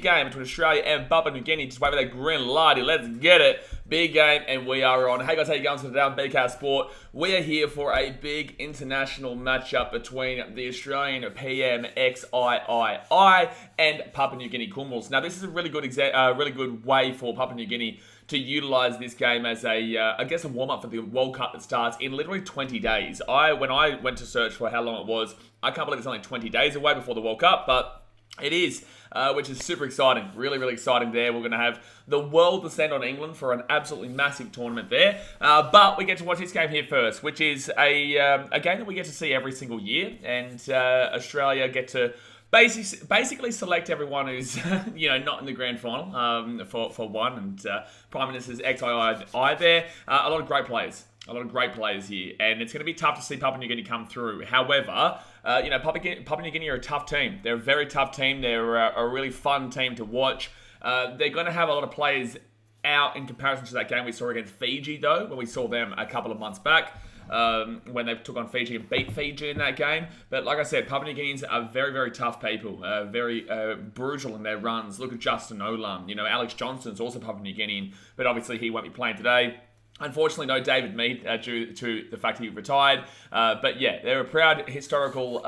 Game between Australia and Papua New Guinea. Just wait for that green light. Let's get it. Big game, and we are on. Hey guys, how you going? Today on BKR Sport, we are here for a big international matchup between the Australian PMXIII and Papua New Guinea Kumuls. Now, this is a really good way for Papua New Guinea to utilise this game as I guess a warm-up for the World Cup that starts in literally 20 days. When I went to search for how long it was, I can't believe it's only 20 days away before the World Cup, but it is, which is super exciting. Really, really exciting there. We're going to have the world descend on England for an absolutely massive tournament there. But we get to watch this game here first, which is a game that we get to see every single year. And Australia get to basically select everyone who's not in the grand final for one. And Prime Minister's XII there. A lot of great players. A lot of great players here, and it's going to be tough to see Papua New Guinea come through. However, Papua New Guinea are a tough team. They're a very tough team. They're a really fun team to watch. They're going to have a lot of players out in comparison to that game we saw against Fiji, though, when we saw them a couple of months back when they took on Fiji and beat Fiji in that game. But like I said, Papua New Guineans are very, very tough people, very brutal in their runs. Look at Justin Olam. Alex Johnston's also Papua New Guinean, but obviously he won't be playing today. Unfortunately, no David Mead due to the fact he retired. But yeah, they're a proud historical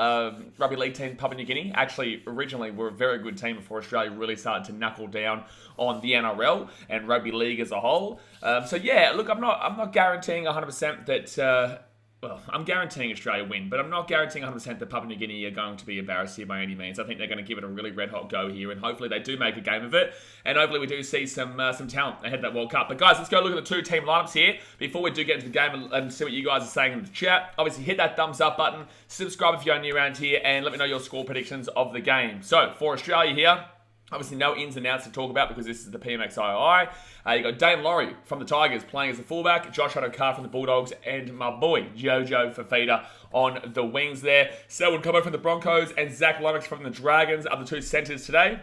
rugby league team, Papua New Guinea. Actually, originally were a very good team before Australia really started to knuckle down on the NRL and rugby league as a whole. So yeah, look, I'm not guaranteeing 100% that. Well, I'm guaranteeing Australia win, but I'm not guaranteeing 100% that Papua New Guinea are going to be embarrassed here by any means. I think they're going to give it a really red-hot go here, and hopefully they do make a game of it, and hopefully we do see some talent ahead of that World Cup. But guys, let's go look at the two team lineups here before we do get into the game and see what you guys are saying in the chat. Obviously, hit that thumbs up button, subscribe if you're new around here, and let me know your score predictions of the game. So, for Australia here, obviously, no ins and outs to talk about because this is the PMXIII. You got Dane Laurie from the Tigers playing as the fullback, Josh Adokar from the Bulldogs, and my boy Jojo Fafita on the wings there. Selwyn Cobbo from the Broncos and Zach Lomax from the Dragons are the two centres today,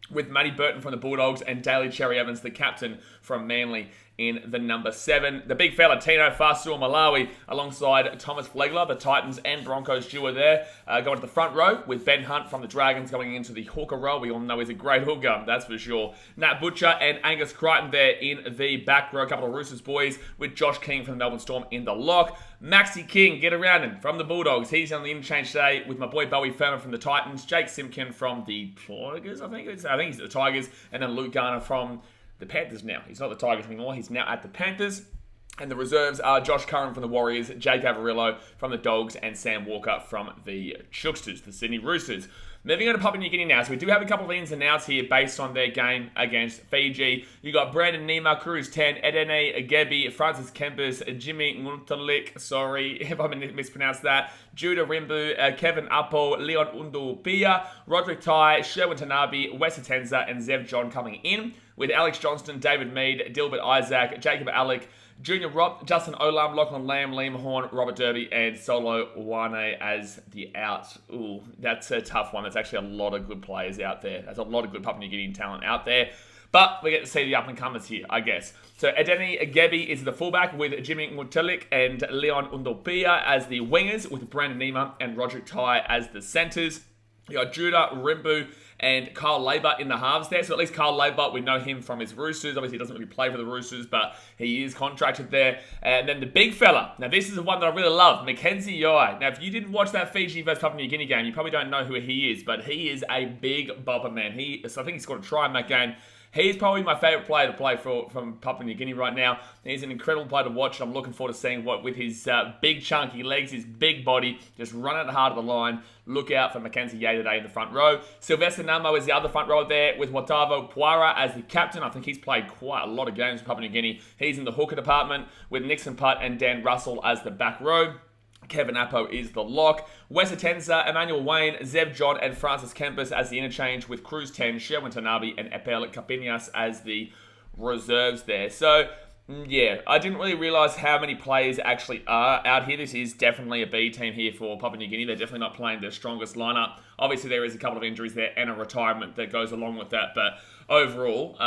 with Matty Burton from the Bulldogs and Daly Cherry Evans, the captain from Manly, in the number 7. The big fella, Tino Fa'asuamaleaui, Malawi, alongside Thomas Flegler, the Titans and Broncos duo there, going to the front row, with Ben Hunt from the Dragons going into the hooker role. We all know he's a great hooker, that's for sure. Nat Butcher and Angus Crichton there in the back row, a couple of Roosters boys, with Josh King from the Melbourne Storm in the lock. Maxi King, get around him, from the Bulldogs. He's on the interchange today with my boy Bowie Furman from the Titans, Jake Simpkin from the Tigers, I think he's at the Tigers, and then Luke Garner from the Panthers now. He's not the Tigers anymore. He's now at the Panthers. And the reserves are Josh Curran from the Warriors, Jake Averillo from the Dogs, and Sam Walker from the Chooksters, the Sydney Roosters. Moving on to Papua New Guinea now. So we do have a couple of ins and outs here based on their game against Fiji. You got Brandon Nima, Cruz 10, Edene Gebi, Francis Kempis, Jimmy Nguntalik, sorry if I mispronounced that, Judah Rimbu, Kevin Appo, Leon Undupia, Roderick Tai, Sherwin Tanabe, Wes Atenza, and Zev John coming in, with Alex Johnston, David Mead, Dilbert Isaac, Jacob Alec, Junior Rob, Justin Olam, Lachlan Lamb, Liam Horn, Robert Derby, and Solo Wane as the outs. Ooh, that's a tough one. There's actually a lot of good players out there. There's a lot of good Papua New Guinean talent out there. But we get to see the up-and-comers here, I guess. So Edeni Gebi is the fullback, with Jimmy Ngutelik and Leon Undopia as the wingers, with Brandon Nima and Roderick Tai as the centres. You got Judah Rimbu and Kyle Labour in the halves there. So at least Kyle Labour, we know him from his Roosters. Obviously, he doesn't really play for the Roosters, but he is contracted there. And then the big fella. Now, this is the one that I really love, Mackenzie Yai. Now, if you didn't watch that Fiji versus Papua New Guinea game, you probably don't know who he is, but he is a big bopper, man. So I think he scored a try in that game. He's probably my favourite player to play from Papua New Guinea right now. He's an incredible player to watch. I'm looking forward to seeing what, with his big chunky legs, his big body, just run at the heart of the line. Look out for Mackenzie Yai today in the front row. Sylvester Namo is the other front row there, with Watavo Puara as the captain. I think he's played quite a lot of games for Papua New Guinea. He's in the hooker department, with Nixon Putt and Dan Russell as the back row. Kevin Appo is the lock. Wes Atenza, Emmanuel Wayne, Zev John, and Francis Kempis as the interchange, with Cruz 10, Sherwin Tanabe, and Epel Capinas as the reserves there. So, yeah, I didn't really realise how many players actually are out here. This is definitely a B team here for Papua New Guinea. They're definitely not playing their strongest lineup. Obviously, there is a couple of injuries there and a retirement that goes along with that. But overall,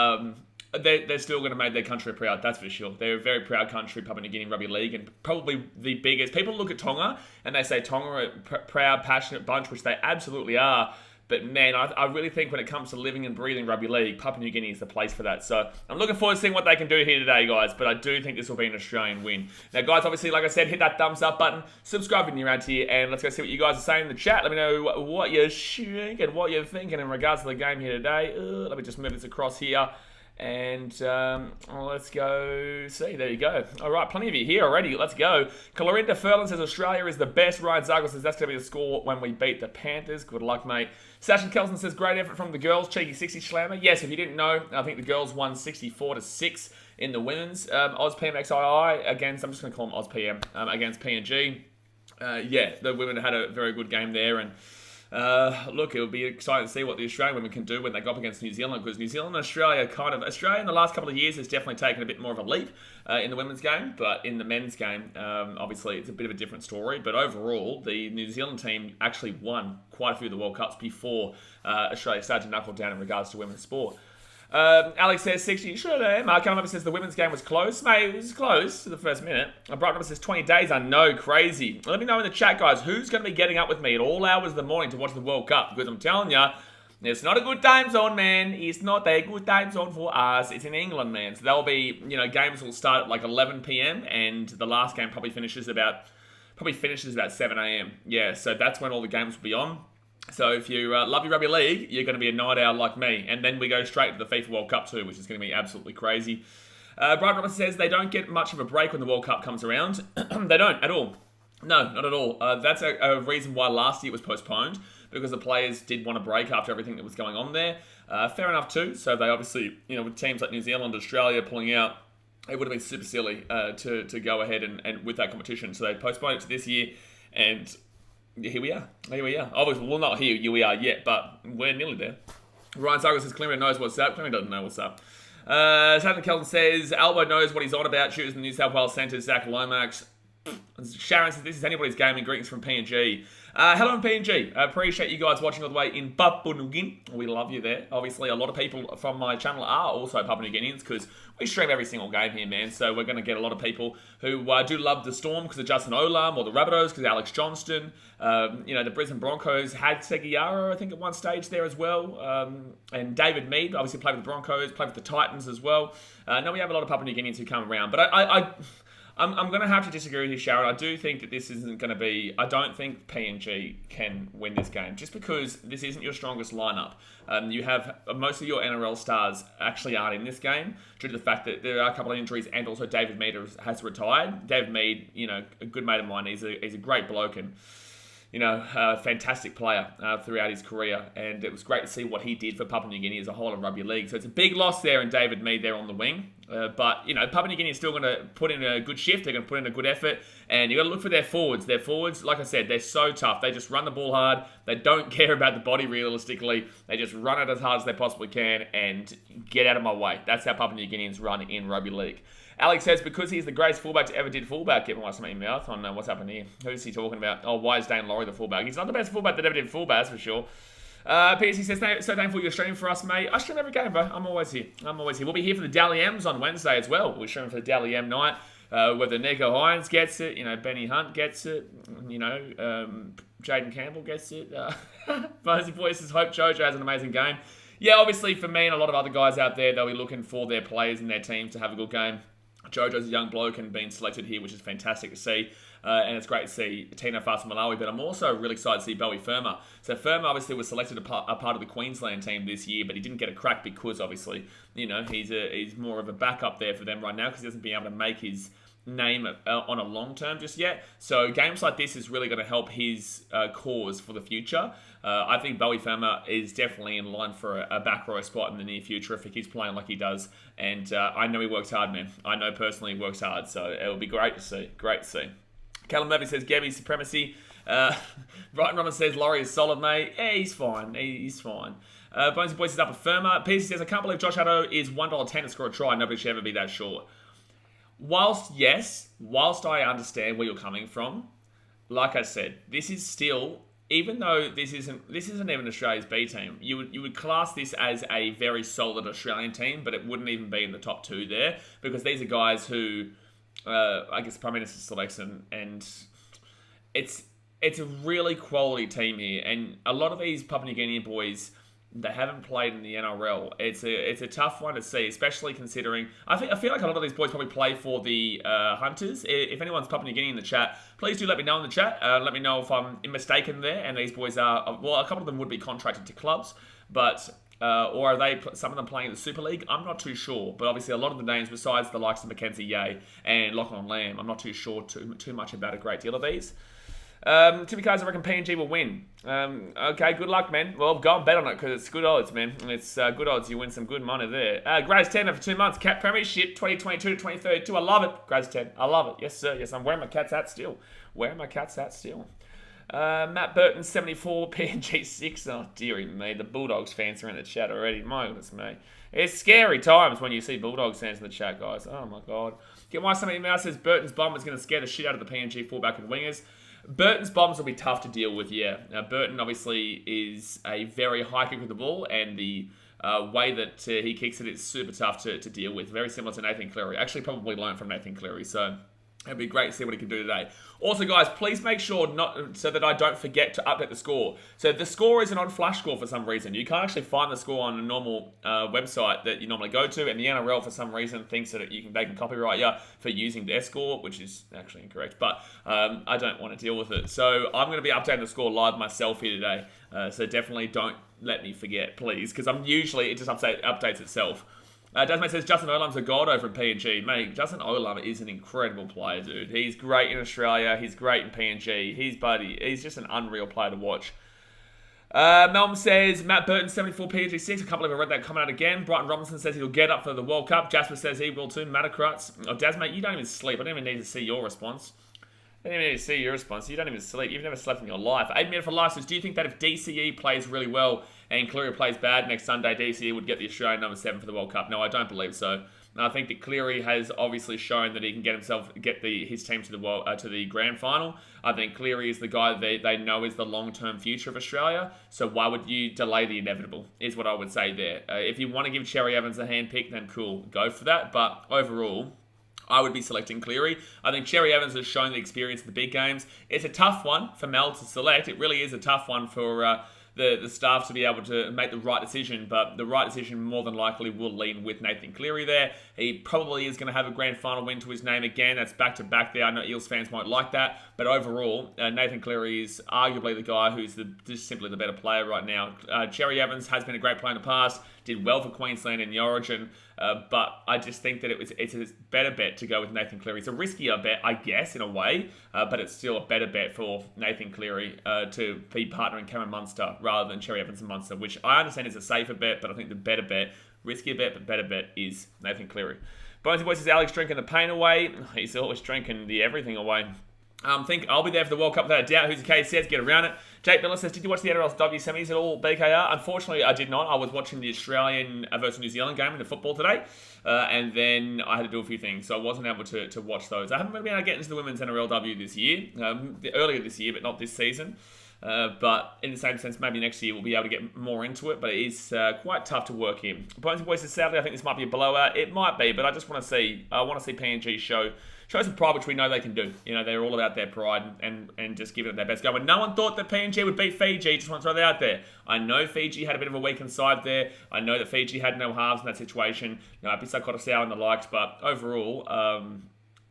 they're still going to make their country proud, that's for sure. They're a very proud country, Papua New Guinea Rugby League, and probably the biggest. People look at Tonga and they say Tonga are a proud, passionate bunch, which they absolutely are. But man, I really think when it comes to living and breathing rugby league, Papua New Guinea is the place for that. So I'm looking forward to seeing what they can do here today, guys. But I do think this will be an Australian win. Now, guys, obviously, like I said, hit that thumbs up button, subscribe if you're around here, and let's go see what you guys are saying in the chat. Let me know what you're shooting and what you're thinking in regards to the game here today. Let me just move this across here. And let's go see. There you go. All right, plenty of you here already. Let's go. Clorinda Furlan says Australia is the best. Ryan Zargle says that's going to be the score when we beat the Panthers. Good luck, mate. Sasha Kelson says great effort from the girls. Cheeky 60 slammer. Yes, if you didn't know, I think the girls won 64-6 in the women's Oz PMXIII against. I'm just going to call them Oz PM against PNG. Yeah, the women had a very good game there, and look, it'll be exciting to see what the Australian women can do when they go up against New Zealand, because New Zealand and Australia Australia in the last couple of years has definitely taken a bit more of a leap in the women's game, but in the men's game, obviously it's a bit of a different story. But overall, the New Zealand team actually won quite a few of the World Cups before Australia started to knuckle down in regards to women's sport. Alex says 60. Sure, Mark Callum says the women's game was close. Mate, it was close to the first minute. Brighton says 20 days. I know, crazy. Let me know in the chat, guys, who's going to be getting up with me at all hours of the morning to watch the World Cup, because I'm telling you, it's not a good time zone, man. It's not a good time zone for us. It's in England, man. So there'll be, games will start at like 11 p.m. and the last game probably finishes about 7 a.m. Yeah, so that's when all the games will be on. So if you love your rugby league, you're going to be a night owl like me. And then we go straight to the FIFA World Cup too, which is going to be absolutely crazy. Brian Robinson says they don't get much of a break when the World Cup comes around. They don't at all. No, not at all. That's a reason why last year was postponed, because the players did want a break after everything that was going on there. Fair enough too. So they obviously, with teams like New Zealand, Australia pulling out, it would have been super silly to go ahead and with that competition. So they postponed it to this year, and here we are. Obviously, well, not here we are yet, but we're nearly there. Ryan Sargo says Clemmer knows what's up. Clemmer doesn't know what's up. Saturn Kelton says Albo knows what he's on about. Shooters in the New South Wales Centre, Zach Lomax. Sharon says this is anybody's game, and greetings from PNG. Hello PNG. I appreciate you guys watching all the way in Papua New Guinea. We love you there. Obviously, a lot of people from my channel are also Papua New Guineans, because we stream every single game here, man. So we're going to get a lot of people who do love the Storm because of Justin Olam, or the Rabbitohs because of Alex Johnston. The Brisbane Broncos had Seguiara, I think, at one stage there as well. And David Mead obviously played with the Broncos, played with the Titans as well. Now we have a lot of Papua New Guineans who come around. But I'm going to have to disagree with you, Sharon. I do think that this isn't going to be... I don't think PNG can win this game, just because this isn't your strongest lineup. You have... Most of your NRL stars actually aren't in this game, due to the fact that there are a couple of injuries, and also David Mead has retired. David Mead, a good mate of mine. He's a great bloke, and a fantastic player throughout his career, and it was great to see what he did for Papua New Guinea as a whole of rugby league. So it's a big loss there in David Mead there on the wing, but Papua New Guinea is still going to put in a good shift. They're going to put in a good effort, and you got to look for their forwards. Their forwards, like I said, they're so tough. They just run the ball hard. They don't care about the body realistically. They just run it as hard as they possibly can and get out of my way. That's how Papua New Guineans run in rugby league. Alex says, because he's the greatest fullback to ever did fullback. Get my something in your mouth on what's happening here. Who's he talking about? Oh, why is Dane Laurie the fullback? He's not the best fullback that ever did fullback, that's for sure. PSC says, so thankful you're streaming for us, mate. I stream every game, bro. I'm always here. We'll be here for the Dally M's on Wednesday as well. We're streaming for the Dally M night. Whether Nico Hines gets it, Benny Hunt gets it, Jaden Campbell gets it. Mosey Boy says, hope Jojo has an amazing game. Yeah, obviously for me and a lot of other guys out there, they'll be looking for their players and their teams to have a good game. Jojo's a young bloke and being selected here, which is fantastic to see. And it's great to see Tino Fasa Malawi, but I'm also really excited to see Bowie Firma. So Firma obviously was selected a part of the Queensland team this year, but he didn't get a crack because obviously, he's more of a backup there for them right now, because he hasn't been able to make his name on a long term just yet. So games like this is really going to help his cause for the future. I think Bowie Firma is definitely in line for a back row spot in the near future if he keeps playing like he does. And I know he works hard, man. I know personally he works hard, so it'll be great to see. Great to see. Callum Murphy says, Gabby supremacy. Brighton Robin says, Laurie is solid, mate. Yeah, he's fine. He's fine. Bonesy Boy says, up a Firma. PC says, I can't believe Josh Hutto is $1.10 to score a try. Nobody should ever be that short. Whilst I understand where you're coming from, like I said, this is still, even though this isn't even Australia's B team, you would class this as a very solid Australian team, but it wouldn't even be in the top two there, because these are guys who, I guess Prime Minister selects, and it's it's a really quality team here, and a lot of these Papua New Guinea boys, they haven't played in the NRL. It's a tough one to see, especially considering I feel like a lot of these boys probably play for the Hunters. If anyone's Papua New Guinea in the chat, please do let me know in the chat. Let me know if I'm mistaken there. And these boys are, well, a couple of them would be contracted to clubs, but or are they some of them playing in the Super League? I'm not too sure. But obviously, a lot of the names, besides the likes of Mackenzie Yeh and Lachlan Lamb, I'm not too sure too much about a great deal of these. Timmy Kaiser, I reckon PNG will win. Okay, good luck, man. Well, go and bet on it because it's good odds, man. It's good odds. You win some good money there. Graz 10 for 2 months. Cat Premiership 2022 to 2032. I love it. Graz 10. I love it. Yes, sir. Yes, I'm wearing my cat's hat still. Matt Burton 74, PNG 6. Oh, dearie me. The Bulldogs fans are in the chat already. My goodness me. It's scary times when you see Bulldogs fans in the chat, guys. Oh, my God. Get why somebody now says Burton's bomb is going to scare the shit out of the PNG fullback and wingers. Burton's bombs will be tough to deal with, yeah. Now, Burton obviously is a very high kicker of the ball, and the way that he kicks it is super tough to deal with. Very similar to Nathan Cleary. Actually, probably learned from Nathan Cleary, so it'd be great to see what he can do today. Also, guys, please make sure so that I don't forget to update the score. So the score isn't on Flash Score for some reason. You can't actually find the score on a normal website that you normally go to, and the NRL for some reason thinks that they can copyright you for using their score, which is actually incorrect. But I don't want to deal with it. So I'm going to be updating the score live myself here today. So definitely don't let me forget, please, because it just updates itself. Desmond says Justin Olam's a god over in PNG. Mate, Justin Olam is an incredible player, dude. He's great in Australia. He's great in PNG. He's just an unreal player to watch. Melm says Matt Burton 74 PNG 6. I can't believe I read that coming out again. Brighton Robinson says he'll get up for the World Cup. Jasper says he will too. Matacrutz. Oh, Daz, mate, you don't even sleep. I don't even need to see your response. I don't even need to see your response. You don't even sleep. You've never slept in your life. 8 minutes for life says, do you think that if DCE plays really well and Cleary plays bad next Sunday, DCE would get the Australian number 7 for the World Cup? No, I don't believe so. I think that Cleary has obviously shown that he can get his team to the grand final. I think Cleary is the guy they know is the long-term future of Australia. So why would you delay the inevitable, is what I would say there. If you want to give Cherry Evans a hand pick, then cool, go for that. But overall, I would be selecting Cleary. I think Cherry Evans has shown the experience in the big games. It's a tough one for Mel to select. It really is a tough one for the staff to be able to make the right decision, but the right decision more than likely will lean with Nathan Cleary there. He probably is going to have a grand final win to his name again. That's back-to-back there. I know Eels fans won't like that, but overall, Nathan Cleary is arguably the guy who's just simply the better player right now. Cherry Evans has been a great player in the past, did well for Queensland in the Origin, but I just think that it's a better bet to go with Nathan Cleary. It's a riskier bet, I guess, in a way, but it's still a better bet for Nathan Cleary to be partnering Cameron Munster rather than Cherry Evans and Munster, which I understand is a safer bet, but I think the better bet, riskier bet, but better bet is Nathan Cleary. Bonesy Boy says Alex drinking the pain away. He's always drinking the everything away. Think I'll be there for the World Cup without a doubt. Who's the case says, get around it. Jake Miller says, did you watch the NRLW semis at all, BKR? Unfortunately, I did not. I was watching the Australian versus New Zealand game in the football today, and then I had to do a few things, so I wasn't able to watch those. I haven't really been able to get into the women's NRLW this year, earlier this year, but not this season. But in the same sense, maybe next year we'll be able to get more into it, but it is quite tough to work in. Bones and Boys says, sadly, I think this might be a blowout. It might be, but I just want to see PNG show some pride, which we know they can do. You know, they're all about their pride and just giving it their best go. And no one thought that PNG would beat Fiji. Just want to throw that out there. I know Fiji had a bit of a weakened side there. I know that Fiji had no halves in that situation. You know, Apisa Kotosau and the likes, but overall,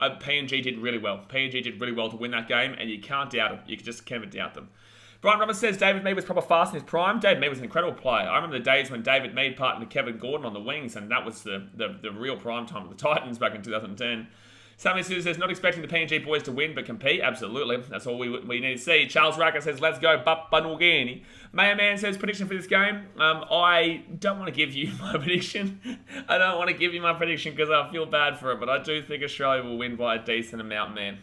PNG did really well. PNG did really well to win that game, and you can't doubt them. You just can't doubt them. Brian Roberts says David Mead was proper fast in his prime. David Mead was an incredible player. I remember the days when David Mead partnered with Kevin Gordon on the wings, and that was the real prime time of the Titans back in 2010. Sammy Sue says, not expecting the PNG boys to win, but compete. Absolutely. That's all we need to see. Charles Racker says, let's go, Papua New Guinea. Mayor Man says, prediction for this game. I don't want to give you my prediction. I don't want to give you my prediction because I feel bad for it, but I do think Australia will win by a decent amount, man.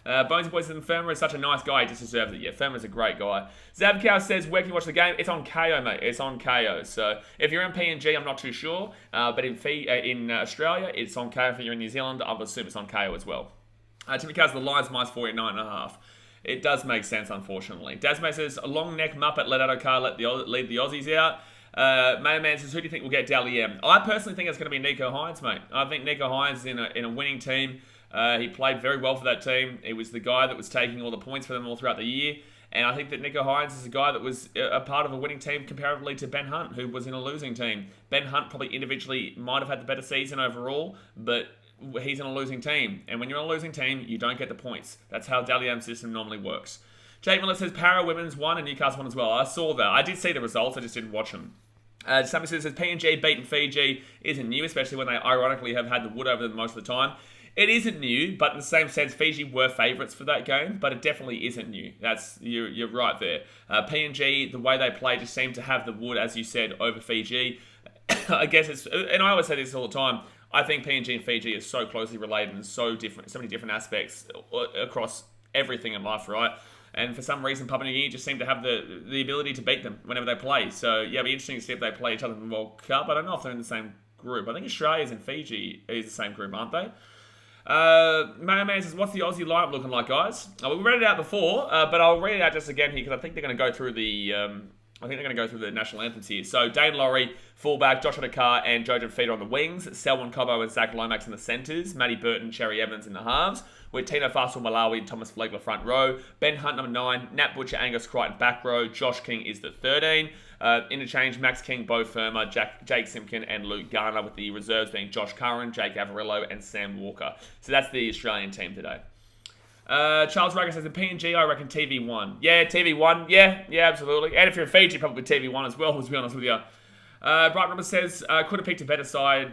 Bones Boys says, Firma is such a nice guy, he just deserves it. Yeah, Firma's a great guy. Zabcow says, where can you watch the game? It's on KO, mate. It's on KO. So if you're in PNG, I'm not too sure. But in Australia, it's on KO. If you're in New Zealand, I would assume it's on KO as well. Timmy Cows, the Lions minus 49.5. It does make sense, unfortunately. Dasmay says, a long neck Muppet let Adokar lead the Aussies out. Mayor Man says, who do you think will get Dally M? I personally think it's going to be Nico Hines, mate. I think Nico Hines is in a winning team. He played very well for that team. He was the guy that was taking all the points for them all throughout the year. And I think that Nico Hines is a guy that was a part of a winning team comparatively to Ben Hunt, who was in a losing team. Ben Hunt probably individually might have had the better season overall, but he's in a losing team. And when you're in a losing team, you don't get the points. That's how Dally M's system normally works. Jake Miller says Para Women's won and Newcastle won as well. I saw that. I did see the results. I just didn't watch them. Sammy says PNG beating Fiji isn't new, especially when they ironically have had the wood over them most of the time. It isn't new, but in the same sense, Fiji were favourites for that game, but it definitely isn't new. You're right there. PNG, the way they play, just seemed to have the wood, as you said, over Fiji. I guess and I always say this all the time. I think PNG and Fiji are so closely related and so many different aspects across everything in life, right? And for some reason, Papua New Guinea just seem to have the ability to beat them whenever they play. So, yeah, it'll be interesting to see if they play each other in the World Cup. I don't know if they're in the same group. I think Australia and Fiji is the same group, aren't they? Mayo Man says, what's the Aussie lineup looking like, guys? We read it out before, but I'll read it out just again here because I think they're going to go through the national anthems here. So Dane Laurie, fullback, Joshua Dakar and Jojo Feeder on the wings, Selwyn Cobbo and Zach Lomax in the centres, Matty Burton, Cherry Evans in the halves, with Tino Fasil Malawi and Thomas Flegler front row, Ben Hunt number 9, Nat Butcher, Angus Crichton back row, Josh King is the 13. Interchange, Max King, Bo Firma, Jake Simpkin and Luke Garner, with the reserves being Josh Curran, Jake Avarillo and Sam Walker. So that's the Australian team today. Charles Rager says, in PNG, I reckon TV1. Yeah, TV1. Yeah, absolutely. And if you're in Fiji, probably TV1 as well, to be honest with you. Bright Number says, could have picked a better side,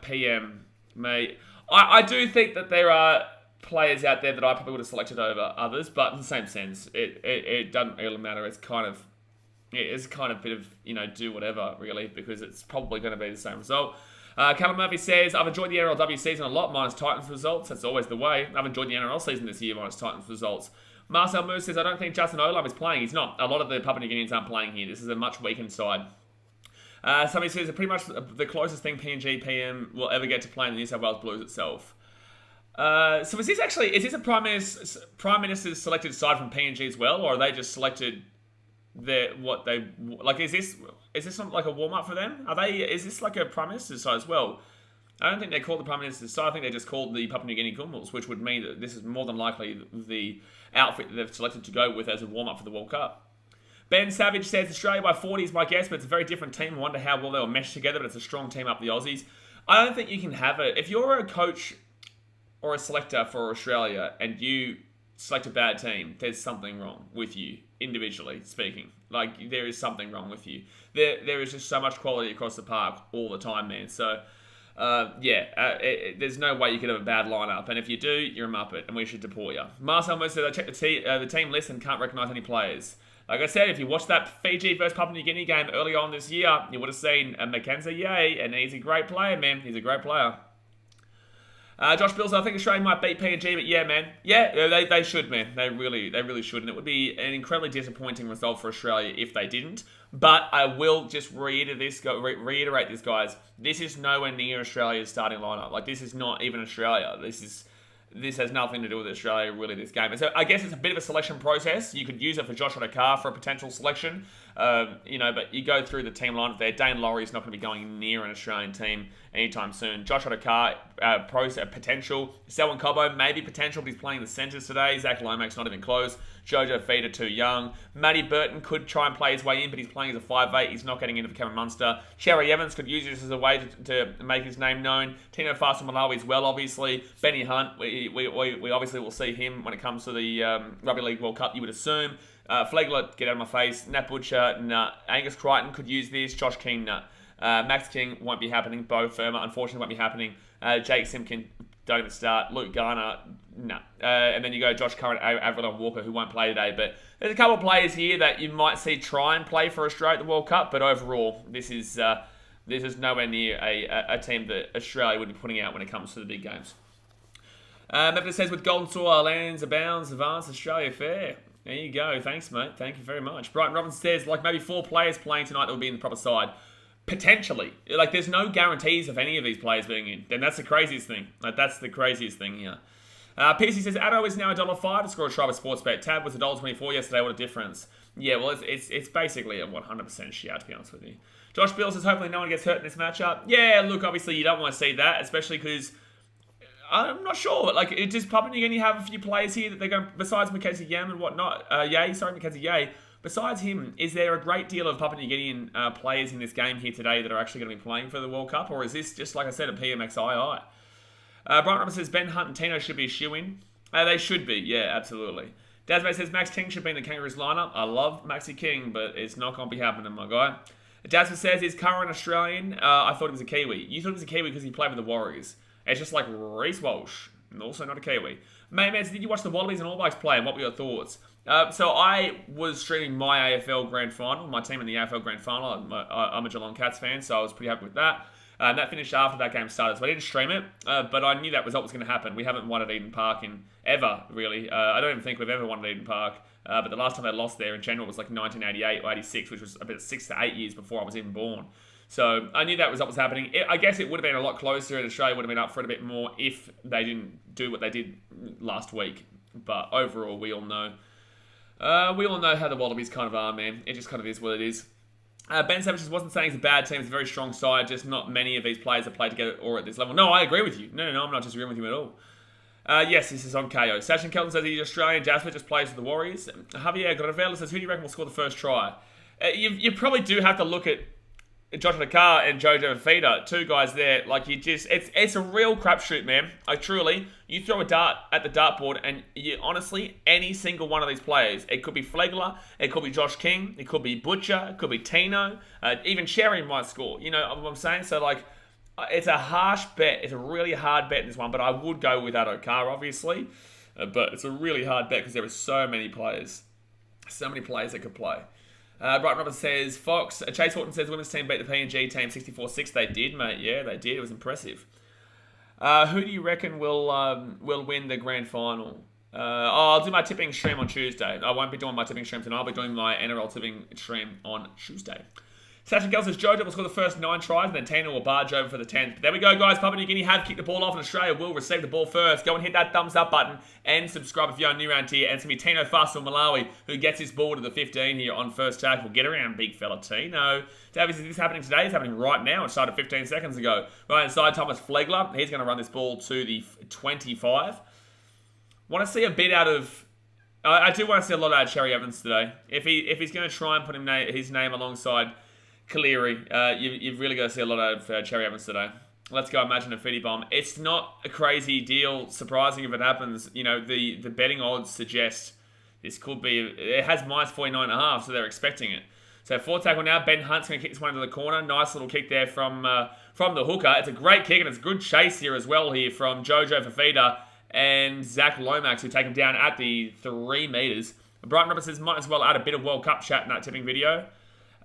PM, mate. I do think that there are players out there that I probably would have selected over others, but in the same sense, it doesn't really matter. It's kind of a bit of, do whatever, really, because it's probably going to be the same result. Callum Murphy says, I've enjoyed the NRLW season a lot, minus Titans results. That's always the way. I've enjoyed the NRL season this year, minus Titans results. Marcel Moose says, I don't think Justin Olam is playing. He's not. A lot of the Papua New Guineans aren't playing here. This is a much weakened side. Somebody says, pretty much the closest thing PNG PM will ever get to playing the New South Wales Blues itself. So is this a Prime Minister's selected side from PNG as well, or are they just selected is this not like a warm-up for them? Is this like a Prime Minister's side as well? I don't think they called the Prime Minister's side. I think they just called the Papua New Guinea Kumuls, which would mean that this is more than likely the outfit that they've selected to go with as a warm-up for the World Cup. Ben Savage says, Australia by 40 is my guess, but it's a very different team. I wonder how well they'll mesh together, but it's a strong team up the Aussies. I don't think you can have it. If you're a coach or a selector for Australia and you select a bad team, there's something wrong with you, individually speaking. Like, there is something wrong with you. There is just so much quality across the park all the time, man. So, there's no way you could have a bad lineup. And if you do, you're a muppet, and we should deport you. Marcel Moose said, I checked the team list and can't recognise any players. Like I said, if you watched that Fiji versus Papua New Guinea game early on this year, you would have seen Mackenzie Yeh, and he's a great player, man. He's a great player. Josh Bills, I think Australia might beat PNG, but yeah, man. Yeah, they should, man. They really should. And it would be an incredibly disappointing result for Australia if they didn't. But I will just reiterate this, guys. This is nowhere near Australia's starting lineup. Like, this is not even Australia. This has nothing to do with Australia, really, this game. And so I guess it's a bit of a selection process. You could use it for Joshua Dakar for a potential selection. But you go through the team lineup there. Dane Laurie's not going to be going near an Australian team anytime soon. Joshua Dakar, potential. Selwyn Cobbo, maybe potential, but he's playing the centres today. Zach Lomax, not even close. Jojo Feeder, too young. Matty Burton could try and play his way in, but he's playing as a 5'8". He's not getting into the Cameron Munster. Cherry Evans could use this as a way to make his name known. Tino Fasil Malawi as well, obviously. Benny Hunt, we obviously will see him when it comes to the Rugby League World Cup, you would assume. Flegler, get out of my face. Nat Butcher, nah. Angus Crichton could use this. Josh King, nah. Max King won't be happening. Bo Firma, unfortunately, won't be happening. Jake Simpkin, don't even start. Luke Garner, no. And then you go Josh Curran, Avril and Walker, who won't play today. But there's a couple of players here that you might see try and play for Australia at the World Cup. But overall, this is nowhere near a team that Australia would be putting out when it comes to the big games. Memphis says, with golden soil, lands abounds, advance Australia fair. There you go. Thanks, mate. Thank you very much. Brighton Robinson says, like maybe 4 players playing tonight that will be in the proper side. Potentially. Like, there's no guarantees of any of these players being in. And that's the craziest thing. Like, that's the craziest thing here. PC says, Addo is now $1.05 to score a try with Sportsbet. Tab was $1.24 yesterday. What a difference. Yeah, well, it's basically a 100% shout, to be honest with you. Josh Bill says, hopefully no one gets hurt in this matchup. Yeah, look, obviously you don't want to see that, especially because I'm not sure. Like, does Papua New Guinea have a few players here that they're going, besides Mackenzie Yam and whatnot? Mackenzie Yay. Besides him, is there a great deal of Papua New Guinean players in this game here today that are actually going to be playing for the World Cup? Or is this just, like I said, a PMXIII? Brian Roberts says Ben Hunt and Tino should be a shoo-in. They should be, yeah, absolutely. Dasmay says Max King should be in the Kangaroos lineup. I love Maxi King, but it's not going to be happening, my guy. Dasmay says he's current Australian. I thought he was a Kiwi. You thought he was a Kiwi because he played with the Warriors. It's just like Reece Walsh, also not a Kiwi. Man, did you watch the Wallabies and All Blacks play, and what were your thoughts? So I was streaming my AFL Grand Final, my team in the AFL Grand Final. I'm a Geelong Cats fan, so I was pretty happy with that. And that finished after that game started, so I didn't stream it, but I knew that result was going to happen. We haven't won at Eden Park in ever, really. I don't even think we've ever won at Eden Park, but the last time they lost there in general was like 1988 or 86, which was about 6 to 8 years before I was even born. So I knew that result was happening. I guess it would have been a lot closer, and Australia would have been up for it a bit more if they didn't do what they did last week. But overall, we all know how the Wallabies kind of are, man. It just kind of is what it is. Ben Savage just wasn't saying it's a bad team. It's a very strong side. Just not many of these players have played together or at this level. No, I agree with you. No, I'm not disagreeing with you at all. Yes, this is on KO. Sachin Kelton says he's Australian. Jasper just plays for the Warriors. Javier Gravella says, who do you reckon will score the first try? You probably do have to look at Josh Nakar and Jojo Fafita, two guys there. Like, it's a real crapshoot, man. You throw a dart at the dartboard, and honestly, any single one of these players, it could be Flegler, it could be Josh King, it could be Butcher, it could be Tino, even Cherry might score. You know what I'm saying? So, like, it's a harsh bet. It's a really hard bet in this one, but I would go with Adokar, obviously. But it's a really hard bet because there are so many players that could play. Bright Robert says, Fox. Chase Horton says, women's team beat the PNG team 64-6. They did, mate. Yeah, they did. It was impressive. Who do you reckon will win the grand final? I'll do my tipping stream on Tuesday. I won't be doing my tipping stream tonight. I'll be doing my NRL tipping stream on Tuesday. Sachin Gell says, Jojo will score the first 9 tries, and then Tina will barge over for the 10th. But there we go, guys. Papua New Guinea have kicked the ball off, and Australia will receive the ball first. Go and hit that thumbs up button and subscribe if you're new around here. And it's going to be Tino Fuss from Malawi who gets his ball to the 15 here on first tackle. Get around, big fella Tino. Davies, is this happening today? It's happening right now. It started 15 seconds ago. Right inside, Thomas Flegler. He's going to run this ball to the 25. Want to see a bit out of... I do want to see a lot out of Cherry Evans today. If he's going to try and put his name alongside Cleary, you've really got to see a lot out of Cherry Evans today. Let's go imagine a Fitty bomb. It's not a crazy deal. Surprising if it happens. You know, the betting odds suggest this could be... It has minus 49.5, so they're expecting it. So 4th tackle now. Ben Hunt's going to kick this one into the corner. Nice little kick there from the hooker. It's a great kick, and it's a good chase here as well here from Jojo Fafita and Zach Lomax, who take him down at the 3 metres. Brighton Roberts says, might as well add a bit of World Cup chat in that tipping video.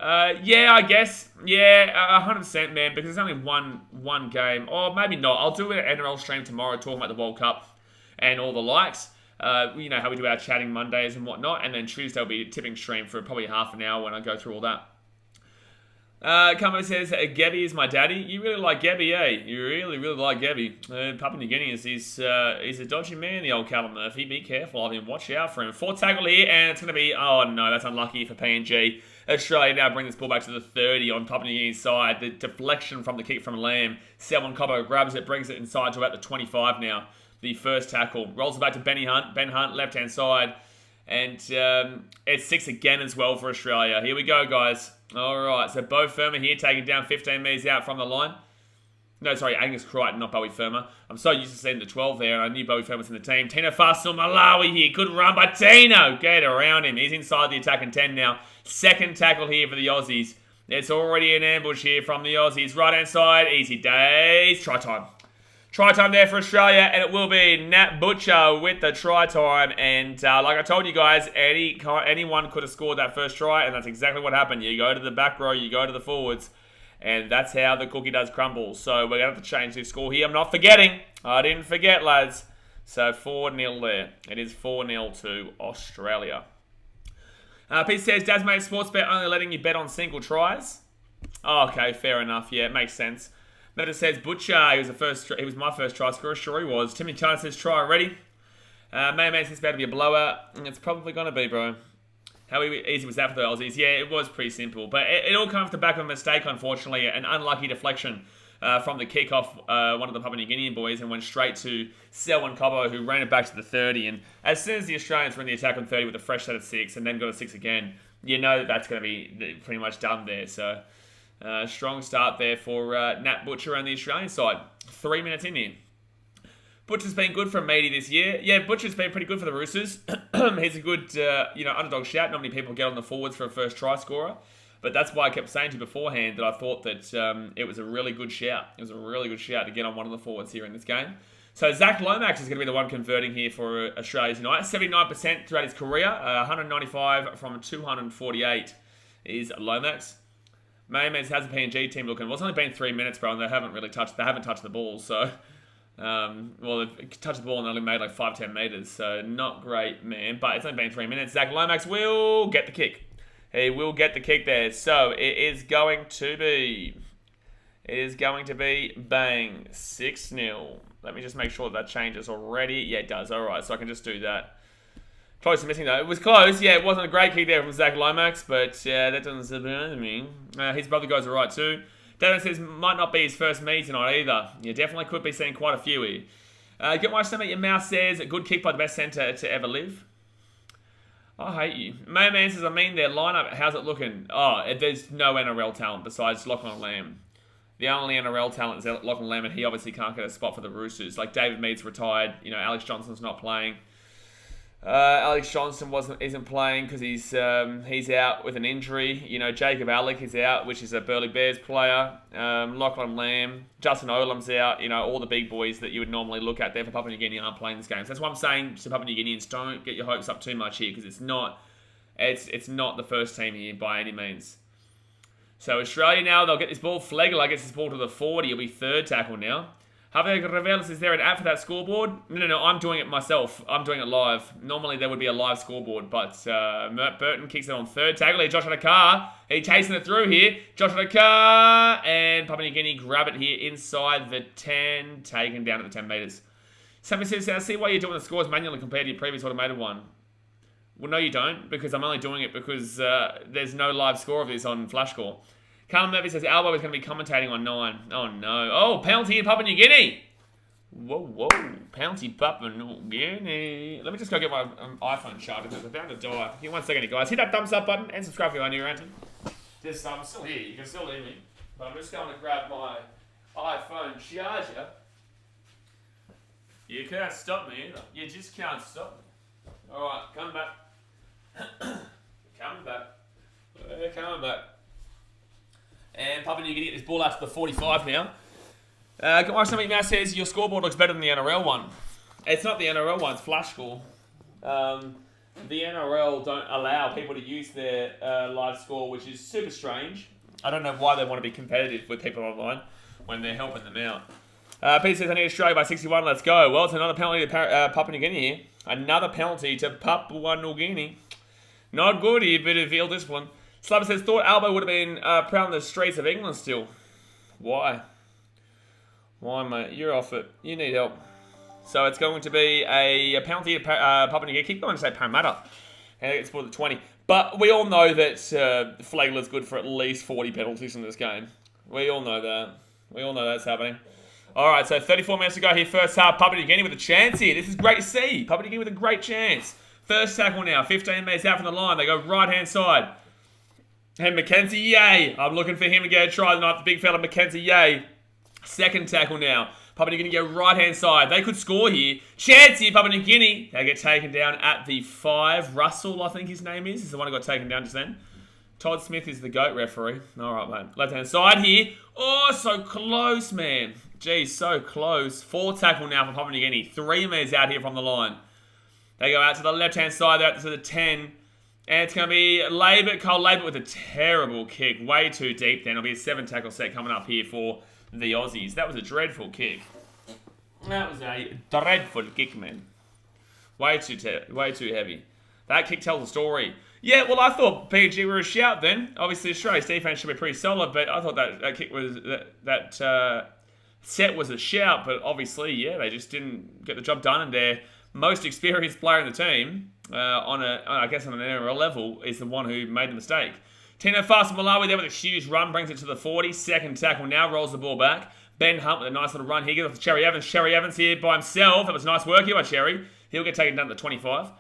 Yeah, I guess. Yeah, 100%, man, because there's only one game. Or maybe not. I'll do an NRL stream tomorrow talking about the World Cup and all the likes. You know how we do our chatting Mondays and whatnot. And then Tuesday will be a tipping stream for probably half an hour when I go through all that. Carmen says, Gebby is my daddy. You really like Gebby, eh? You really, really like Gebby. Papua New Guinea he's a dodgy man, the old Callum Murphy. Be careful of him. Watch out for him. 4th tackle here, and it's going to be... Oh, no, that's unlucky for PNG. Australia now bring this ball back to the 30 on Papua New Guinea's side. The deflection from the kick from Lamb. Selwyn Cobbo grabs it, brings it inside to about the 25 now. The first tackle. Rolls it back to Benny Hunt. Ben Hunt, left-hand side. And it's 6 again as well for Australia. Here we go, guys. All right, so Beau Firma here, taking down 15 metres out from the line. No, sorry, Angus Crichton, not Bowie Firma. I'm so used to seeing the 12 there, and I knew Bowie Firma was in the team. Tino Fasil Malawi here. Good run by Tino. Get around him. He's inside the attacking 10 now. 2nd tackle here for the Aussies. There's already an ambush here from the Aussies. Right-hand side, easy days. Try time. Try time there for Australia, and it will be Nat Butcher with the try time. And like I told you guys, anyone could have scored that first try, and that's exactly what happened. You go to the back row, you go to the forwards, and that's how the cookie does crumble. So we're going to have to change this score here. I'm not forgetting. I didn't forget, lads. So 4-0 there. It is 4-0 to Australia. Pete says, Dasmate Sportsbet only letting you bet on single tries. Oh, okay, fair enough. Yeah, it makes sense. Meta says, Butcher, he was my first try scorer. Sure he was. Timmy Turner says, try already. Man says it's about to be a blowout. It's probably going to be, bro. How easy was that for the Aussies? Yeah, it was pretty simple. But it all comes off the back of a mistake, unfortunately. An unlucky deflection from the kickoff, one of the Papua New Guinean boys, and went straight to Selwyn Cobbo, who ran it back to the 30. And as soon as the Australians were in the attack on 30 with a fresh set of 6 and then got a 6 again, you know that's going to be pretty much done there. So strong start there for Nat Butcher and the Australian side. 3 minutes in here. Butcher's been good for a meaty this year. Yeah, Butcher's been pretty good for the Roosters. He's a good, underdog shout. Not many people get on the forwards for a first try scorer. But that's why I kept saying to you beforehand that I thought that it was a really good shout. It was a really good shout to get on one of the forwards here in this game. So Zach Lomax is going to be the one converting here for Australia's United. 79% throughout his career. 195 from 248 is Lomax. Mayman's has a PNG team looking. Well, it's only been 3 minutes, bro, and they haven't touched the ball. So, they've touched the ball and only made like 5-10 meters. So not great, man. But it's only been 3 minutes. Zach Lomax will get the kick. He will get the kick there. So it is going to be bang 6-0. Let me just make sure that changes already. Yeah, it does. All right, so I can just do that. Close to missing though. It was close. Yeah, it wasn't a great kick there from Zach Lomax, but that doesn't surprise me. His brother goes all right too. Devin says might not be his first meet tonight either. You definitely could be seeing quite a few here. Get my stomach. Your mouth says a good kick by the best centre to ever live. I hate you. Mayman says, their lineup, how's it looking? Oh, there's no NRL talent besides Lachlan Lamb. The only NRL talent is Lachlan Lamb, and he obviously can't get a spot for the Roosters. Like, David Mead's retired. Alex Johnson's not playing. Alex Johnson isn't playing because he's out with an injury. Jacob Alec is out, which is a Burleigh Bears player. Lachlan Lamb, Justin Olam's out. All the big boys that you would normally look at there for Papua New Guinea aren't playing this game. So that's why I'm saying to Papua New Guineans, don't get your hopes up too much here because it's not the first team here by any means. So Australia now, they'll get this ball. Flegler gets this ball to the 40. He'll be third tackle now. Javier Reveles, is there an app for that scoreboard? No, I'm doing it myself. I'm doing it live. Normally there would be a live scoreboard, but Mert Burton kicks it on third tackle. Josh Adakar, he's chasing it through here. Josh Adakar, and Papua New Guinea grab it here inside the 10, taken down at the 10 metres. Somebody says, I see why you're doing the scores manually compared to your previous automated one. Well, no you don't, because I'm only doing it because there's no live score of this on FlashScore. Carl Murphy says Albo is going to be commentating on 9. Oh, no. Oh, penalty in Papua New Guinea. Whoa. Penalty Papua New Guinea. Let me just go get my iPhone charged because I found a die. Give me 1 second, guys. Hit that thumbs up button and subscribe if you're new around. I'm still here. You can still hear me. But I'm just going to grab my iPhone charger. You can't stop me either. You just can't stop me. All right, come back. Coming back. And Papua New Guinea get this ball out to the 45 now. Somebody now says your scoreboard looks better than the NRL one. It's not the NRL one, it's FlashScore. The NRL don't allow people to use their live score, which is super strange. I don't know why they want to be competitive with people online when they're helping them out. Peter says, I need Australia by 61, let's go. Well, it's another penalty to Papua New Guinea here. Another penalty to Papua New Guinea. Not good here, bit of ill discipline. Slubber says, thought Albo would have been prowling the streets of England still. Why? Why, mate? You're off it. You need help. So it's going to be a penalty to Papua New Guinea. Keep going to say Parramatta. And it's for the 20. But we all know that Flegler's good for at least 40 penalties in this game. We all know that. We all know that's happening. All right, so 34 minutes to go here. First half, Papua New Guinea with a chance here. This is great to see. Papua New Guinea with a great chance. First tackle now. 15 metres out from the line. They go right-hand side. And Mackenzie Yay. I'm looking for him to get a try tonight. The big fella Mackenzie Yay. Second tackle now. Papua New Guinea go right-hand side. They could score here. Chance here, Papua New Guinea. They get taken down at the 5. Russell, I think his name is the one who got taken down just then. Todd Smith is the GOAT referee. All right, mate. Left-hand side here. Oh, so close, man. Geez, so close. 4 tackle now for Papua New Guinea. 3 metres out here from the line. They go out to the left-hand side. They're out to the 10. And it's going to be Cole Labert with a terrible kick. Way too deep then. It'll be a 7 tackle set coming up here for the Aussies. That was a dreadful kick. That was a dreadful kick, man. Way too heavy. That kick tells a story. Yeah, well, I thought PNG were a shout then. Obviously, Australia's defense should be pretty solid, but I thought that kick was... that set was a shout, but obviously, yeah, they just didn't get the job done, and their most experienced player in the team... on an NRL level, is the one who made the mistake. Tino Fast Malawi there with a huge run, brings it to the 40. Second tackle now, rolls the ball back. Ben Hunt with a nice little run here. Gets off to Cherry Evans. Cherry Evans here by himself. That was nice work here by Cherry. He'll get taken down to the 25.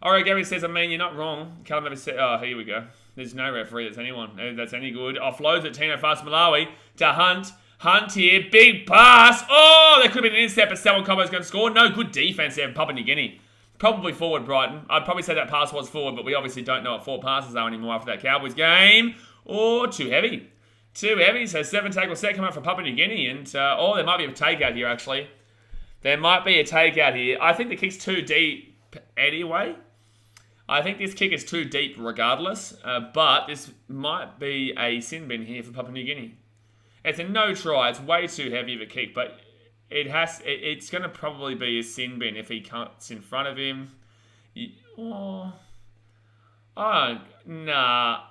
Alright, Gary says, I mean, you're not wrong. Callum never said, oh, here we go. There's no referee that's anyone. That's any good. Offloads it, Tino Fast Malawi to Hunt. Hunt here, big pass. Oh, there could have been an intercept, but Selwyn Cobbo's going to score. No, good defense there from Papua New Guinea. Probably forward, Brighton. I'd probably say that pass was forward, but we obviously don't know what 4 passes are anymore after that Cowboys game. Or too heavy. Too heavy, so 7 tackle set coming up for Papua New Guinea. And, there might be a takeout here, actually. There might be a takeout here. I think the kick's too deep anyway. I think this kick is too deep regardless. But this might be a sin bin here for Papua New Guinea. It's a no try. It's way too heavy of a kick, but it's going to probably be a sin bin if he cuts in front of him. Nah.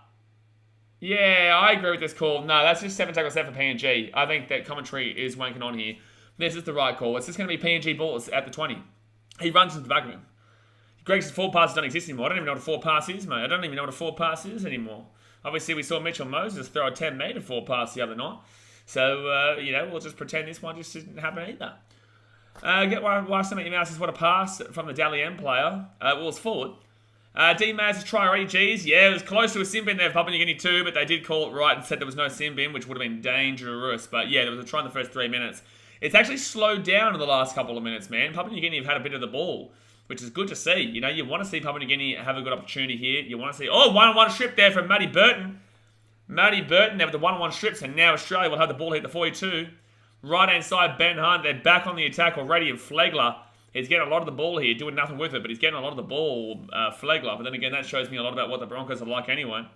Yeah, I agree with this call. No, that's just 7 tackle set for PNG. I think that commentary is wanking on here. This is the right call. It's just going to be PNG balls at the 20. He runs into the back of him. Greg's 4 passes don't exist anymore. I don't even know what a 4 pass is, mate. I don't even know what a 4 pass is anymore. Obviously, we saw Mitchell Moses throw a 10-metre 4 pass the other night. So, we'll just pretend this one just didn't happen either. Why some of your mouse is what a pass from the Dally M player. It's forward. D-Maz's try already, geez. Yeah, it was close to a sin bin there for Papua New Guinea too, but they did call it right and said there was no sin bin, which would have been dangerous. But yeah, there was a try in the first 3 minutes. It's actually slowed down in the last couple of minutes, man. Papua New Guinea have had a bit of the ball, which is good to see. You want to see Papua New Guinea have a good opportunity here. You want to see, one-on-one strip there from Matty Burton. Matty Burton there with the one-on-one strips, and now Australia will have the ball hit the 42. Right-hand side, Ben Hunt. They're back on the attack already, and Flegler is getting a lot of the ball here, doing nothing with it, but he's getting a lot of the ball, Flegler. But then again, that shows me a lot about what the Broncos are like anyway.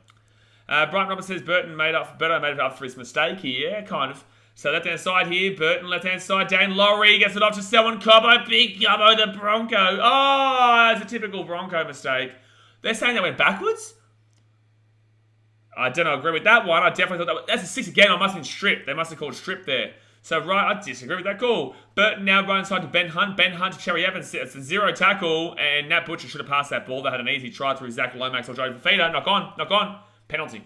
Brian Roberts says Burton made it up for his mistake here. Yeah, kind of. So left-hand side here, Burton, left-hand side, Dane Laurie gets it off to Selwyn Cobbo. Big Cobbo, the Bronco. Oh, it's a typical Bronco mistake. They're saying they went backwards? I don't agree with that one. I definitely thought that's a 6 again. I must have been stripped. They must have called strip there. So, right, I disagree with that call. Burton now right inside to Ben Hunt. Ben Hunt to Cherry Evans. It's a 0 tackle, and Nat Butcher should have passed that ball. They had an easy try through Zach Lomax or Joe Fafita. Knock on. Penalty.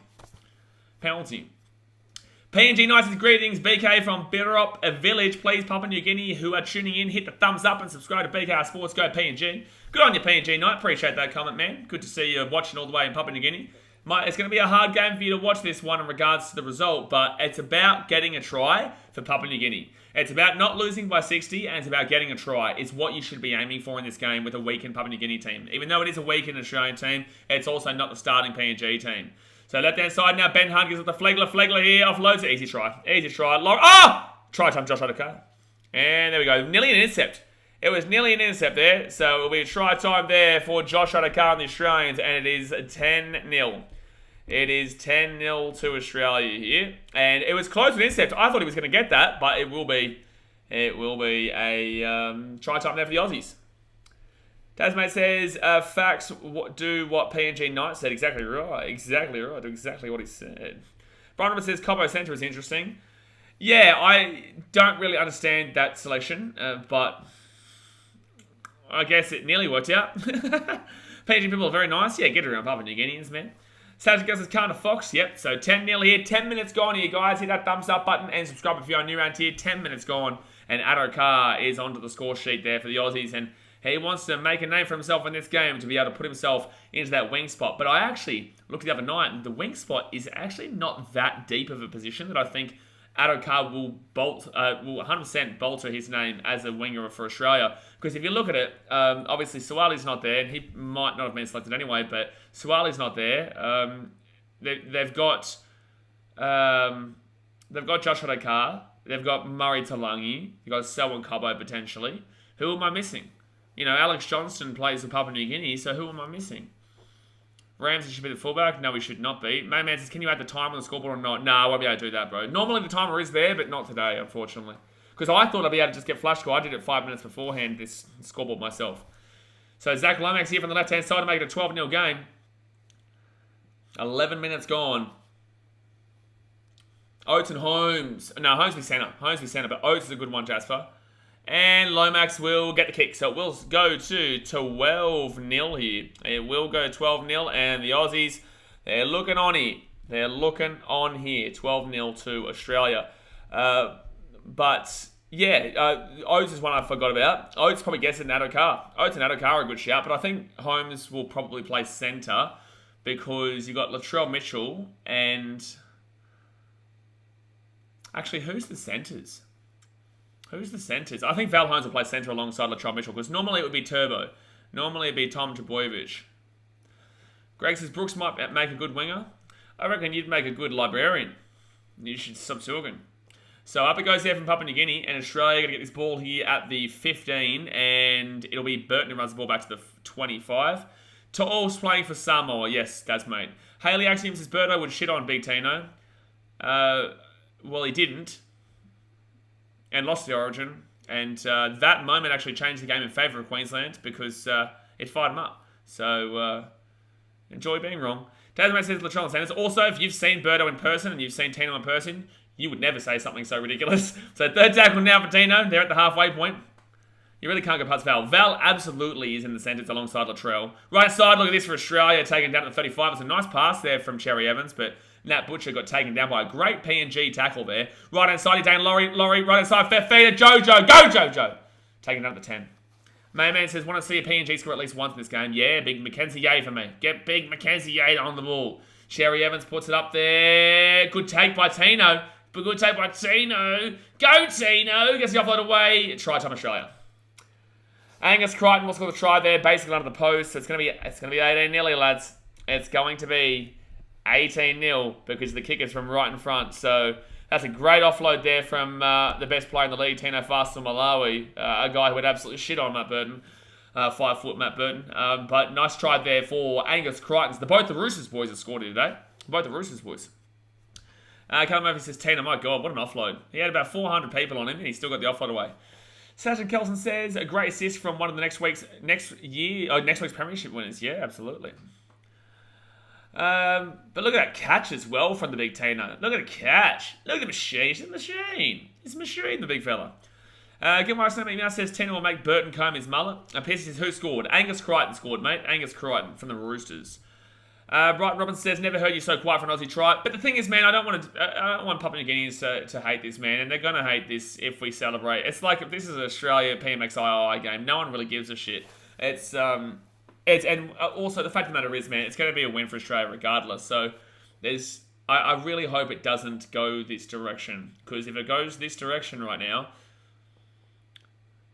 PNG Knights' greetings. BK from Birrup Village. Please, Papua New Guinea, who are tuning in, hit the thumbs up and subscribe to BKR Sports. Go PNG. Good on you, PNG Knight. Appreciate that comment, man. Good to see you watching all the way in Papua New Guinea. It's going to be a hard game for you to watch this one in regards to the result, but it's about getting a try for Papua New Guinea. It's about not losing by 60, and it's about getting a try. It's what you should be aiming for in this game with a weakened Papua New Guinea team. Even though it is a weakened Australian team, it's also not the starting PNG team. So left-hand side now, Ben Hunt gives it to Flegler. Flegler here, offloads it. Easy try. Try time, Josh Adokar. And there we go. Nearly an intercept. It was nearly an intercept there, so it'll be a try time there for Josh Adokar and the Australians, and it is 10-0. It is 10-0 to Australia here, and it was close to an intercept. I thought he was going to get that, but it will be a try time there for the Aussies. Tasmate says, facts do what PNG Knight said. Exactly right. Do exactly what he said. Brian Roberts says, Cobbo Centre is interesting. Yeah, I don't really understand that selection, but I guess it nearly worked out. PNG people are very nice. Yeah, get around Papua New Guineans, man. Savage Gus is Carter Fox. Yep, so 10-0 here. 10 minutes gone here, guys. Hit that thumbs up button and subscribe if you're new around here. 10 minutes gone. And Adokar is onto the score sheet there for the Aussies. And he wants to make a name for himself in this game to be able to put himself into that wing spot. But I actually looked the other night, and the wing spot is actually not that deep of a position that I think Adokar will 100% bolster his name as a winger for Australia. Because if you look at it, obviously Suwali's not there, and he might not have been selected anyway, but Suwali's not there. They've got Josh Adokar, they've got Murray Talangi, they've got Selwyn Cobbo potentially. Who am I missing? Alex Johnston plays for Papua New Guinea, so who am I missing? Ramsey should be the fullback. No, he should not be. Mayman says, can you add the time on the scoreboard or not? No, I won't be able to do that, bro. Normally the timer is there, but not today, unfortunately. Because I thought I'd be able to just get flash score. I did it 5 minutes beforehand, this scoreboard myself. So Zach Lomax here from the left-hand side to make it a 12-0 game. 11 minutes gone. Oates and Holmes. No, Holmes be centre, but Oates is a good one, Jasper. And Lomax will get the kick. So it will go to 12-0 here. It will go 12-0. And the Aussies, they're looking on here. 12-0 to Australia. But yeah, Oates is one I forgot about. Oates probably gets it in Adokar. Oates and Adokar are a good shout, but I think Holmes will probably play centre because you've got Latrell Mitchell and... Actually, who's the centres? Who's the centres? I think Val Holmes will play centre alongside Latrell Mitchell because normally it would be Turbo. Normally it would be Tom Trbojevic. Greg says Brooks might make a good winger. I reckon you'd make a good librarian. You should stop talking. So up it goes there from Papua New Guinea, and Australia going to get this ball here at the 15, and it'll be Burton who runs the ball back to the 25. To'o's playing for Samoa. Yes, that's mate. Haley Axiom says Birdo would shit on Big Tino. Well, he didn't. And lost the origin. And that moment actually changed the game in favour of Queensland because it fired him up. So enjoy being wrong. Tasman says Latrell and Sanders. Also, if you've seen Birdo in person and you've seen Tino in person, you would never say something so ridiculous. So third tackle now for Tino. They're at the halfway point. You really can't go past Val. Val absolutely is in the centres alongside Latrell. Right side, look at this for Australia, taken down to the 35. It's a nice pass there from Cherry Evans, but Nat Butcher got taken down by a great PNG tackle there. Right hand side, Dane Laurie, right hand side, fair feeder, Jojo, go Jojo! Taken down to the 10. Mayman says, want to see a PNG score at least once in this game. Yeah, big Mackenzie Yeh for me. Get big Mackenzie Yeh on the ball. Cherry Evans puts it up there. Good take by Tino. But good take by Tino. Go Tino! Gets the offload away. Try time Australia. Angus Crichton will score the try there, basically under the post. So it's gonna be 18-0, lads. It's going to be 18-0 because the kick is from right in front. So that's a great offload there from the best player in the league, Tino Fasta Malawi, a guy who would absolutely shit on Matt Burton, 5 foot Matt Burton. But nice try there for Angus Crichton. Both the Roosters boys have scored here today. Both the Roosters boys. Callum Murphy says, Tino, my God, what an offload. He had about 400 people on him and he still got the offload away. Sasha Kelson says, a great assist from one of the next week's premiership winners. Yeah, absolutely. But look at that catch as well from the big Tino. Look at the catch. Look at the machine. It's a machine. It's a machine, the big fella. Gilmore now says Tino will make Burton comb his mullet. Pierce says, who scored? Angus Crichton scored, mate. Angus Crichton from the Roosters. Brighton Robinson says, never heard you so quiet for an Aussie try. But the thing is, man, I don't want Papua New Guineans to hate this, man. And they're going to hate this if we celebrate. It's like if this is an Australia PMXIII game. No one really gives a shit. And also the fact of the matter is, man, it's going to be a win for Australia regardless. So I really hope it doesn't go this direction. Because if it goes this direction right now,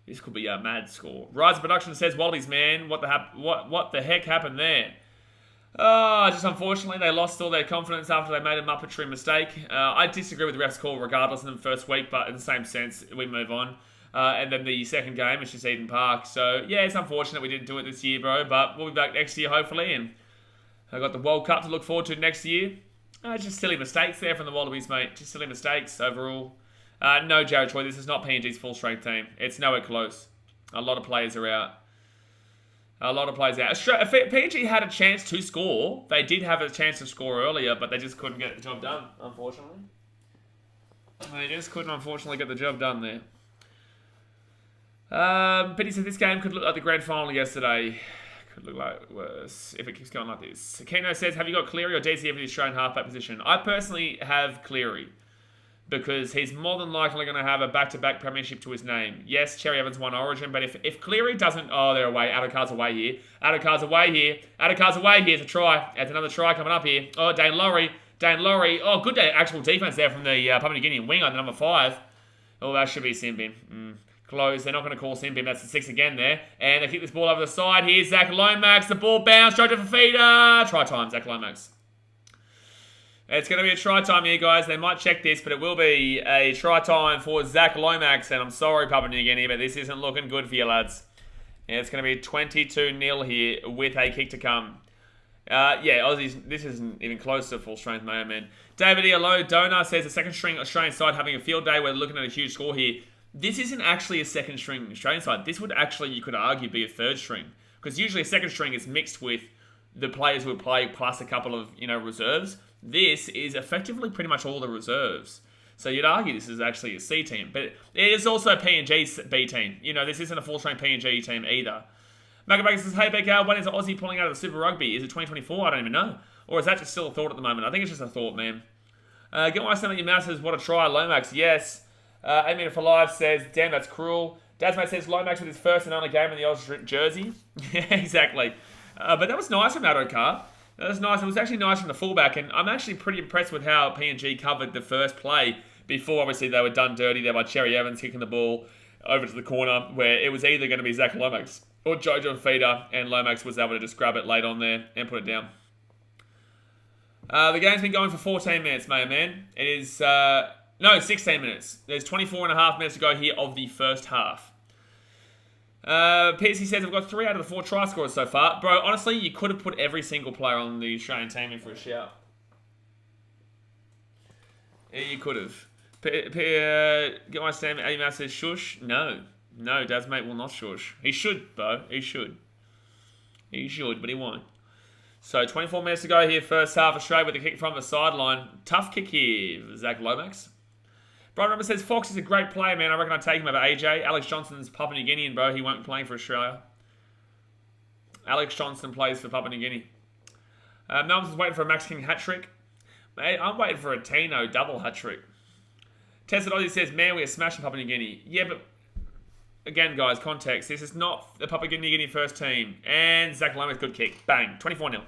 this could be a mad score. Rise of Production says, Wallabies, man, what the heck happened there? Just unfortunately, they lost all their confidence after they made a Muppetry mistake. I disagree with the ref's call regardless in the first week, but in the same sense, we move on. And then the second game is just Eden Park. So, yeah, it's unfortunate we didn't do it this year, bro, but we'll be back next year, hopefully. And I've got the World Cup to look forward to next year. Just silly mistakes there from the Wallabies, mate. Just silly mistakes overall. No, Jared Troy, this is not PNG's full-strength team. It's nowhere close. A lot of players are out. PNG had a chance to score. They did have a chance to score earlier, but they just couldn't get the job done, unfortunately. They just couldn't, unfortunately, get the job done there. But he said this game could look like the grand final yesterday. Could look like worse if it keeps going like this. Keno says, have you got Cleary or DCF in the Australian halfback position? I personally have Cleary, because he's more than likely going to have a back-to-back premiership to his name. Yes, Cherry Evans won Origin, but if Cleary doesn't... Oh, they're away. Adokar's away here. Adokar's away here. It's a try. It's another try coming up here. Oh, Dane Laurie. Oh, good actual defense there from the Papua New Guinea wing on the number 5. Oh, that should be Simbin. Close. They're not going to call Simbin. That's the 6 again there. And they kick this ball over the side. Here's Zach Lomax. The ball bounced. Straight to for feeder. Try time, Zach Lomax. It's going to be a try time here, guys. They might check this, but it will be a try time for Zach Lomax. And I'm sorry, Papua New Guinea, but this isn't looking good for you, lads. Yeah, it's going to be 22-0 here with a kick to come. Aussies, this isn't even close to full strength, man. David Elo Donor says the second string Australian side having a field day. We're looking at a huge score here. This isn't actually a second string Australian side. This would actually, you could argue, be a third string. Because usually a second string is mixed with the players who would play plus a couple of, reserves. This is effectively pretty much all the reserves. So you'd argue this is actually a C team. But it is also PNG's B team. This isn't a full-strength PNG team either. Magabag says, hey, BK, when is Aussie pulling out of the Super Rugby? Is it 2024? I don't even know. Or is that just still a thought at the moment? I think it's just a thought, man. Get my son at your mouth says, what a try, Lomax. Yes. 8 Minute for Life says, damn, that's cruel. Dasmate says, Lomax with his first and only game in the Oz jersey. Yeah, exactly. But that was nice from Nato Car. That was nice. It was actually nice from the fullback, and I'm actually pretty impressed with how PNG covered the first play before, obviously, they were done dirty there by Cherry Evans kicking the ball over to the corner, where it was either going to be Zach Lomax or Jojo Feeder, and Lomax was able to just grab it late on there and put it down. The game's been going for 14 minutes, man. It is, 16 minutes. There's 24 and a half minutes to go here of the first half. PSC says, I've got 3 out of the 4 try scorers so far. Bro, honestly, you could have put every single player on the Australian team in for a shout. Yeah, you could have. Get my stand. Eddie Mouse says, shush. No, Dasmate will not shush. He should, bro. He should, but he won't. So 24 minutes to go here, first half. Australia with the kick from the sideline. Tough kick here, Zach Lomax. Brian Rumber says, Fox is a great player, man. I reckon I'd take him over AJ. Alex Johnson's Papua New Guinean, bro. He won't be playing for Australia. Alex Johnson plays for Papua New Guinea. Melbourne's waiting for a Max King hat-trick. Mate, I'm waiting for a Tino double hat-trick. Tested Aussie says, man, we are smashing Papua New Guinea. Yeah, but again, guys, context. This is not the Papua New Guinea first team. And Zach Lomax, good kick. Bang. 24-0.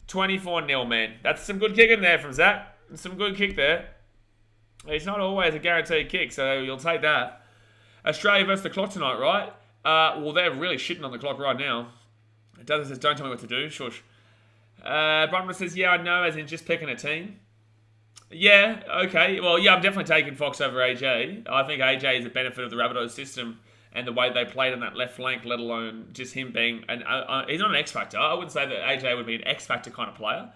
24-0, man. That's some good kicking there from Zach. Some good kick there. It's not always a guaranteed kick, so you'll take that. Australia versus the clock tonight, right? Well, they're really shitting on the clock right now. It doesn't says, don't tell me what to do. Shush. Brunman says, yeah, I know, as in just picking a team. Yeah, okay. Well, yeah, I'm definitely taking Fox over AJ. I think AJ is a benefit of the Rabbitohs system and the way they played on that left flank, let alone just him being... he's not an X-Factor. I wouldn't say that AJ would be an X-Factor kind of player.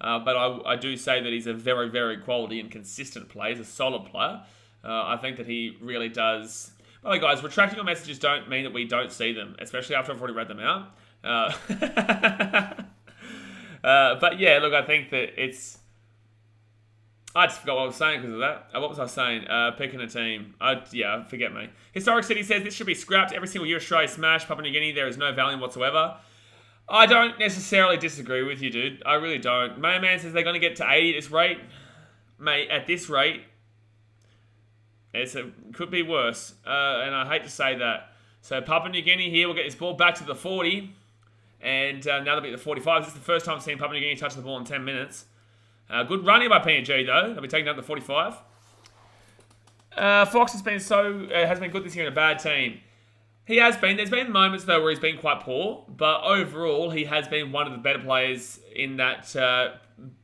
But I do say that he's a very, very quality and consistent player. He's a solid player. I think that he really does... By the way, guys, retracting your messages don't mean that we don't see them, especially after I've already read them out. But yeah, look, I think that it's... I just forgot what I was saying because of that. What was I saying? Picking a team. Forget me. Historic City says this should be scrapped. Every single year Australia smash Papua New Guinea. There is no value whatsoever. I don't necessarily disagree with you, dude. I really don't. My man says they're going to get to 80 at this rate. Mate, at this rate, could be worse. And I hate to say that. So Papua New Guinea here will get this ball back to the 40. And now they'll be at the 45. This is the first time I've seen Papua New Guinea touch the ball in 10 minutes. Good running by PNG, though. They'll be taking out the 45. Fox has been good this year in a bad team. He has been. There's been moments, though, where he's been quite poor. But overall, he has been one of the better players in that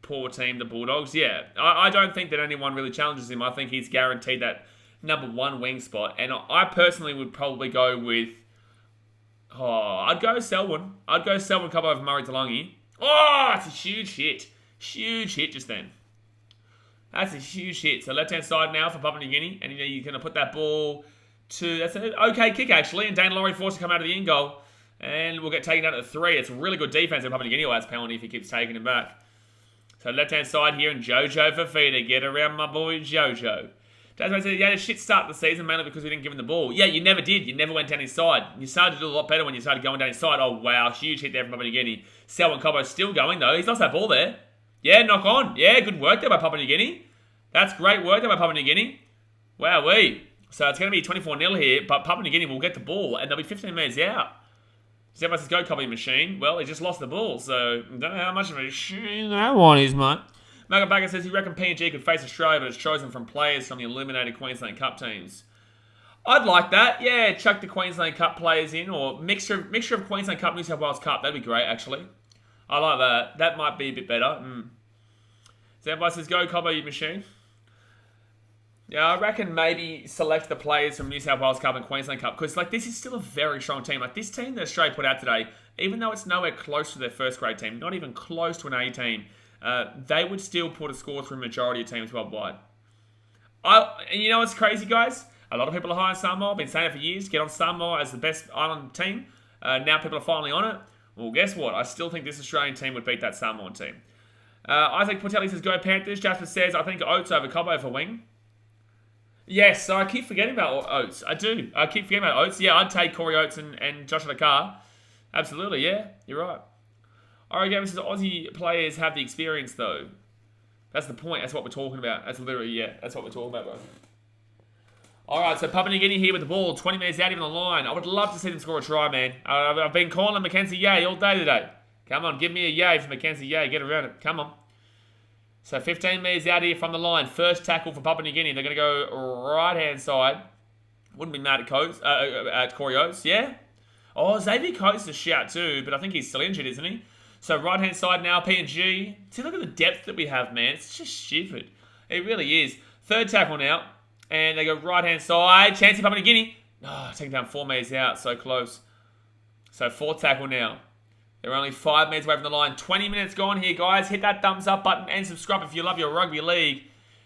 poor team, the Bulldogs. Yeah, I don't think that anyone really challenges him. I think he's guaranteed that number 1 wing spot. And I personally would probably go with... I'd go Selwyn. I'd go Selwyn cover over Murray Talangi. Oh, it's a huge hit. Huge hit just then. That's a huge hit. So left-hand side now for Papua New Guinea. And you're going to put that ball... That's an okay kick, actually. And Dane Laurie forced to come out of the in goal. And we'll get taken out at the 3. It's a really good defense. And Papua New Guinea will have penalty if he keeps taking him back. So left-hand side here. And Jojo for feeder. Get around my boy Jojo. Tasman said, yeah, shit start the season, mainly because we didn't give him the ball. Yeah, you never did. You never went down his side. You started to do a lot better when you started going down his side. Oh, wow. Huge hit there from Papua New Guinea. Selwyn Cobbo's still going, though. He's lost that ball there. Yeah, knock on. Yeah, good work there by Papua New Guinea. That's great work there by Papua New Guinea. Wowee. So it's going to be 24-0 here, but Papua New Guinea will get the ball, and they'll be 15 minutes out. So everyone says, go copy machine. Well, he just lost the ball, so I don't know how much of a machine that one is, mate. Magabaka says he reckons PNG could face Australia, but it's chosen from players from the eliminated Queensland Cup teams. I'd like that. Yeah, chuck the Queensland Cup players in, or mixture of Queensland Cup, New South Wales Cup. That'd be great, actually. I like that. That might be a bit better. So everybody says, go Cobbo, you machine. Yeah, I reckon maybe select the players from New South Wales Cup and Queensland Cup, because this is still a very strong team. This team that Australia put out today, even though it's nowhere close to their first grade team, not even close to an A team, they would still put a score through majority of teams worldwide. And you know what's crazy, guys? A lot of people are high on Samoa. I've been saying it for years. Get on Samoa as the best island team. Now people are finally on it. Well, guess what? I still think this Australian team would beat that Samoan team. Isaac Portelli says, go Panthers. Jasper says, I think Oates over Cobbo for wing. Yes, so I keep forgetting about Oates. I do. I keep forgetting about Oates. Yeah, I'd take Corey Oates and Joshua Carr. Absolutely, yeah. You're right. Alright, Gavin says, Aussie players have the experience, though. That's the point. That's what we're talking about. That's literally, yeah. That's what we're talking about, bro. All right, so Papua New Guinea here with the ball. 20 minutes out even on the line. I would love to see them score a try, man. I've been calling Mackenzie Yay all day today. Come on, give me a yay for Mackenzie Yay. Get around it. Come on. So 15 metres out here from the line. First tackle for Papua New Guinea. They're going to go right-hand side. Wouldn't be mad at Corey Oates, yeah? Oh, Xavier Coates is a shout too, but I think he's still injured, isn't he? So right-hand side now, PNG. See, look at the depth that we have, man. It's just stupid. It really is. Third tackle now. And they go right-hand side. Chancey Papua New Guinea. Oh, taking down 4 metres out. So close. So fourth tackle now. They're only 5 minutes away from the line. 20 minutes gone here, guys. Hit that thumbs up button and subscribe if you love your rugby league.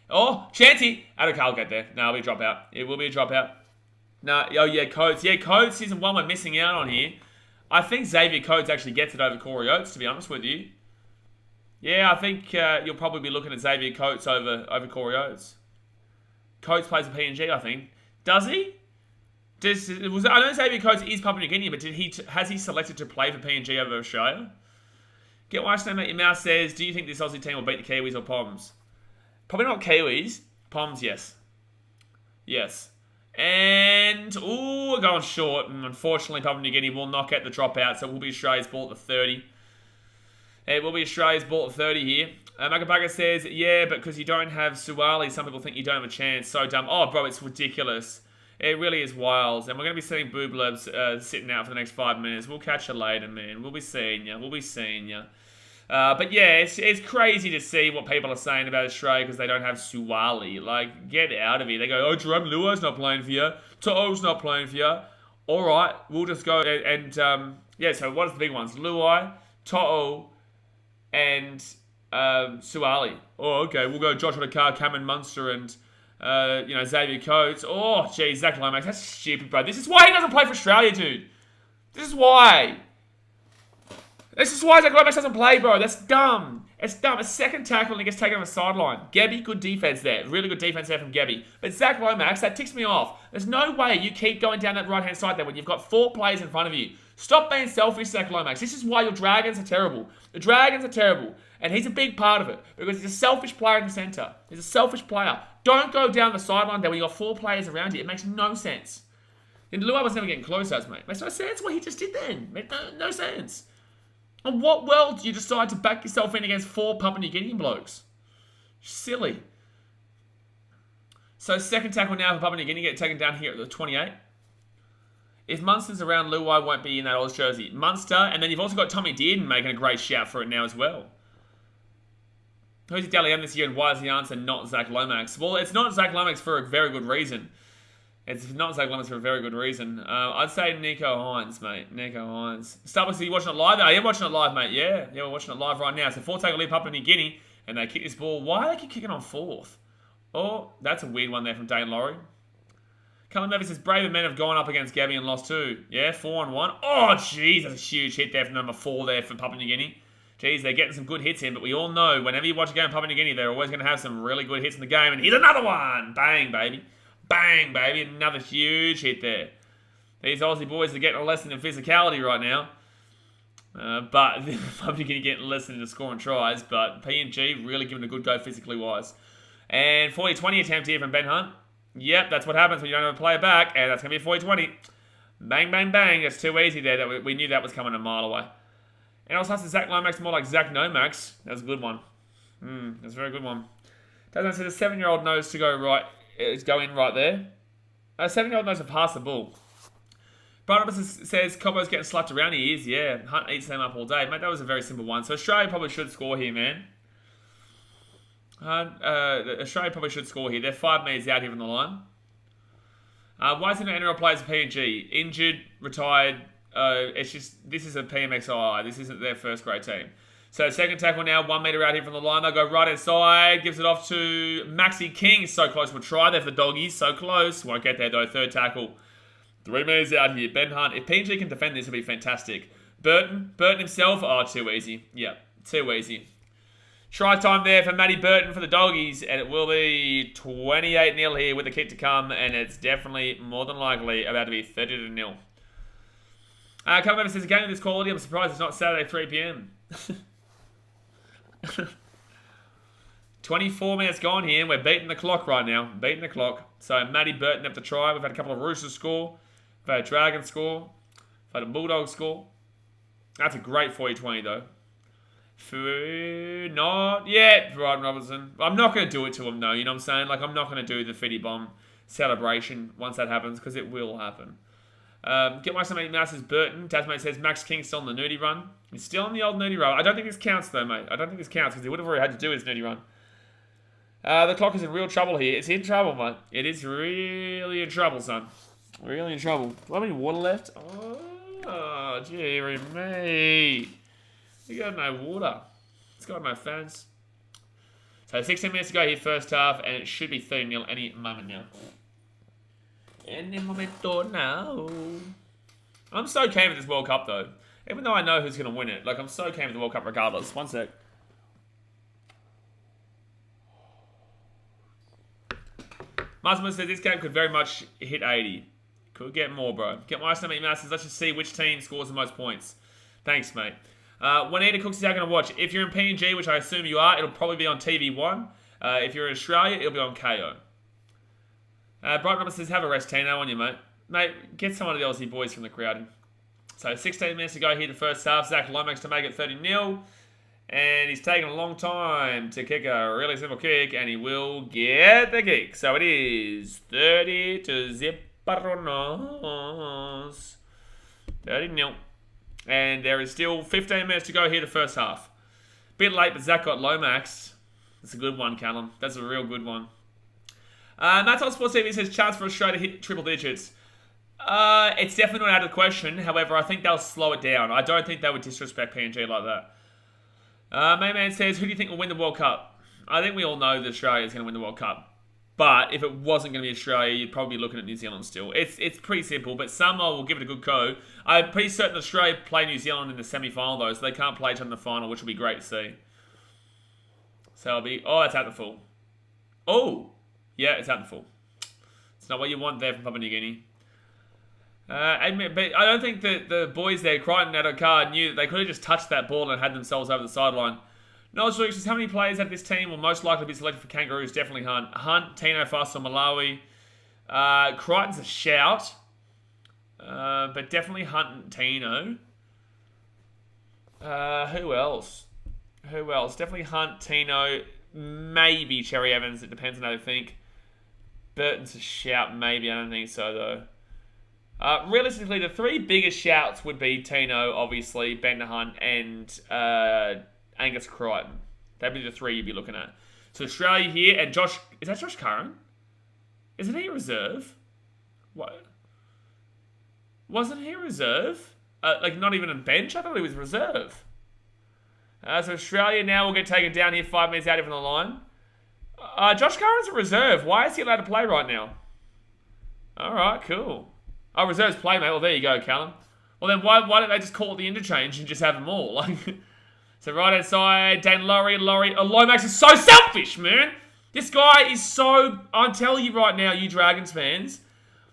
Oh, Chancey. I'll get there. No, it'll be a dropout. It will be a dropout. No, oh yeah, Coates. Yeah, Coates isn't one we're missing out on here. I think Xavier Coates actually gets it over Corey Oates, to be honest with you. Yeah, I think you'll probably be looking at Xavier Coates over Corey Oates. Coates plays for PNG, I think. Does he? I know Xavier Coates is Papua New Guinea, but has he selected to play for PNG over Australia? Get watched name at your mouth says, do you think this Aussie team will beat the Kiwis or Poms? Probably not Kiwis. Poms, yes. Yes. And, ooh, we're going short. And unfortunately, Papua New Guinea will not get the dropout, so it will be Australia's ball at the 30. It will be Australia's ball at 30 here. Makabaga says, yeah, but because you don't have Suwali, some people think you don't have a chance. So dumb. Oh, bro, it's ridiculous. It really is wild. And we're going to be seeing Booblebs sitting out for the next 5 minutes. We'll catch you later, man. We'll be seeing you. We'll be seeing you. But yeah, it's crazy to see what people are saying about Australia because they don't have Suwali. Like, get out of here. They go, oh, Jerome Luai's not playing for you. To'o's not playing for you. All right, we'll just go and yeah, so what are the big ones? Luai, To'o, and Suwali. Oh, okay, we'll go Joshua Dakar, Cameron Munster, and Xavier Coates. Oh, geez, Zach Lomax. That's stupid, bro. This is why he doesn't play for Australia, dude. This is why. This is why Zach Lomax doesn't play, bro. That's dumb. It's dumb. A second tackle and he gets taken on the sideline. Gebby, good defense there. Really good defense there from Gebby. But Zach Lomax, that ticks me off. There's no way you keep going down that right-hand side there when you've got 4 players in front of you. Stop being selfish, Zach Lomax. This is why your Dragons are terrible. The Dragons are terrible. And he's a big part of it. Because he's a selfish player in the centre. He's a selfish player. Don't go down the sideline there when you've got 4 players around you. It makes no sense. And Luai was never getting close to us, mate. It makes no sense what he just did then. It made no sense. On what world do you decide to back yourself in against 4 Papua New Guinean blokes? Silly. So second tackle now for Papua New Guinea, get taken down here at the 28. If Munster's around, Luai won't be in that Oz jersey. Munster, and then you've also got Tommy Dearden making a great shout for it now as well. Who's Dally M this year, and why is the answer not Zach Lomax? Well, it's not Zach Lomax for a very good reason. It's not Zach Lomax for a very good reason. I'd say Nico Hines, mate. Nico Hines. Starbucks, are you watching it live? Oh, you're watching it live, mate. Yeah, we're watching it live right now. So 4 tackle lead Papua New Guinea, and they kick this ball. Why do they keep kicking on 4th? Oh, that's a weird one there from Dane Laurie. Cullen Murphy says, braver men have gone up against Gabby and lost 2. Yeah, 4-on-1. Oh, jeez, that's a huge hit there from number 4 there for Papua New Guinea. Jeez, they're getting some good hits in, but we all know whenever you watch a game of Papua New Guinea, they're always going to have some really good hits in the game. And here's another one. Bang, baby. Bang, baby. Another huge hit there. These Aussie boys are getting a lesson in physicality right now. But Papua New Guinea getting a lesson in scoring tries. But PNG really giving a good go physically wise. And 40-20 attempt here from Ben Hunt. Yep, that's what happens when you don't have a player back. And that's going to be a 40-20. Bang, bang, bang. That's too easy there. That we knew that was coming a mile away. And also Zach Lomax more like Zach Nomax. That's a good one. That's a very good one. Doesn't say the 7-year-old knows to go right. It's go in right there. A 7-year-old knows to pass the ball. Brian Robertson says Cobbo's getting slapped around. He is, yeah. Hunt eats them up all day. Mate, that was a very simple one. So Australia probably should score here, man. Australia probably should score here. They're 5 metres out here from the line. Why is there no NRL players at PNG? Injured, retired. It's just, this is a PMXIII. This isn't their first grade team. So second tackle now, 1 metre out here from the line. They'll go right inside. Gives it off to Maxi King. So close. We'll try there for the doggies. So close. Won't get there though. Third tackle. 3 metres out here. Ben Hunt. If PNG can defend this, it'll be fantastic. Burton himself. Oh, too easy. Yeah, too easy. Try time there for Matty Burton for the doggies. And it will be 28-0 here with the kick to come. And it's definitely, more than likely, about to be 30-0. Come over says, a game of this quality, I'm surprised it's not Saturday 3 p.m. 24 minutes gone here. We're beating the clock right now. Beating the clock. So Matty Burton have to try. We've had a couple of Roosters score. We've had a Dragons score. We've had a Bulldog score. That's a great 40-20 though. Not yet, Brian Robinson. I'm not going to do it to him though, you know what I'm saying? Like, I'm not going to do the Fitty Bomb celebration once that happens, because it will happen. Get my son, mate, Masters Burton. Tasmania says Max King's still on the nudie run. He's still on the old nudie run. I don't think this counts though, mate. I don't think this counts, because he would have already had to do his nudie run. The clock is in real trouble here. It's in trouble, mate. It is really in trouble, son. Really in trouble. Do I have any water left? Oh, dearie me. We got no water. It's got no fans. So 16 minutes to go here, first half, and it should be 3-0 any moment now. Any momento now. I'm so keen with this World Cup, though. Even though I know who's going to win it. Like, I'm so keen with the World Cup regardless. One sec. Marsman says this game could very much hit 80. Could get more, bro. Get my estimate, Masters. Let's just see which team scores the most points. Thanks, mate. Juanita Cooks is out going to watch. If you're in PNG, which I assume you are, it'll probably be on TV1. If you're in Australia, it'll be on KO. Bright Robert says, have a rest, Tino, on you, mate. Mate, get some of the Aussie boys from the crowd. So 16 minutes to go here, the first half. Zach Lomax to make it 30-0. And he's taken a long time to kick a really simple kick, and he will get the kick. So it is 30-0. 30-0. And there is still 15 minutes to go here, the first half. Bit late, but Zach got Lomax. That's a good one, Callum. That's a real good one. Matt's on Sports TV says, chance for Australia to hit triple digits. It's definitely not out of the question. However, I think they'll slow it down. I don't think they would disrespect PNG like that. Mayman says, who do you think will win the World Cup? I think we all know that Australia is going to win the World Cup. But if it wasn't going to be Australia, you'd probably be looking at New Zealand still. It's pretty simple, but Samoa will give it a good go. I'm pretty certain Australia play New Zealand in the semi-final, though, so they can't play each other in the final, which will be great to see. So it'll be... Oh, it's out the full. Oh! Yeah, it's out the full. It's not what you want there from Papua New Guinea. But I don't think that the boys there, Crichton and Adokar, knew that they could have just touched that ball and had themselves over the sideline. Knowledge Luke says, how many players out of this team will most likely be selected for Kangaroos? Definitely Hunt. Hunt, Tino, Fuss, or Malawi. Crichton's a shout. But definitely Hunt and Tino. Who else? Definitely Hunt, Tino, maybe Cherry Evans. It depends on how they think. Burton's a shout, maybe. I don't think so, though. Realistically, the three biggest shouts would be Tino, obviously, Ben Hunt, and Angus Crichton. That'd be the three you'd be looking at. So Australia here, and Josh... Is that Josh Curran? Isn't he a reserve? What? Wasn't he a reserve? Like, not even a bench? I thought he was reserve. So Australia now will get taken down here 5 minutes out from the line. Josh Curran's a reserve. Why is he allowed to play right now? Alright, cool. Oh, reserves play, mate. Well, there you go, Callum. Well, then why don't they just call it the interchange and just have them all? Like... So right-hand side, Dan Laurie. Lomax is so selfish, man. This guy is so... I'm telling you right now, you Dragons fans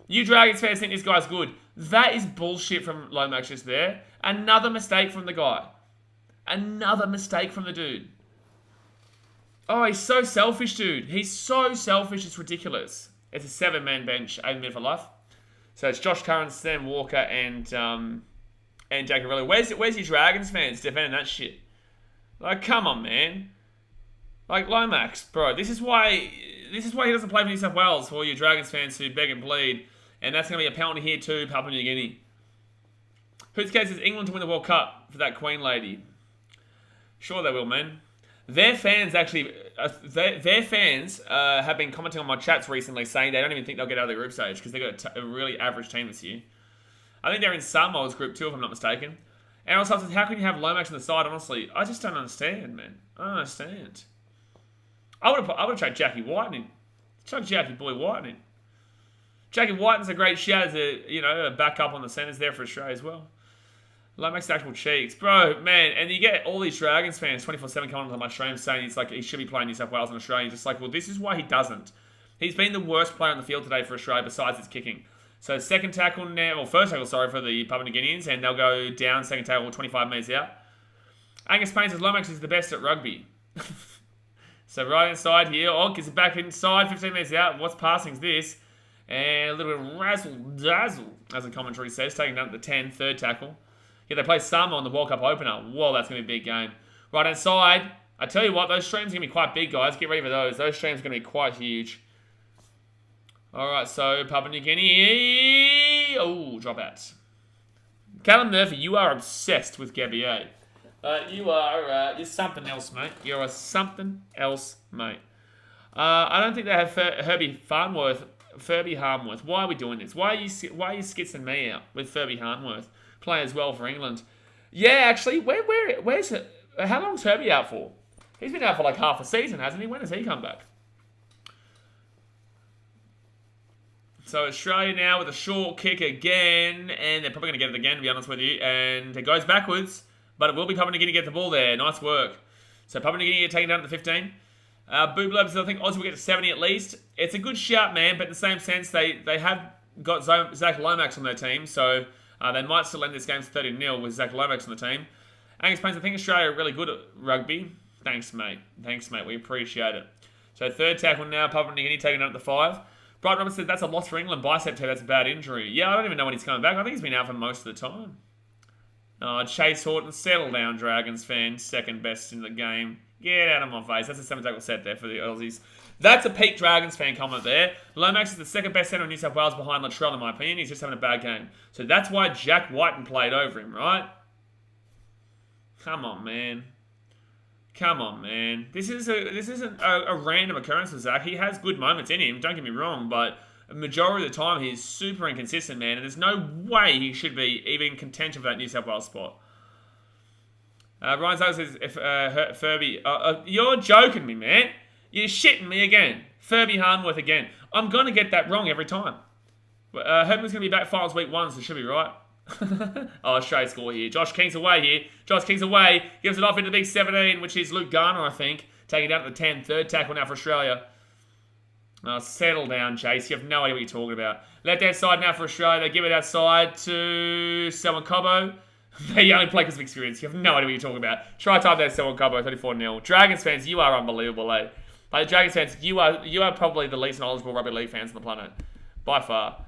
think this guy's good. That is bullshit from Lomax just there. Another mistake from the guy. Another mistake from the dude. Oh, he's so selfish, dude. He's so selfish, it's ridiculous. It's a 7-man bench, 8 minutes for life. So it's Josh Curran, Sam Walker, and Jacob Riley. Where's your Dragons fans defending that shit? Like, come on, man. Like, Lomax, bro. This is why he doesn't play for New South Wales, for all you Dragons fans who beg and bleed. And that's going to be a penalty here too, Papua New Guinea. Whose case is England to win the World Cup for that Queen lady? Sure they will, man. Their fans actually, have been commenting on my chats recently saying they don't even think they'll get out of the group stage because they've got a really average team this year. I think they're in Samoa's group too, if I'm not mistaken. And also says, how can you have Lomax on the side? Honestly, I just don't understand, man. I don't understand. I would have tried Jackie Whiten in. Chuck Jackie boy Whiten in. Jackie Whiten's a great shout as a backup on the centres there for Australia as well. Lomax actual cheeks. Bro, man, and you get all these Dragons fans 24/7 coming on my stream saying he should be playing New South Wales and Australia. Just like, well, this is why he doesn't. He's been the worst player on the field today for Australia besides his kicking. So second tackle now, or first tackle, sorry, for the Papua New Guineans, and they'll go down second tackle 25 metres out. Angus Payne says Lomax is the best at rugby. So right inside here. Oh, gets it back inside. 15 metres out. What's passing's this? And a little bit of razzle-dazzle, as the commentary says. Taking down at the 10, third tackle. Yeah, they play Samoa on the World Cup opener. Whoa, that's going to be a big game. Right inside. I tell you what, those streams are going to be quite big, guys. Get ready for those. Those streams are going to be quite huge. Alright, so Papua New Guinea. Oh, dropouts. Callum Murphy, you are obsessed with Gabier. You're something else, mate. You're something else, mate. I don't think they have Furby Harmworth. Why are we doing this? Why are you skitzing me out with Furby Harmworth playing as well for England? Yeah, actually, where's it? How long's Herbie out for? He's been out for like half a season, hasn't he? When does he come back? So Australia now with a short kick again, and they're probably going to get it again, to be honest with you. And it goes backwards, but it will be Papua New Guinea get the ball there. Nice work. So Papua New Guinea taking down to the 15. Booblubs, I think Aussie will get to 70 at least. It's a good shout, man, but in the same sense, they have got Zach Lomax on their team, so they might still end this game 30-0 with Zach Lomax on the team. Angus Paints, I think Australia are really good at rugby. Thanks, mate. We appreciate it. So third tackle now, Papua New Guinea taking up the 5. Bright Roberts said that's a loss for England. Bicep tear, that's a bad injury. Yeah, I don't even know when he's coming back. I think he's been out for most of the time. Chase Horton, settle down, Dragons fan. Second best in the game. Get out of my face. That's a 7-tackle set there for the Aussies. That's a peak Dragons fan comment there. Lomax is the second best centre in New South Wales behind Latrell, in my opinion. He's just having a bad game. So that's why Jack Whiten played over him, right? Come on, man. This isn't a random occurrence for Zach. He has good moments in him, don't get me wrong, but the majority of the time he's super inconsistent, man, and there's no way he should be even in contention for that New South Wales spot. Ryan Zales says, if Furby... you're joking me, man. You're shitting me again. Furby Harmworth again. I'm going to get that wrong every time. Herman's going to be back finals week 1, so it should be right. Straight score here. Josh King's away here. Josh King's away. Gives it off into the big 17, which is Luke Garner, I think. Taking it down to the 10. Third tackle now for Australia. Settle down, Chase. You have no idea what you're talking about. Left hand side now for Australia. They give it outside to Selwyn Cobbo. They only play because of experience. You have no idea what you're talking about. Try type that Selwyn Cobbo, 34-0. Dragons fans, you are unbelievable, eh? Like, Dragons fans, you are probably the least knowledgeable rugby league fans on the planet. By far.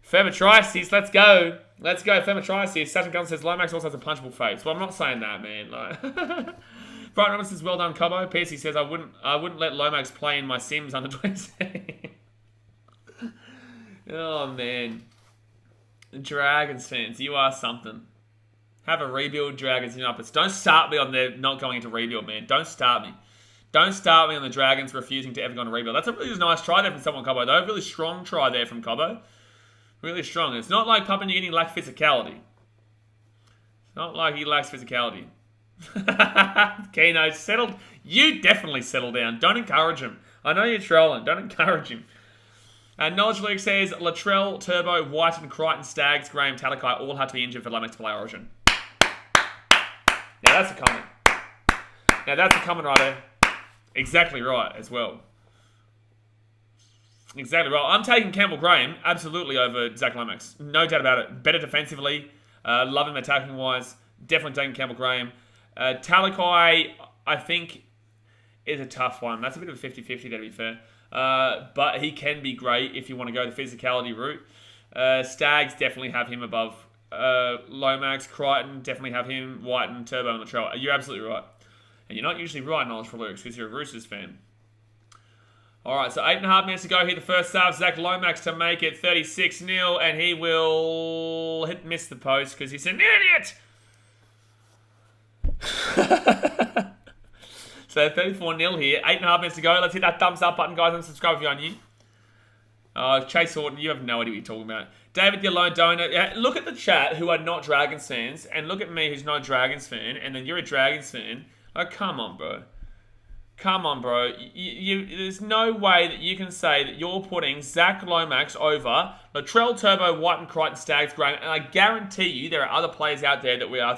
Fermatrices, let's go. Let's go, Fermatrices. Saturn Gunn says Lomax also has a punchable face. Well, I'm not saying that, man. Like, Brian Roberts says, well done, Cobbo. Piercy says, I wouldn't let Lomax play in my Sims under 20. Oh, man. Dragons fans, you are something. Have a rebuild, Dragons United. Don't start me on their not going into rebuild, man. Don't start me. Don't start me on the Dragons refusing to ever go into rebuild. That's a really nice try there from someone, Cobbo, though. A really strong try there from Cobbo. Really strong. It's not like Papua New Guinea lacks physicality. It's not like he lacks physicality. Keno, settled. You definitely settle down. Don't encourage him. I know you're trolling. Don't encourage him. Knowledge League says Latrell, Turbo, White, and Crichton, Staggs, Graham, Talakai all had to be injured for Lomax to play Origin. Now that's a comment. Now that's a comment right there. Exactly right as well. Exactly right. I'm taking Campbell Graham absolutely over Zach Lomax. No doubt about it. Better defensively. Love him attacking wise. Definitely taking Campbell Graham. Talakai, I think, is a tough one. That's a bit of a 50-50 to be fair. But he can be great if you want to go the physicality route. Staggs definitely have him above Lomax. Crichton definitely have him. White and Turbo and Latrell. You're absolutely right. And you're not usually right, Knowledge for Lyrics, because you're a Roosters fan. Alright, so 8.5 minutes to go here. The first half, Zach Lomax to make it 36-0, and he will miss the post because he's an idiot! So 34-0 here. 8.5 minutes to go. Let's hit that thumbs up button, guys, and subscribe if you're new. Chase Horton, you have no idea what you're talking about. David, your lone donor. Look at the chat who are not Dragons fans, and look at me who's not a Dragons fan, and then you're a Dragons fan. Oh, come on, bro. Come on, bro. There's no way that you can say that you're putting Zach Lomax over Latrell, Turbo, White, and Crichton, Staggs, Graham, and I guarantee you there are other players out there that we are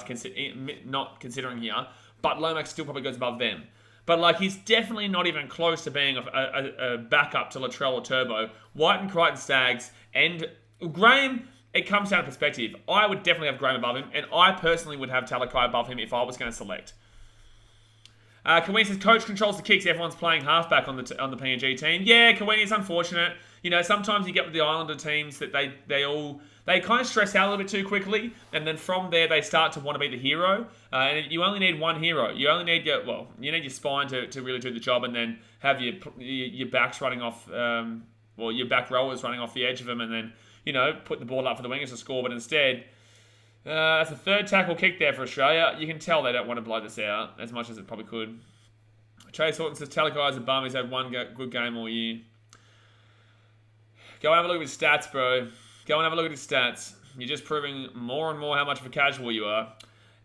not considering here, but Lomax still probably goes above them. But, like, he's definitely not even close to being a backup to Latrell or Turbo. White and Crichton, Staggs, and Graham, it comes down to perspective. I would definitely have Graham above him, and I personally would have Talakai above him if I was going to select. Kawini says, coach controls the kicks. Everyone's playing halfback on the PNG team. Yeah, Kawini is unfortunate. You know, sometimes you get with the Islander teams that they kind of stress out a little bit too quickly, and then from there they start to want to be the hero. And you only need one hero. You only need you need your spine to really do the job, and then have your backs running off, your back rowers running off the edge of them, and then put the ball up for the wingers to score. But instead, that's a third tackle kick there for Australia. You can tell they don't want to blow this out as much as it probably could. Chase Horton says, tell the guy's a bum. He's had one good game all year. Go and have a look at his stats, bro. Go and have a look at his stats. You're just proving more and more how much of a casual you are.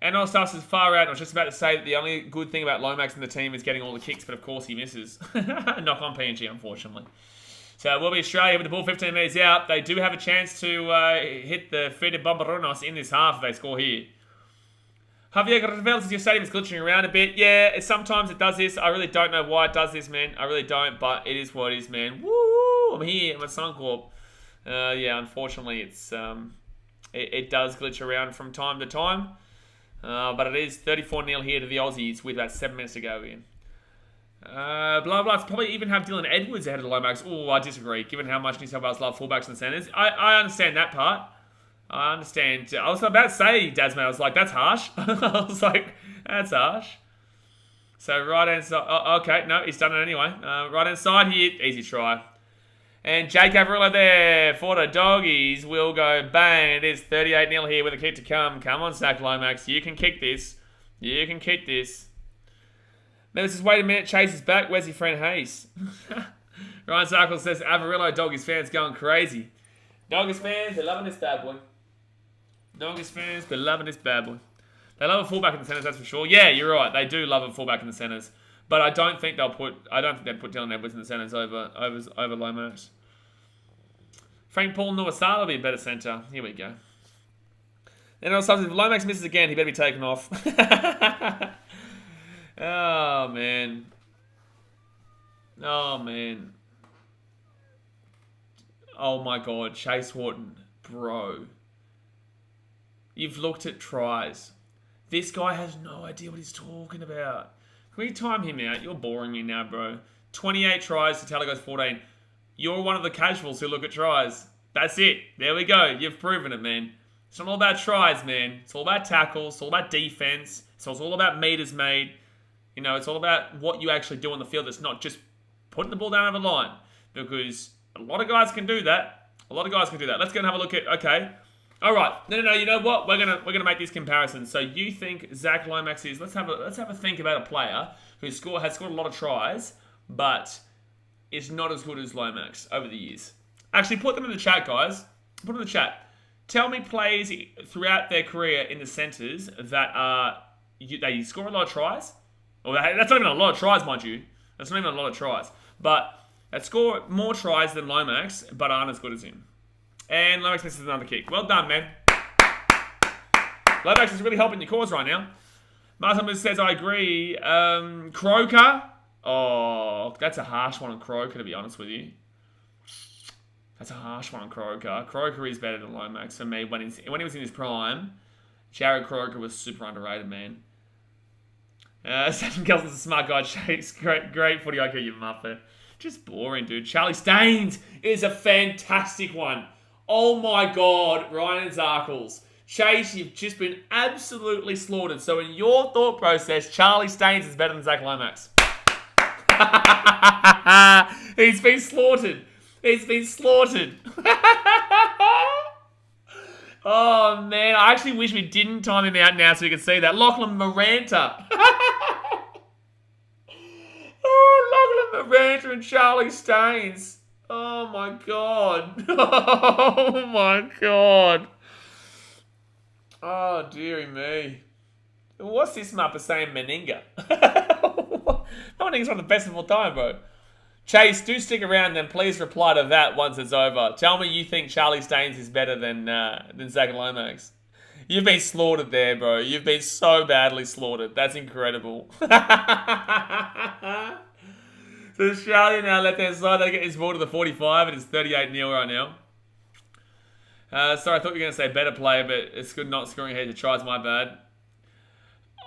And all stuff is far out. I was just about to say that the only good thing about Lomax in the team is getting all the kicks, but of course he misses. Knock on PNG, unfortunately. So it will be Australia with the ball 15 metres out. They do have a chance to hit the feet of Bomberonos in this half if they score here. Javier Gravel says your stadium is glitching around a bit. Yeah, sometimes it does this. I really don't know why it does this, man. I really don't, but it is what it is, man. Woo! I'm here. I'm at Suncorp. Yeah, unfortunately, it does glitch around from time to time. But it is 34-0 here to the Aussies with about 7 minutes to go in. Blah, blah. It's probably even have Dylan Edwards ahead of the Lomax. Oh, I disagree, given how much New South Wales love fullbacks and centres. I understand that part. I understand. I was about to say, Dasman, I was like, that's harsh. I was like, that's harsh. So right-hand side. Okay, no, he's done it anyway. Right-hand side here, easy try. And Jake Averillo there for the doggies will go bang. It is 38-0 here with a kick to come. Come on, Zach Lomax. You can kick this. You can kick this. Member says, wait a minute, Chase is back. Where's your friend Hayes? Ryan Zarkle says, Averillo doggies fans going crazy. Doggies fans, they're loving this bad boy. Doggies fans, they're loving this bad boy. They love a fullback in the centres, that's for sure. Yeah, you're right. They do love a fullback in the centres. But I don't think they'd put Dylan Edwards in the centres over Lomax. Frank Paul Nuasala will be a better centre. Here we go. And also, if Lomax misses again, he better be taken off. Oh, man. Oh, man. Oh, my God. Chase Horton. Bro. You've looked at tries. This guy has no idea what he's talking about. Can we time him out? You're boring me now, bro. 28 tries to Talago's 14. You're one of the casuals who look at tries. That's it. There we go. You've proven it, man. It's not all about tries, man. It's all about tackles. It's all about defense. So it's all about meters made. It's all about what you actually do on the field. It's not just putting the ball down over the line. Because a lot of guys can do that. Let's go and have a look at, okay. All right. No. You know what? We're gonna make this comparison. So you think Zach Lomax is? Let's have a think about a player who has scored a lot of tries, but is not as good as Lomax over the years. Actually, put them in the chat, guys. Put them in the chat. Tell me players throughout their career in the centres that they score a lot of tries. Or that's not even a lot of tries, mind you. That's not even a lot of tries. But they score more tries than Lomax, but aren't as good as him. And Lomax misses another kick. Well done, man. Lomax is really helping your cause right now. Martin says, I agree. Croker. Oh, that's a harsh one on Croker, to be honest with you. That's a harsh one on Croker. Croker is better than Lomax for me. When he was in his prime, Jared Croker was super underrated, man. Stephen Kelson's a smart guy. Chase, great footy IQ, you muppet. Just boring, dude. Charlie Staines is a fantastic one. Oh my God, Ryan Zarkles. Chase, you've just been absolutely slaughtered. So in your thought process, Charlie Staines is better than Zach Lomax. He's been slaughtered. Oh, man. I actually wish we didn't time him out now so you could see that. Lachlan Maranta. Oh, Lachlan Maranta and Charlie Staines. Oh, my God. Oh, my God. Oh, dearie me. What's this mapper saying, Meninga? Meninga's one of the best of all time, bro. Chase, do stick around then. Please reply to that once it's over. Tell me you think Charlie Staines is better than Zach Lomax. You've been slaughtered there, bro. You've been so badly slaughtered. That's incredible. So Australia now left hand side. They get this ball to the 45. It is 38-0 right now. Sorry, I thought you were going to say better player, but it's good not scoring ahead to tries. My bad.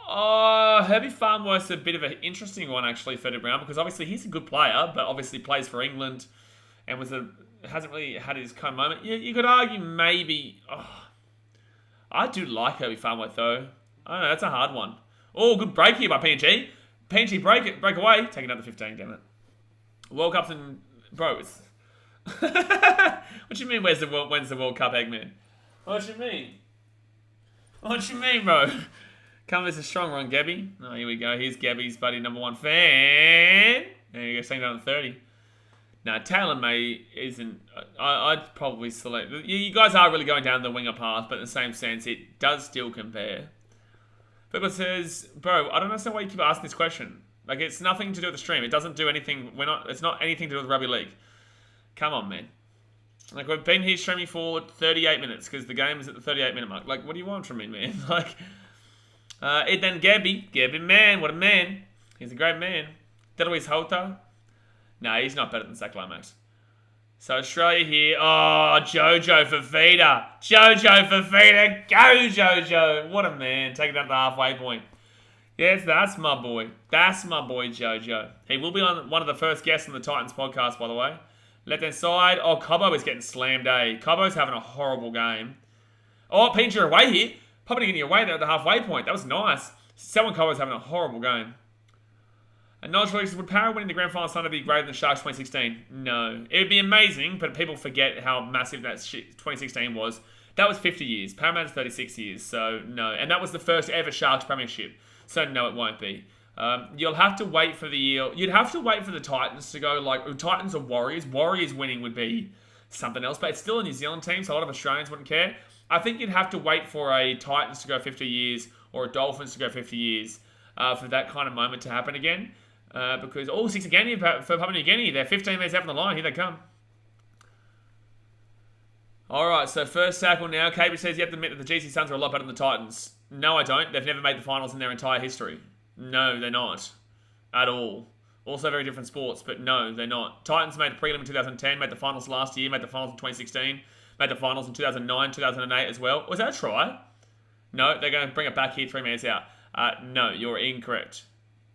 Herbie Farnworth's a bit of an interesting one, actually, third round, because obviously he's a good player, but obviously plays for England and hasn't really had his kind of moment. You could argue maybe... I do like Herbie Farnworth, though. I don't know, that's a hard one. Oh, good break here by PNG. PNG break away. Take another 15, damn it. World Cups and... Bro, it's... What do you mean, when's the World Cup, Eggman? What do you mean? What do you mean, bro? Come, this is strong run, Gabby. Oh, here we go. Here's Gabby's buddy number 1 fan. There you go, saying down to 30. Now, Taylor May isn't... I'd probably select... You guys are really going down the winger path, but in the same sense, it does still compare. People says, bro, I don't understand why you keep asking this question. Like, it's nothing to do with the stream. It doesn't do anything... It's not anything to do with Rugby League. Come on, man. Like, we've been here streaming for 38 minutes, because the game is at the 38-minute mark. Like, what do you want from me, man? Like... then Gabby, man, what a man. He's a great man. Deloise Holter. No, he's not better than Zach Lomax. So Australia here. Oh, Jojo Fafita. Jojo Fafita. Go, Jojo. What a man. Taking it up the halfway point. Yes, that's my boy. That's my boy, Jojo. He will be on one of the first guests on the Titans podcast, by the way. Left-hand side. Oh, Cobbo is getting slammed, eh? Cobbo's having a horrible game. Oh, Pincher away here. Papua New Guinea away there at the halfway point. That was nice. Selwyn Cobbo's having a horrible game. And Nigel Williams, would Para winning the grand final Sunday be greater than Sharks 2016? No. It would be amazing, but people forget how massive that 2016 was. That was 50 years. Parramatta's 36 years, so no. And that was the first ever Sharks premiership. So no, it won't be. You'll have to wait for the year. You'd have to wait for the Titans to go like Titans or Warriors. Warriors winning would be something else, but it's still a New Zealand team, so a lot of Australians wouldn't care. I think you'd have to wait for a Titans to go 50 years or a Dolphins to go 50 years for that kind of moment to happen again. Because all 6 again for Papua New Guinea. They're 15 minutes out from the line. Here they come. All right, so first tackle now. Caper says you have to admit that the GC Suns are a lot better than the Titans. No, I don't. They've never made the finals in their entire history. No, they're not. At all. Also very different sports, but no, they're not. Titans made the prelim in 2010, made the finals last year, made the finals in 2016. Made the finals in 2009, 2008 as well. Was that a try? No, they're going to bring it back here 3 minutes out. No, you're incorrect.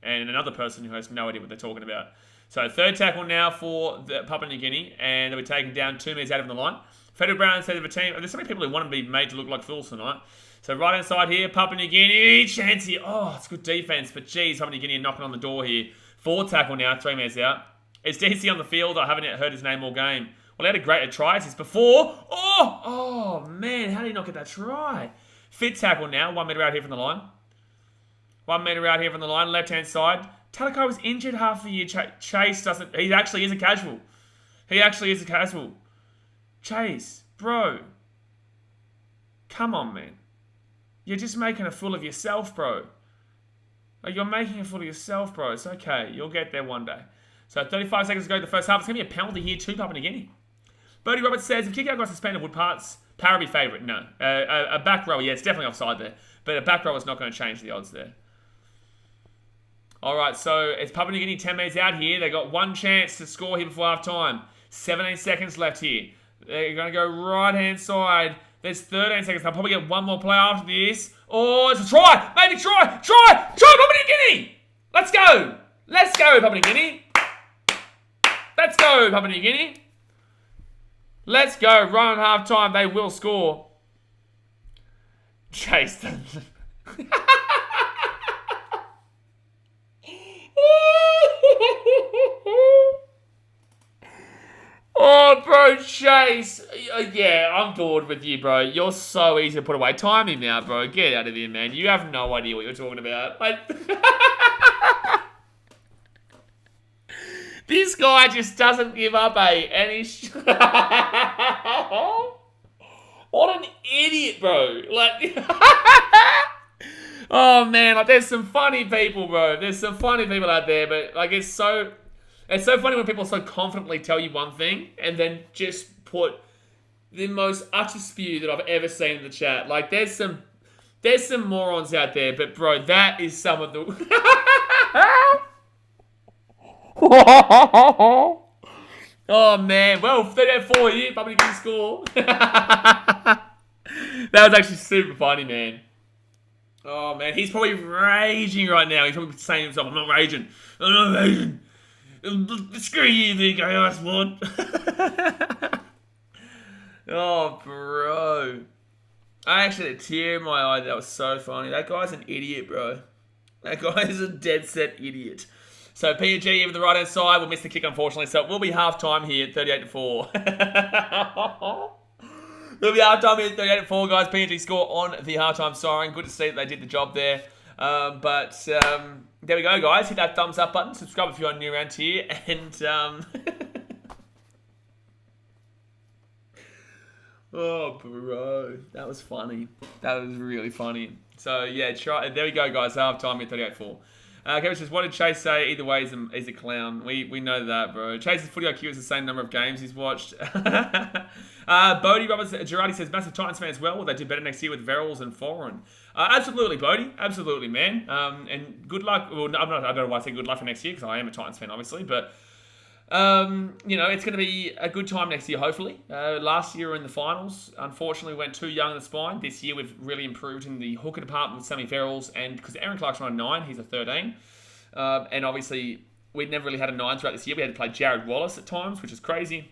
And another person who has no idea what they're talking about. So third tackle now for the Papua New Guinea. And they'll be taken down 2 minutes out of the line. Federal Brown said of a team. There's so many people who want to be made to look like fools tonight. So right hand side here, Papua New Guinea. Chance here. Oh, it's good defense. But geez, Papua New Guinea are knocking on the door here. Fourth tackle now, 3 minutes out. Is DC on the field? I haven't heard his name all game. Well, he had a great try assist before. Oh, man. How did he not get that try? Fifth tackle now. 1 metre out here from the line. 1 metre out here from the line. Left-hand side. Talakai was injured half the year. Chase doesn't... He actually is a casual. Chase, bro. Come on, man. You're just making a fool of yourself, bro. Like, you're making a fool of yourself, bro. It's okay. You'll get there one day. So 35 seconds to go to the first half. It's going to be a penalty here too, Papua New Guinea. Bodie Roberts says, if kick-out got suspended, would Para be favourite? No. A back row, yeah, it's definitely offside there. But a back row is not going to change the odds there. All right, so it's Papua New Guinea 10 minutes out here. They got one chance to score here before half-time. 17 seconds left here. They're going to go right-hand side. There's 13 seconds. They'll probably get one more play after this. Oh, it's a try. Maybe try. Papua New Guinea. Let's go, Papua New Guinea. Let's go, Papua New Guinea. Let's go. Right on half-time. They will score. Chase them. Oh, bro, Chase. Yeah, I'm bored with you, bro. You're so easy to put away. Time him now, bro. Get out of here, man. You have no idea what you're talking about. This guy just doesn't give up, eh? And he's... What an idiot, bro. Like... Oh, man. Like, there's some funny people, bro. There's some funny people out there, but, like, it's so funny when people so confidently tell you one thing and then just put the most utter spew that I've ever seen in the chat. Like, there's some morons out there, but, bro, that is some of the... Oh, man. Well, 34 here. Probably can score. That was actually super funny, man. Oh, man. He's probably raging right now. He's probably saying to himself, I'm not raging. I'm not raging. Screw you, big ass one. Oh, bro. I actually had a tear in my eye. That was so funny. That guy's an idiot, bro. That guy is a dead set idiot. So PNG with the right hand side will miss the kick, unfortunately. So it will be half time here, 38-4. It'll be half time here, 38-4, guys. PNG score on the half time siren. Good to see that they did the job there. But there we go, guys. Hit that thumbs up button. Subscribe if you're new around here, and oh, bro, that was funny. That was really funny. So, yeah, there we go, guys. Half time at 38-4. Kevin says, what did Chase say? Either way, he's a clown. We know that, bro. Chase's footy IQ is the same number of games he's watched. Bodie Roberts Girardi says, massive Titans fan as well. Will they do better next year with Verrills and Foreign? Absolutely, Bodie. Absolutely, man. And good luck. Well, I don't know why I say good luck for next year, because I am a Titans fan, obviously. But it's going to be a good time next year, hopefully. Last year in the finals, unfortunately, we went too young in the spine. This year, we've really improved in the hooker department with Sammy Verrills, and because Aaron Clark's on a 9, he's a 13. And obviously, we'd never really had a 9 throughout this year. We had to play Jared Wallace at times, which is crazy.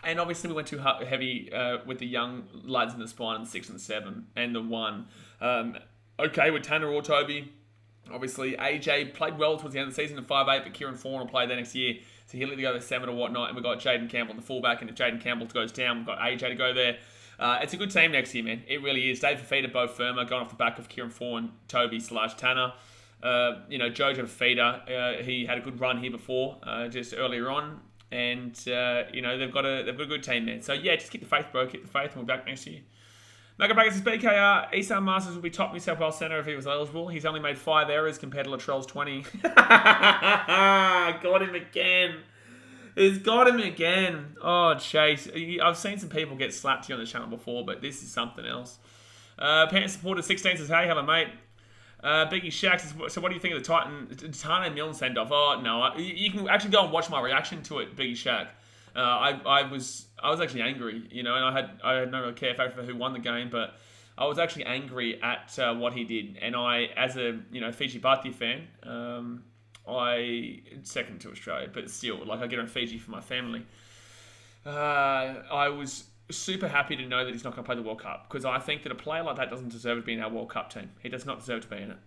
And obviously, we went too heavy with the young lads in the spine in the 6 and the 7 and the 1. Okay, with Tanner or Toby. Obviously, AJ played well towards the end of the season in 5'8", but Kieran Fawn will play there next year. So he'll either go to 7 or whatnot. And we've got Jaden Campbell on the fullback. And if Jaden Campbell goes down, we've got AJ to go there. It's a good team next year, man. It really is. Dave Fafita, Bo Firma, going off the back of Kieran Fawn, Toby / Tanner. Jojo Fafita, he had a good run here before, just earlier on. And, they've got a good team, man. So, yeah, just keep the faith, bro. Keep the faith, and we're back next year. Mega Brackets says BKR, Isan Masters will be top New South Wales centre if he was eligible. He's only made 5 errors compared to Latrell's 20. Got him again. He's got him again. Oh, Chase. I've seen some people get slapped here on the channel before, but this is something else. Parent Supporter 16 says, hey, hello, mate. Biggie Shack says, so what do you think of the Tane Milne send-off? Oh, no. You can actually go and watch my reaction to it, Biggie Shack. I was actually angry, and I had no real care factor for who won the game, but I was actually angry at what he did. And I, as a Fiji Bharti fan, I second to Australia, but still, I get on Fiji for my family. I was super happy to know that he's not going to play the World Cup, because I think that a player like that doesn't deserve to be in our World Cup team. He does not deserve to be in it.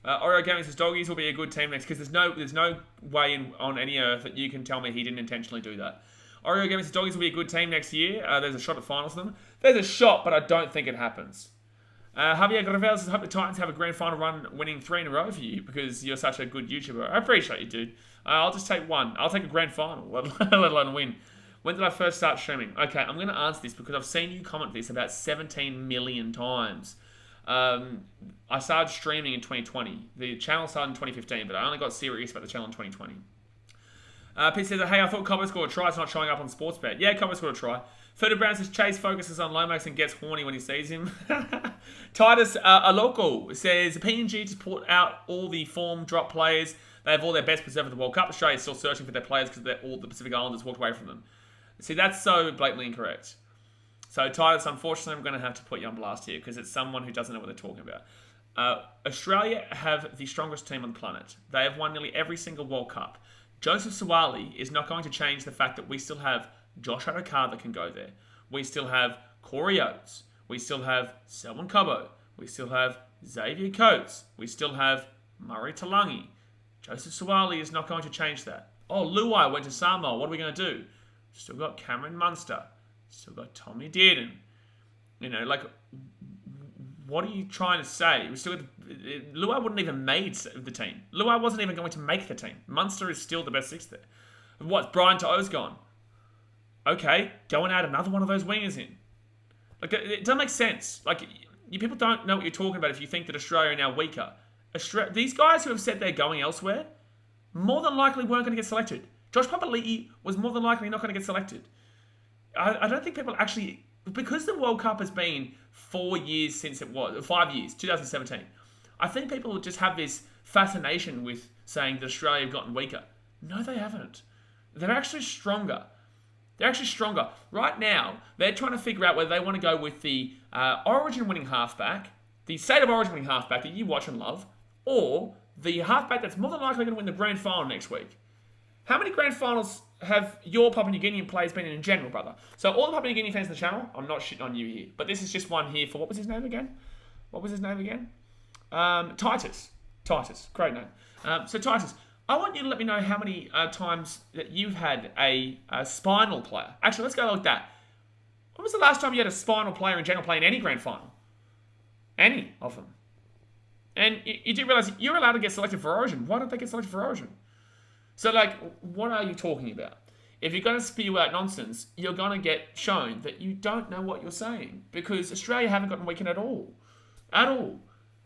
Oreo Gaming says Doggies will be a good team next, because there's no way on any earth that you can tell me he didn't intentionally do that. Oreo Gaming says Doggies will be a good team next year. There's a shot at finals for them. There's a shot, but I don't think it happens. Javier Gravel says, hope the Titans have a grand final run winning 3 in a row for you, because you're such a good YouTuber. I appreciate you, dude. I'll just take one. I'll take a grand final, let alone win. When did I first start streaming? Okay, I'm going to answer this because I've seen you comment this about 17 million times. I started streaming in 2020. The channel started in 2015, but I only got serious about the channel in 2020. Pete says, hey, I thought Cobbo scored a try. It's not showing up on Sportsbet. Yeah, Cobbo scored a try. Ferdy Brown says, Chase focuses on Lomax and gets horny when he sees him. Titus Aloko says, PNG to put out all the form drop players. They have all their best preserved for the World Cup. Australia is still searching for their players because all the Pacific Islanders walked away from them. See, that's so blatantly incorrect. So, Titus, unfortunately, I'm going to have to put you on blast here because it's someone who doesn't know what they're talking about. Australia have the strongest team on the planet. They have won nearly every single World Cup. Joseph Suwali is not going to change the fact that we still have Josh Adokar that can go there. We still have Corey Oates. We still have Selwyn Cobbo. We still have Xavier Coates. We still have Murray Talangi. Joseph Suwali is not going to change that. Oh, Luai went to Samoa. What are we going to do? Still got Cameron Munster. Still got Tommy Dearden. What are you trying to say? We still got Luai wouldn't even made the team. Luai wasn't even going to make the team. Munster is still the best 6 there. What? Brian To'o's gone. Okay, go and add another one of those wingers in. It doesn't make sense. You people don't know what you're talking about if you think that Australia are now weaker. These guys who have said they're going elsewhere, more than likely weren't going to get selected. Josh Papali'i was more than likely not going to get selected. I don't think people actually... Because the World Cup has been 4 years since it was... 5 years, 2017. I think people just have this fascination with saying that Australia have gotten weaker. No, they haven't. They're actually stronger. Right now, they're trying to figure out whether they want to go with the Origin winning halfback the State of Origin winning halfback that you watch and love, or the halfback that's more than likely going to win the grand final next week? How many grand finals have your Papua New Guinean players been in general, brother? So all the Papua New Guinea fans in the channel, I'm not shitting on you here, but this is just one here for, what was his name again? Titus. Titus, great name. So Titus, I want you to let me know how many times that you've had a spinal player. Actually, let's go like that. When was the last time you had a spinal player in general play in any grand final? Any of them. And you do realise you're allowed to get selected for Origin. Why don't they get selected for Origin? So, like, what are you talking about? If you're going to spew out nonsense, you're going to get shown that you don't know what you're saying. Because Australia haven't gotten weakened at all. At all.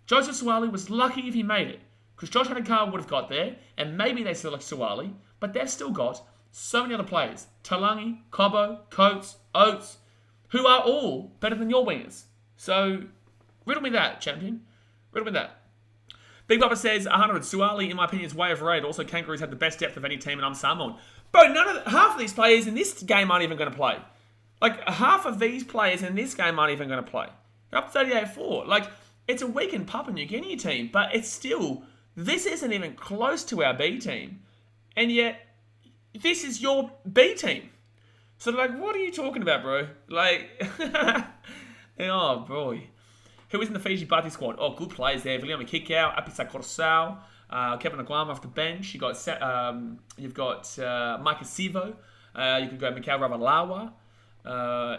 Joseph Suwali was lucky if he made it. Because Josh Adokar would have got there, and maybe they select Suwali, but they've still got so many other players. Talangi, Cobbo, Coates, Oates, who are all better than your wingers. So, riddle me that, champion. Riddle me that. Big Papa says, 100. Suwali, in my opinion, is way overrated. Also, Kangaroos had the best depth of any team, and I'm Samoan. Bro, half of these players in this game aren't even going to play. Like, half of these players in this game aren't even going to play. They're up 38-4. Like, it's a weakened Papua New Guinea team, but it's still... This isn't even close to our B team. And yet, this is your B team. So, like, what are you talking about, bro? Like, oh, boy. Who is in the Fiji Bati squad? Oh, good players there. Viliame Kikau, Apisa Corsao, Kevin Aguam off the bench. You've got Micah Sivo. You could go Mikhail Ravalawa.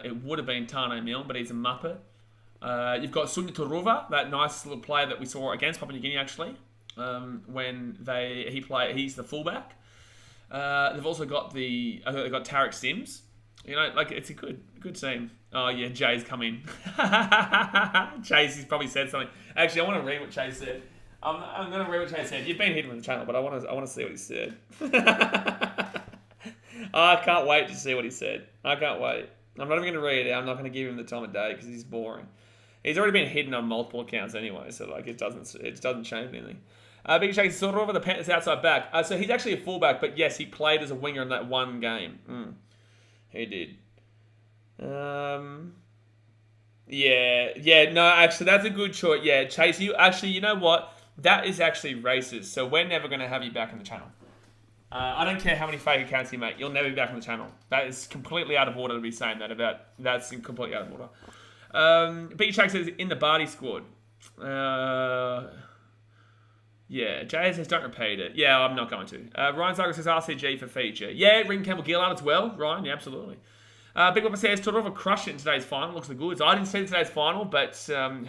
It would have been Tano Milne, but he's a Muppet. You've got Sunya Turuva, that nice little player that we saw against Papua New Guinea, actually. When he's the fullback. They've also got they've got Tarek Sims. You know, like, it's a good team. Oh yeah, Jay's come in. Chase, he's probably said something. Actually, I want to read what Chase said. I'm going to read what Chase said. You've been hitting on the channel, but I want to see what he said. I can't wait to see what he said. I can't wait. I'm not even going to read it. I'm not going to give him the time of day because he's boring. He's already been hidden on multiple accounts anyway, so like it doesn't change anything. Big Shake sort of over the Panthers outside back. So he's actually a fullback, but yes, he played as a winger in that one game. He did. Yeah. No, actually, that's a good choice. Yeah, Chase, you know what? That is actually racist. So we're never going to have you back on the channel. I don't care how many fake accounts you make. You'll never be back on the channel. That is completely out of order to be saying that about. That's completely out of order. Big Shake says in the Barty squad. Yeah, Jay says don't repeat it. Yeah, I'm not going to. Ryan Zago says RCG for feature. Yeah, Ring Campbell Gillard as well. Ryan, yeah, absolutely. Big Papa says Todorova crushed it in today's final. Looks the goods. I didn't see today's final, but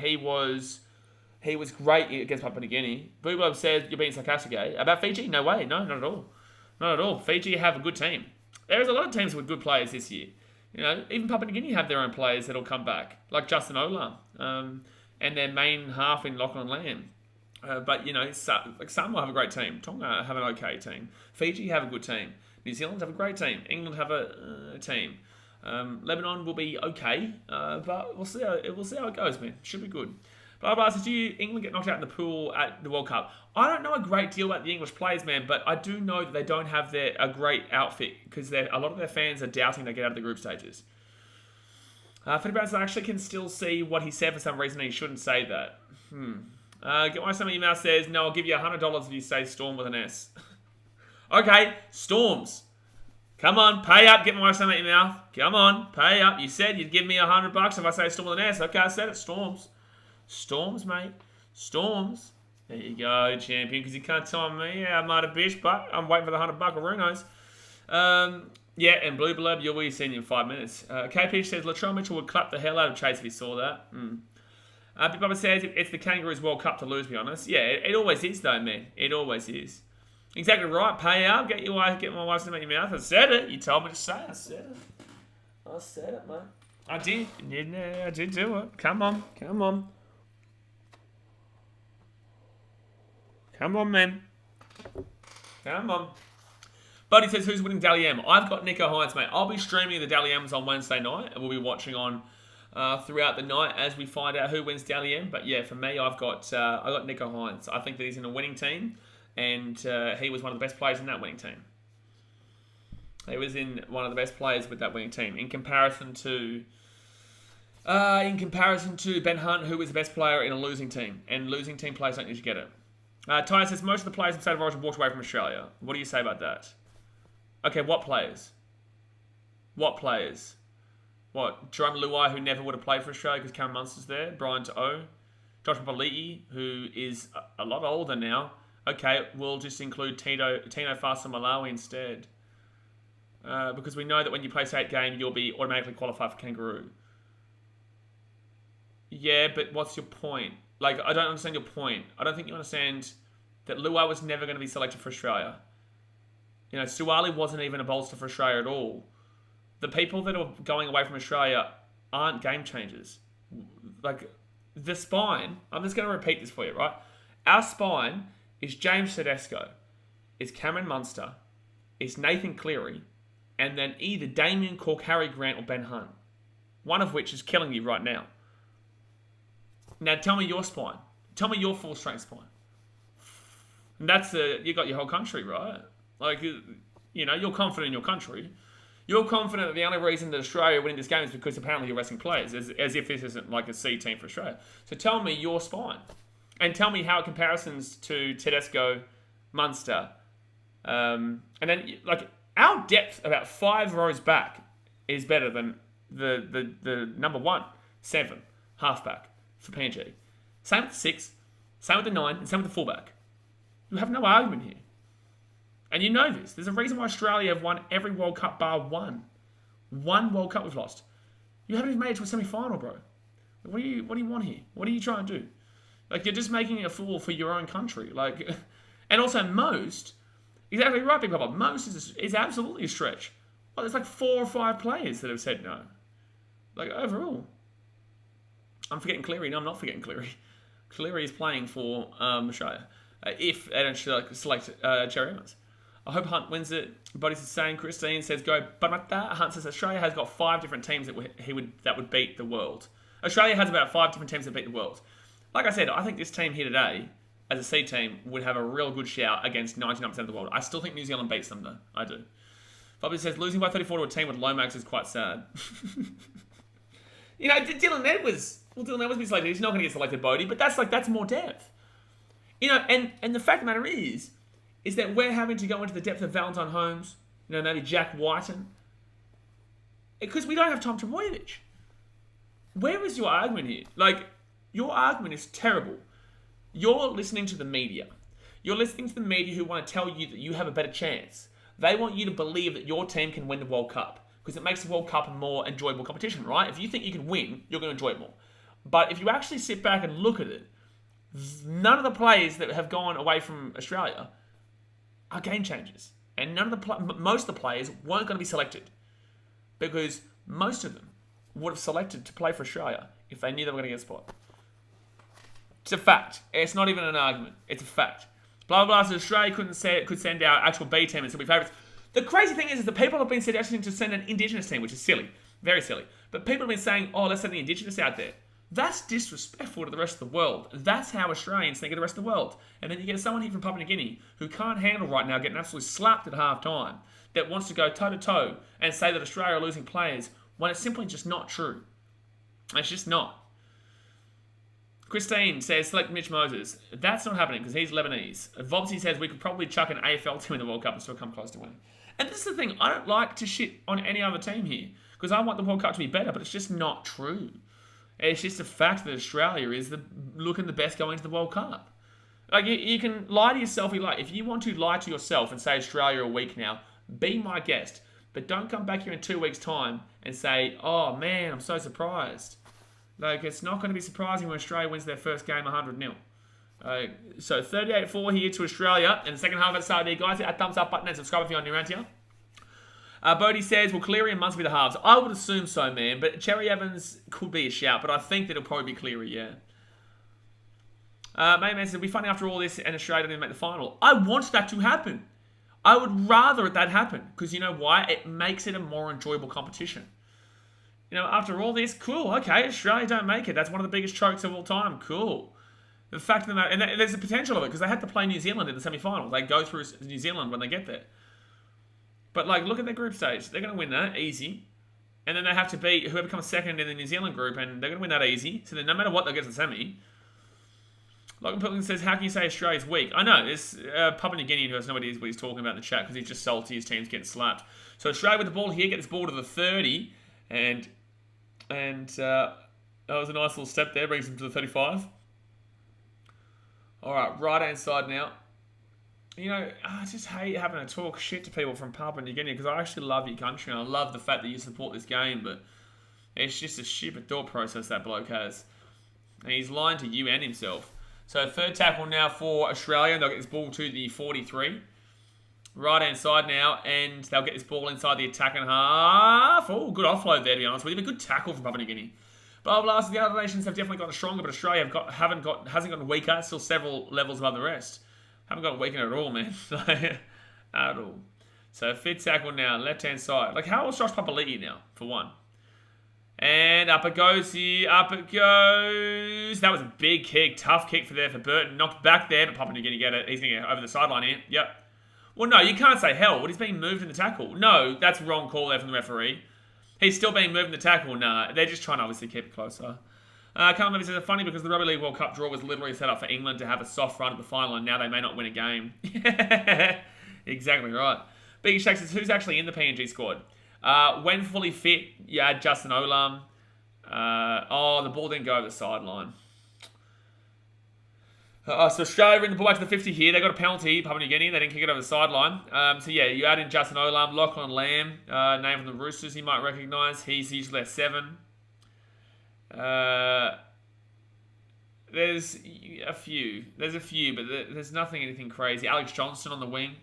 he was great against Papua New Guinea. Boobob says you're being sarcastic, eh? About Fiji? No way. No, not at all. Not at all. Fiji have a good team. There's a lot of teams with good players this year. You know, even Papua New Guinea have their own players that'll come back, like Justin Olam, and their main half in Lachlan Lamb. But, you know, Samoa have a great team. Tonga have an okay team. Fiji have a good team. New Zealand have a great team. England have a team. Lebanon will be okay, but we'll see how it goes, man. Should be good. But says, do England get knocked out in the pool at the World Cup? I don't know a great deal about the English players, man, but I do know that they don't have a great outfit because a lot of their fans are doubting they get out of the group stages. Freddy Brown actually can still see what he said for some reason, and he shouldn't say that. Get my some email says, no, I'll give you $100 if you say Storm with an S. Okay, Storms. Come on, pay up, get my some in your mouth. Come on, pay up. You said you'd give me $100 if I say Storm with an S. Okay, I said it, Storms. Storms, mate. Storms. There you go, champion, because you can't tell me I'm not a bitch, but I'm waiting for the $100 or who knows. Yeah, and Blue Blood, you'll be seeing in 5 minutes. KP says, Latrell Mitchell would clap the hell out of Chase if he saw that. Big Bubba says, it's the Kangaroos World Cup to lose, to be honest. Yeah, it always is, though, man. It always is. Exactly right. Pay up. Get my wife's name in your mouth. I said it. You told me to say it. I said it, mate. I did. Yeah, I did do it. Come on. Come on, man. Come on. Buddy says, who's winning Dally M? I've got Nico Hines, mate. I'll be streaming the Dally M's on Wednesday night, and we'll be watching on throughout the night as we find out who wins Dally M. But yeah, for me, I got Nico Hines. I think that he's in a winning team, and he was one of the best players in that winning team. He was in one of the best players with that winning team in comparison to In comparison to Ben Hunt, who is the best player in a losing team. And losing team players don't usually get it. Ty says, most of the players in State of Origin walked away from Australia. What do you say about that? Okay, what players? What players? What? Jerome Luai, who never would have played for Australia because Cameron Munster's there. Brian To'o. Josh Papali'i, who is a lot older now. Okay, we'll just include Tino Fasa Malawi instead. Because we know that when you play state game, you'll be automatically qualified for Kangaroo. Yeah, but what's your point? Like, I don't understand your point. I don't think you understand that Luai was never going to be selected for Australia. You know, Suwali wasn't even a bolster for Australia at all. The people that are going away from Australia aren't game changers. Like, the spine, I'm just going to repeat this for you, right? Our spine is James Tedesco, is Cameron Munster, is Nathan Cleary, and then either Damien Cook, Harry Grant, or Ben Hunt. One of which is killing you right now. Now, tell me your spine. Tell me your full-strength spine. And that's you got your whole country, right? Like, you know, you're confident in your country. You're confident that the only reason that Australia are winning this game is because apparently you're resting players, as if this isn't like a C team for Australia. So tell me your spine. And tell me how it comparisons to Tedesco, Munster. And then, like, our depth about 5 rows back is better than the number 1, 7, halfback for PNG. Same with the 6, same with the 9, and same with the fullback. You have no argument here. And you know this. There's a reason why Australia have won every World Cup bar one. One World Cup we've lost. You haven't even made it to a semi-final, bro. What do you want here? What are you trying to do? Like, you're just making a fool for your own country. Like, and also most, exactly right, Big Papa. Most is absolutely a stretch. Well, there's like 4 or 5 players that have said no. Like, overall. I'm forgetting Cleary. No, I'm not forgetting Cleary. Cleary is playing for Australia. If they don't select Cherry Evans. I hope Hunt wins it. Buddy's saying, Christine says, go Barata. Hunt says, Australia has got 5 different teams that would beat the world. Australia has about 5 different teams that beat the world. Like I said, I think this team here today, as a C team, would have a real good shout against 99% of the world. I still think New Zealand beats them, though. I do. Bobby says, losing by 34 to a team with Lomax is quite sad. You know, Dylan Edwards be selected. He's not going to get selected, Bodie, but that's more depth. You know, and the fact of the matter is that we're having to go into the depth of Valentine Holmes, you know, maybe Jack Whiten, because we don't have Tom Trbojevic. Where is your argument here? Like, your argument is terrible. You're listening to the media. You're listening to the media who want to tell you that you have a better chance. They want you to believe that your team can win the World Cup because it makes the World Cup a more enjoyable competition, right? If you think you can win, you're going to enjoy it more. But if you actually sit back and look at it, none of the players that have gone away from Australia are game changers. And most of the players weren't going to be selected because most of them would have selected to play for Australia if they knew they were going to get a spot. It's a fact. It's not even an argument. It's a fact. Blah, blah, blah. So Australia could send our actual B team and still be favourites. The crazy thing is that people have been suggesting to send an Indigenous team, which is silly. Very silly. But people have been saying, oh, let's send the Indigenous out there. That's disrespectful to the rest of the world. That's how Australians think of the rest of the world. And then you get someone here from Papua New Guinea who can't handle right now getting absolutely slapped at half time, that wants to go toe-to-toe and say that Australia are losing players when it's simply just not true. It's just not. Christine says, select Mitch Moses. That's not happening because he's Lebanese. Vobsy says we could probably chuck an AFL team in the World Cup and still come close to winning. And this is the thing. I don't like to shit on any other team here because I want the World Cup to be better, but it's just not true. It's just a fact that Australia is looking the best going into the World Cup. Like, you can lie to yourself if you like. If you want to lie to yourself and say Australia are weak now, be my guest. But don't come back here in 2 weeks' time and say, oh, man, I'm so surprised. Like, it's not going to be surprising when Australia wins their first game 100-0. So 38-4 here to Australia. In the second half of the start there, guys, hit that thumbs up button and subscribe if you're new around here. Bodie says, will Cleary and Munster be the halves? I would assume so, man. But Cherry Evans could be a shout. But I think that it'll probably be Cleary, yeah. Man says, it'll be funny after all this and Australia didn't make the final. I want that to happen. I would rather that happen. Because you know why? It makes it a more enjoyable competition. You know, after all this, cool. Okay, Australia don't make it. That's one of the biggest chokes of all time. Cool. The fact of the matter, and there's a potential of it because they had to play New Zealand in the semi-final. They go through New Zealand when they get there. But, like, look at their group stage. They're going to win that. Easy. And then they have to beat whoever comes second in the New Zealand group, and they're going to win that easy. So then no matter what, they'll get to the semi. Logan Pilkington says, how can you say Australia's weak? I know, there's Papua New Guinea who has no idea what he's talking about in the chat because he's just salty his team's getting slapped. So Australia with the ball here, get this ball to the 30, and that was a nice little step there, brings him to the 35. All right, right-hand side now. You know, I just hate having to talk shit to people from Papua New Guinea because I actually love your country and I love the fact that you support this game, but it's just a stupid thought process that bloke has. And he's lying to you and himself. So third tackle now for Australia. They'll get this ball to the 43. Right-hand side now, and they'll get this ball inside the attacking half. Oh, good offload there, to be honest with you. A good tackle from Papua New Guinea. But the other nations have definitely gotten stronger, but Australia hasn't gotten weaker. Still several levels above the rest. Haven't gotten weaker at all, man. At all. So fifth tackle now, left-hand side. Like, how old is Josh Papali'i now, for one? And up it goes here, up it goes. That was a big kick, tough kick for Burton. Knocked back there, but Papua New Guinea get it. He's going to get over the sideline here. Yep. Well, no, you can't say hell. What, he's being moved in the tackle? No, that's wrong call there from the referee. He's still being moved in the tackle. Nah, they're just trying to obviously keep it closer. Carl Member says, it's funny because the Rugby League World Cup draw was literally set up for England to have a soft run at the final, and now they may not win a game. Exactly right. Big Shaq says, who's actually in the PNG squad? When fully fit, you add Justin Olam. The ball didn't go over the sideline. So Australia in the ball back to the 50 here. They got a penalty, Papua New Guinea. They didn't kick it over the sideline. So yeah, you add in Justin Olam, Lachlan Lamb, name from the Roosters you might recognise. He's usually a 7. There's a few, but there's anything crazy. Alex Johnston on the wing.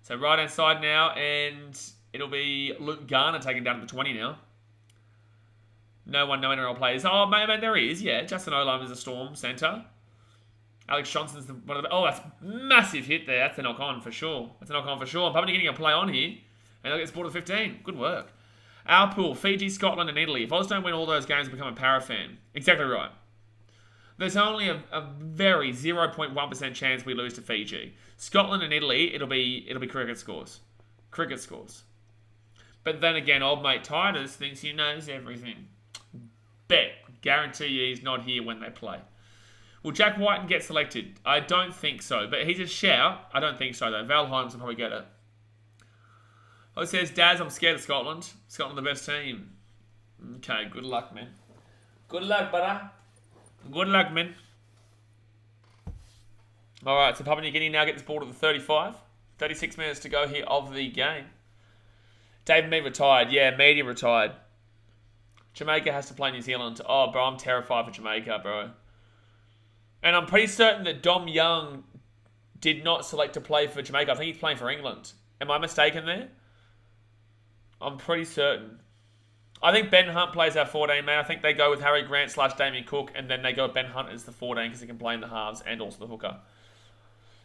So right hand side now, and it'll be Luke Garner taken down to the 20 now. No NRL players. Oh man, there he is. Yeah, Justin Olam is a Storm centre. Alex Johnston's one of the. Oh, that's massive hit there. That's a knock on for sure. And Papua New Guinea going to play on here, and they'll get sport to 15. Good work. Our pool, Fiji, Scotland, and Italy. If Oz don't win all those games, become a para fan. Exactly right. There's only a very 0.1% chance we lose to Fiji. Scotland and Italy, it'll be cricket scores. But then again, old mate Titus thinks he knows everything. Bet. Guarantee you he's not here when they play. Will Jack Whiten get selected? I don't think so. But he's a shout. I don't think so, though. Val Holmes will probably get it. Oh, it says, Daz, I'm scared of Scotland. Scotland the best team. Okay, good luck, man. Good luck, brother. Good luck, man. All right, so Papua New Guinea now get this ball to the 35. 36 minutes to go here of the game. David Mead retired. Yeah, Meady retired. Jamaica has to play New Zealand. Oh, bro, I'm terrified for Jamaica, bro. And I'm pretty certain that Dom Young did not select to play for Jamaica. I think he's playing for England. Am I mistaken there? I'm pretty certain. I think Ben Hunt plays our 14, man. I think they go with Harry Grant / Damien Cook, and then they go with Ben Hunt as the 14 because he can play in the halves and also the hooker.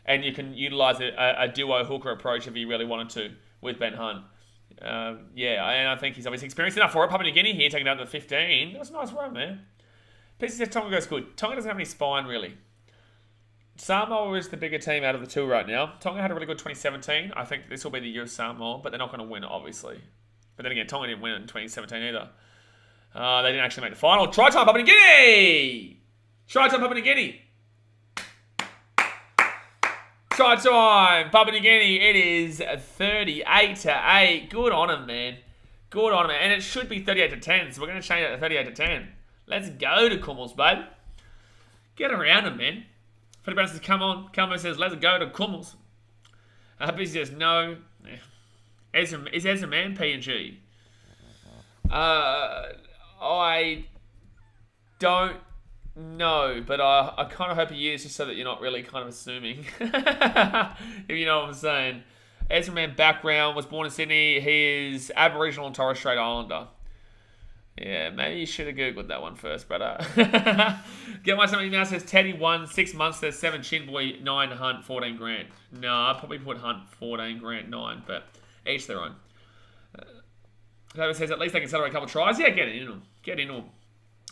And you can utilise a duo hooker approach if you really wanted to with Ben Hunt. And I think he's obviously experienced enough for it. Papua New Guinea here, taking down to the 15. That was a nice run, man. PC says Tonga goes good. Tonga doesn't have any spine, really. Samoa is the bigger team out of the two right now. Tonga had a really good 2017. I think this will be the year of Samoa, but they're not going to win, obviously. But then again, Tonga didn't win in 2017 either. They didn't actually make the final. Try time, Papua New Guinea! Try time, Papua New Guinea! Try time, Papua New Guinea. It is 38-8. Good on them, man. Good on them. And it should be 38-10, so we're going to change it to 38-10. Let's go to Kumuls, babe. Get around them, man. Freddie Brown says, come on. Kelmo says, let's go to Kumuls. Busy says, no. Is Ezra Man PNG? I don't know, but I kind of hope he is, just so that you're not really kind of assuming. If you know what I'm saying. Ezra Man background, was born in Sydney. He is Aboriginal and Torres Strait Islander. Yeah, maybe you should have Googled that one first, brother. Get my something now says Teddy 1, 6 months, there's 7 Chin Boy, 9 Hunt, 14 grand. No, I'd probably put Hunt 14 grand, 9, but each their own. David says at least they can celebrate a couple of tries. Yeah, get in them.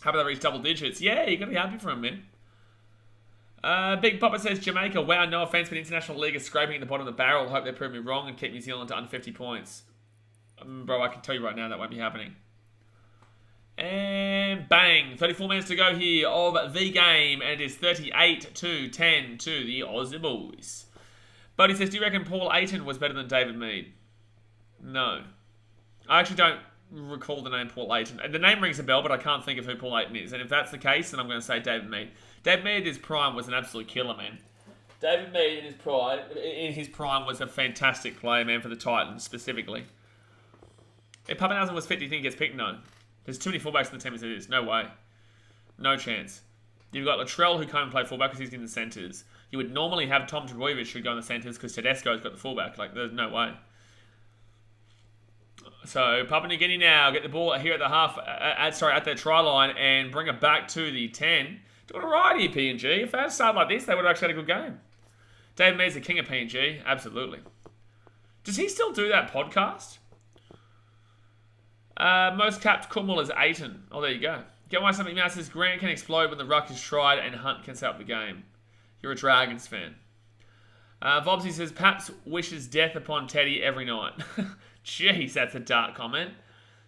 How about they reach double digits? Yeah, you got to be happy for them, man. Big Papa says Jamaica. Wow, no offense, but International League is scraping at the bottom of the barrel. Hope they prove me wrong and keep New Zealand to under 50 points. Bro, I can tell you right now that won't be happening. And bang, 34 minutes to go here of the game, and it is 38-10 to the Aussie boys. But he says, do you reckon Paul Ayton was better than David Mead? No. I actually don't recall the name Paul Ayton. The name rings a bell, but I can't think of who Paul Ayton is. And if that's the case, then I'm going to say David Mead. David Mead in his prime was an absolute killer, man. David Mead in his prime was a fantastic player, man, for the Titans specifically. If Pappenhausen was fit, do you think he gets picked? No. There's too many fullbacks in the team as it is. No way. No chance. You've got Latrell who can't even play fullback because he's in the centres. You would normally have Tom Trbojevic who go in the centres because Tedesco's got the fullback. Like, there's no way. So, Papua New Guinea now get the ball here at the at their try line and bring it back to the 10. Doing all right here, PNG. If they had started like this, they would have actually had a good game. David Mead's the king of PNG. Absolutely. Does he still do that podcast? Most capped Kumul is Ayton. Oh, there you go. Get why something mouse says Grant can explode when the ruck is tried and Hunt can set up the game. You're a Dragons fan. Vobsy says Paps wishes death upon Teddy every night. Jeez, that's a dark comment.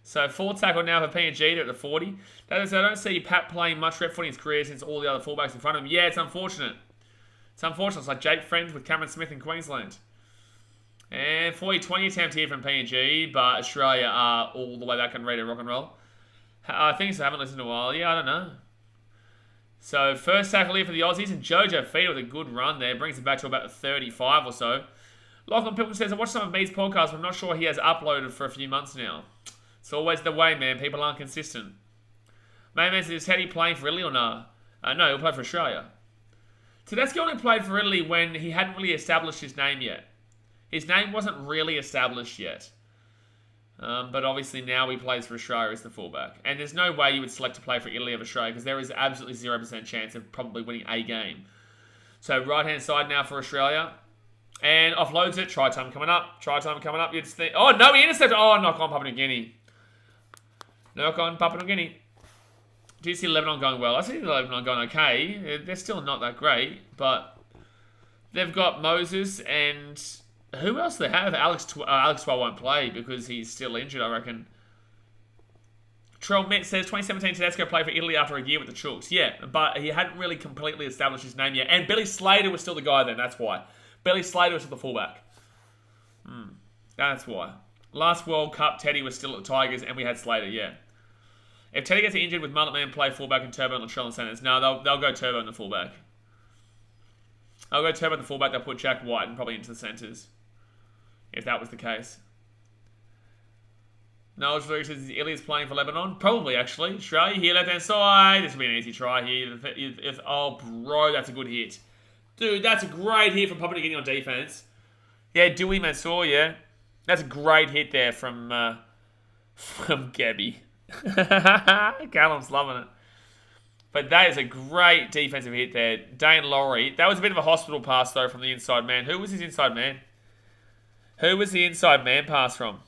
So, full tackle now for PNG. They're at the 40. That is, I don't see Pat playing much rep footy in his career since all the other fullbacks in front of him. Yeah, it's unfortunate. It's unfortunate. It's like Jake Friend with Cameron Smith in Queensland. And 40-20 attempt here from PNG, but Australia are all the way back and ready to rock and roll. I think so. I haven't listened in a while. Yeah, I don't know. So, first tackle here for the Aussies, and Jojo Feeder with a good run there. Brings it back to about 35 or so. Lachlan Pilgrim says, I watched some of Mead's podcasts, but I'm not sure he has uploaded for a few months now. It's always the way, man. People aren't consistent. Man says, is Teddy playing for Italy or nah? No, he'll play for Australia. Tedesco only played for Italy when he hadn't really established his name yet. His name wasn't really established yet. But obviously now he plays for Australia as the fullback. And there's no way you would select to play for Italy over Australia because there is absolutely 0% chance of probably winning a game. So right-hand side now for Australia. And offloads it. Try time coming up. You'd think, oh, no, he intercepted. Oh, knock on Papua New Guinea. Knock on Papua New Guinea. Do you see Lebanon going well? I see Lebanon going okay. They're still not that great. But they've got Moses and... Who else do they have? Alex Twell won't play because he's still injured, I reckon. Trell Mitt says 2017 Tedesco played for Italy after a year with the Chooks. Yeah, but he hadn't really completely established his name yet. And Billy Slater was still the guy then, that's why. Billy Slater was still the fullback. That's why. Last World Cup, Teddy was still at the Tigers and we had Slater, yeah. If Teddy gets injured, would Mullet Man play fullback and Turbo and Latrell in centres? No, they'll go Turbo in the fullback. I'll go Turbo in the fullback, they'll put Jack White and probably into the centres. If that was the case. No, Australia says Italy is playing for Lebanon. Probably, actually. Australia here, left-hand side. This will be an easy try here. Oh, bro, that's a good hit. Dude, that's a great hit from Papua New Guinea on defense. Yeah, Dewey Mansour, yeah. That's a great hit there from Gabby. Callum's loving it. But that is a great defensive hit there. Dane Laurie. That was a bit of a hospital pass, though, from the inside man. Who was his inside man? Who was the inside man pass from?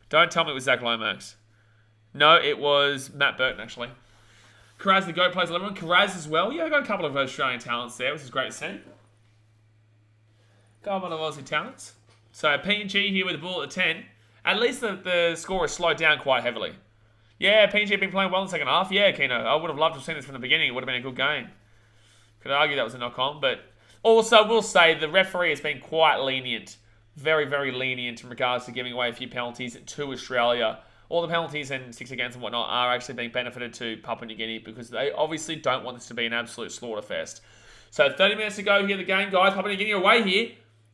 Don't tell me it was Zach Lomax. No, it was Matt Burton, actually. Karaz the GOAT plays 11. Karaz as well. Yeah, I got a couple of Australian talents there, which is great to see. Couple of Aussie talents. So PNG here with the ball at the 10. At least the score has slowed down quite heavily. Yeah, PNG have been playing well in the second half. Yeah, Keno. I would have loved to have seen this from the beginning. It would have been a good game. Could argue that was a knock-on, but also we'll say the referee has been quite lenient. Very, very lenient in regards to giving away a few penalties to Australia. All the penalties and 6 against and whatnot are actually being benefited to Papua New Guinea because they obviously don't want this to be an absolute slaughter fest. So 30 minutes to go here, the game, guys. Papua New Guinea away here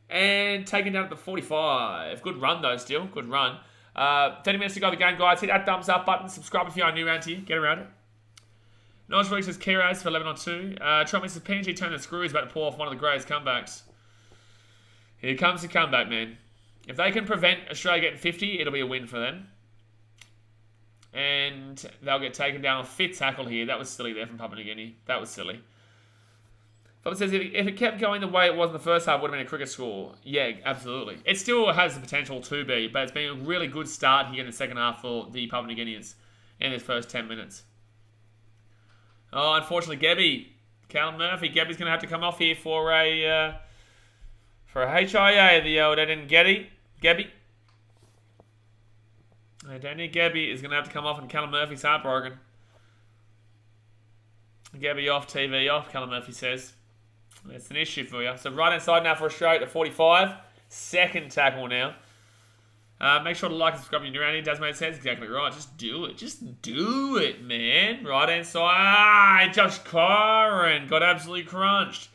and taken down at the 45. Good run, though, still. Good run. 30 minutes to go, the game, guys. Hit that thumbs up button. Subscribe if you are new around here. Get around it. Nigel Felix says Kiraz for 11 on 2. Trump says PNG turned the screws about to pull off one of the greatest comebacks. Here comes the comeback, man. If they can prevent Australia getting 50, it'll be a win for them. And they'll get taken down on fifth tackle here. That was silly there from Papua New Guinea. That was silly. Philip says, if it kept going the way it was in the first half, it would have been a cricket score. Yeah, absolutely. It still has the potential to be, but it's been a really good start here in the second half for the Papua New Guineans in his first 10 minutes. Oh, unfortunately, Gabby. Callum Murphy. Gabby's going to have to come off here for a HIA, the old Eden Gabby. Danny Gabby is going to have to come off and Callum Murphy's heartbroken. Gabby off, TV off, Callum Murphy says. It's an issue for you. So right hand side now for Australia at 45. Second tackle now. Make sure to like and subscribe if you're around here. Tasmanian says exactly right. Just do it. Just do it, man. Right hand side. Josh Curran got absolutely crunched.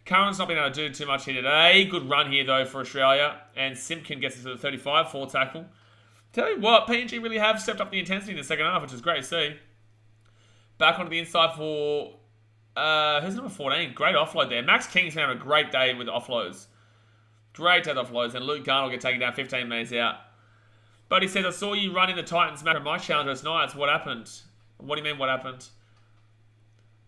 Curran's not been able to do too much here today. Good run here, though, for Australia. And Simpkin gets it to the 35. 4 tackle. Tell you what, PNG really have stepped up the intensity in the second half, which is great to see. Back onto the inside for... who's number 14? Great offload there. Max King's having a great day with offloads. Great day with offloads. And Luke Garner will get taken down 15 metres out. But he says, I saw you running the Titans match. My challenge last night. What happened? What do you mean, what happened?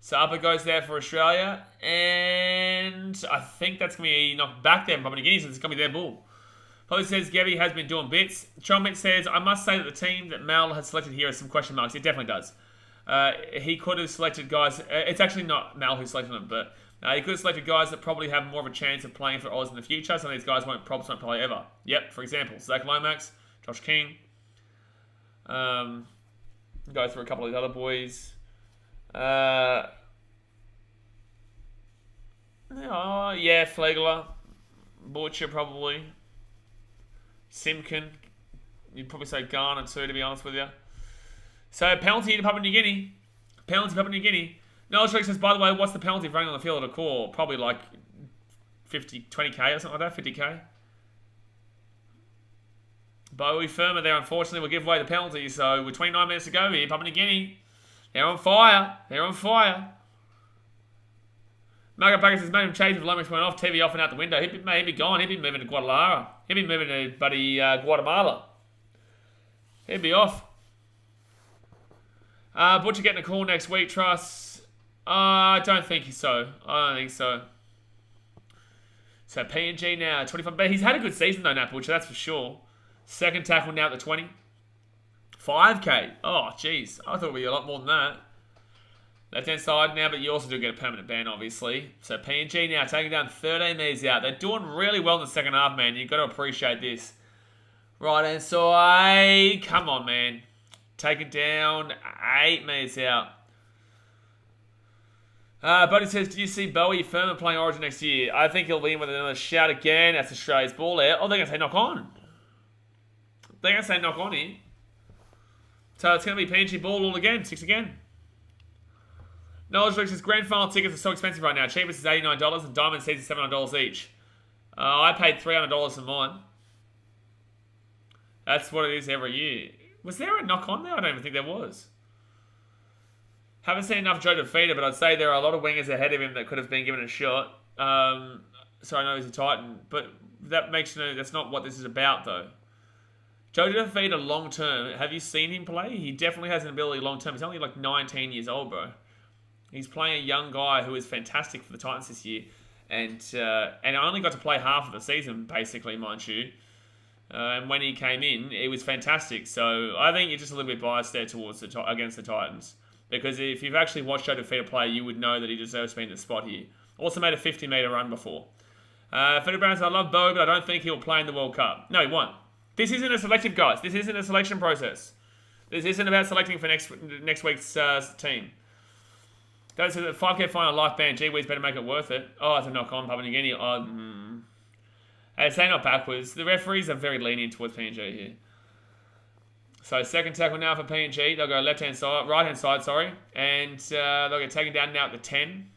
So Upper goes there for Australia. And I think that's going to be knocked back there from Papua New Guinea. So it's going to be their ball. Polly says, Gabby has been doing bits. Chomit says, I must say that the team that Mal has selected here has some question marks. It definitely does. He could have selected guys... it's actually not Mal who selected them, but he could have selected guys that probably have more of a chance of playing for Oz in the future. Some of these guys won't play ever. Yep, for example, Zach Lomax, Josh King. Go through a couple of these other boys. Yeah, Flegler. Butcher, probably. Simpkin. You'd probably say Garner too, to be honest with you. So, penalty to Papua New Guinea. Penalty to Papua New Guinea. Noel Trick says, by the way, what's the penalty for running on the field at a core? Probably like 20k or something like that, 50k. Bowie Firma there, unfortunately, will give away the penalty. So, with 29 minutes to go here, Papua New Guinea, they're on fire. They're on fire. Margaret Baggett says, made him change if Lomax went off, TV off and out the window. He'd be gone. He'd be moving to Guadalajara. He'd be moving to buddy Guatemala. He'd be off. Butcher getting a call next week, Truss. I don't think so. I don't think so. So PNG now, 25. But he's had a good season though, Nat Butcher, that's for sure. Second tackle now at the 20. 5k. Oh, jeez. I thought it would be a lot more than that. Left-hand side now, but you also do get a permanent ban, obviously. So PNG now taking down 13 metres out. They're doing really well in the second half, man. You've got to appreciate this. Right-hand side. Come on, man. Taking down 8 metres out. Buddy says, do you see Bowie Firma playing Origin next year? I think he'll be in with another shout again. That's Australia's ball there. Oh, they're going to say knock on. They're going to say knock on here. So it's going to be PNG ball all again. 6 again. Knowledge Restrictions grand final tickets are so expensive right now. Cheapest is $89 and Diamond seats is $700 each. I paid $300 for mine. That's what it is every year. Was there a knock on there? I don't even think there was. Haven't seen enough Joe Defeater, but I'd say there are a lot of wingers ahead of him that could have been given a shot. So I know he's a Titan, but that makes you know that's not what this is about, though. Joe Defeater long term. Have you seen him play? He definitely has an ability long term. He's only like 19 years old, bro. He's playing a young guy who is fantastic for the Titans this year. And I only got to play half of the season, basically, mind you. And when he came in, it was fantastic. So I think you're just a little bit biased there towards against the Titans. Because if you've actually watched Joe Defeater play, you would know that he deserves to be in the spot here. Also made a 50-metre run before. Federer Brown says, I love Bowie, but I don't think he'll play in the World Cup. No, he won't. This isn't a selective, guys. This isn't a selection process. This isn't about selecting for next week's team. That says that 5k final life ban. Gee whiz, better make it worth it. Oh, it's a knock on Papua New Guinea. Hey, say not backwards. The referees are very lenient towards PNG here. So second tackle now for PNG. They'll go right-hand side, sorry. And they'll get taken down now at the 10.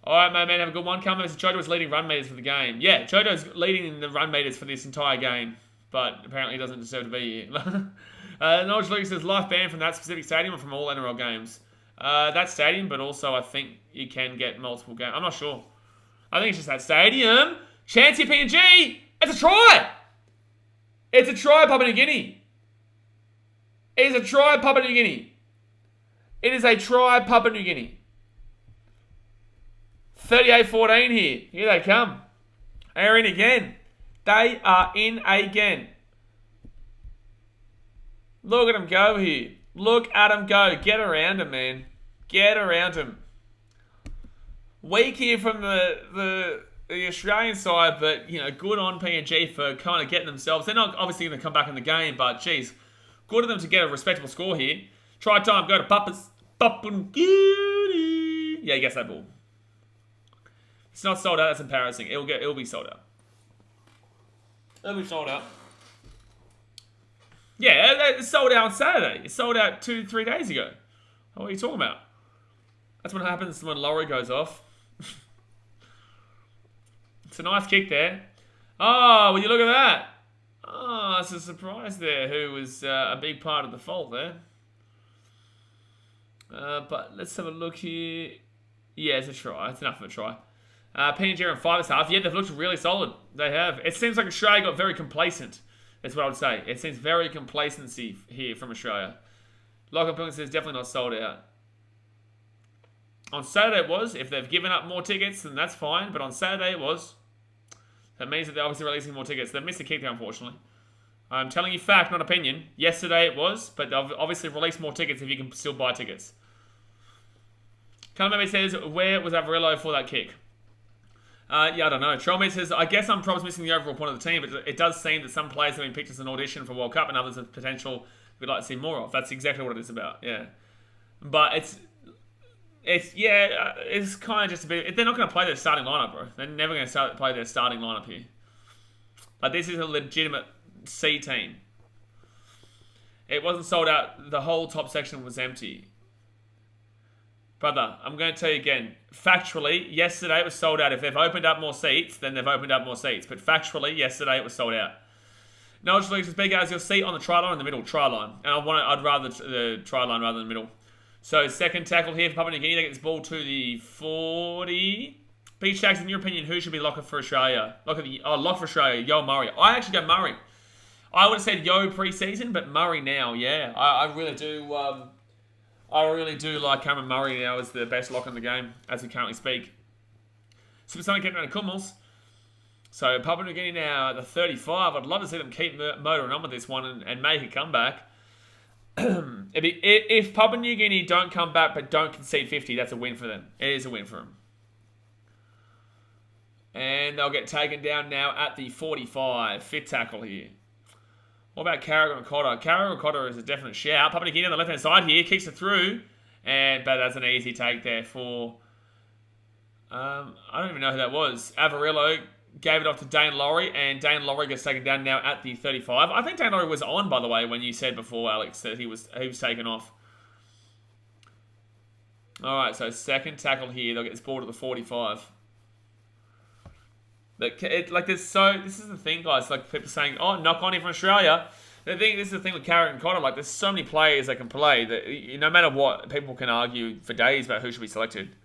All right, my man, have a good one. Come, Jojo was leading run meters for the game. Yeah, Jojo's leading the run meters for this entire game. But apparently he doesn't deserve to be here. Knowledge Lucas says, life ban from that specific stadium or from all NRL games? That stadium, but also I think you can get multiple games. I'm not sure. I think it's just that stadium. Chance here, PNG. It's a try. It's a try, Papua New Guinea. It is a try, Papua New Guinea. It is a try, Papua New Guinea. 38-14 here. Here they come. They're in again. They are in again. Look at them go here. Look at them go. Get around him, man. Get around him. Weak here from the the Australian side, but, good on PNG for kind of getting themselves. They're not obviously going to come back in the game, but, geez, good of them to get a respectable score here. Try time, go to Papua New Guinea. Yeah, he gets that ball. It's not sold out, that's embarrassing. It'll be sold out. It'll be sold out. Yeah, it's sold out on Saturday. It sold out 2-3 days ago. What are you talking about? That's what happens when Laurie goes off. It's a nice kick there. Oh, will you look at that? Oh, it's a surprise there who was a big part of the fault there. But let's have a look here. Yeah, it's a try. It's enough of a try. PNG are in 5 this half. Yeah, they've looked really solid. They have. It seems like Australia got very complacent. That's what I would say. It seems very complacency here from Australia. Lockup Pilling says definitely not sold out. On Saturday it was. If they've given up more tickets, then that's fine. But on Saturday it was. That means that they're obviously releasing more tickets. They've missed a kick there, unfortunately. I'm telling you fact, not opinion. Yesterday it was, but they've obviously released more tickets if you can still buy tickets. Kalamabe says, where was Avarillo for that kick? Yeah, I don't know. Trollmeat says, I guess I'm probably missing the overall point of the team, but it does seem that some players have been picked as an audition for World Cup and others have potential we'd like to see more of. That's exactly what it is about, yeah. But it's kind of just a bit... They're not going to play their starting lineup, bro. They're never going to play their starting lineup here. Like, this is a legitimate C team. It wasn't sold out. The whole top section was empty. Brother, I'm going to tell you again. Factually, yesterday it was sold out. If they've opened up more seats, then they've opened up more seats. But factually, yesterday it was sold out. Knowledge League says, big as your seat on the try line in the middle. Try line. And I'd rather the try line rather than the middle. So, second tackle here for Papua New Guinea. They get this ball to the 40. Beach Shacks, in your opinion, who should be locker for Australia? Lock for Australia. Yo, Murray. I actually go Murray. I would have said Yo pre-season, but Murray now, yeah. I really do... I really do like Cameron Murray now as the best lock in the game, as we currently speak. Supersonic getting around the Kumuls. So Papua New Guinea now at the 35. I'd love to see them keep motoring on with this one and make a comeback. If Papua New Guinea don't come back but don't concede 50, that's a win for them. It is a win for them. And they'll get taken down now at the 45. Fit tackle here. What about Carragher and Cotter? Carragher and Cotter is a definite shout. Papua New Guinea on the left-hand side here. Kicks it through. But that's an easy take there for... I don't even know who that was. Avarillo gave it off to Dane Laurie. And Dane Laurie gets taken down now at the 35. I think Dane Laurie was on, by the way, when you said before, Alex, that he was taken off. Alright, so second tackle here. They'll get this ball to the 45. This is the thing, guys. Like people saying, "Oh, knock on here from Australia." This is the thing with Carragher and Cotter. Like, there's so many players that can play that no matter what, people can argue for days about who should be selected.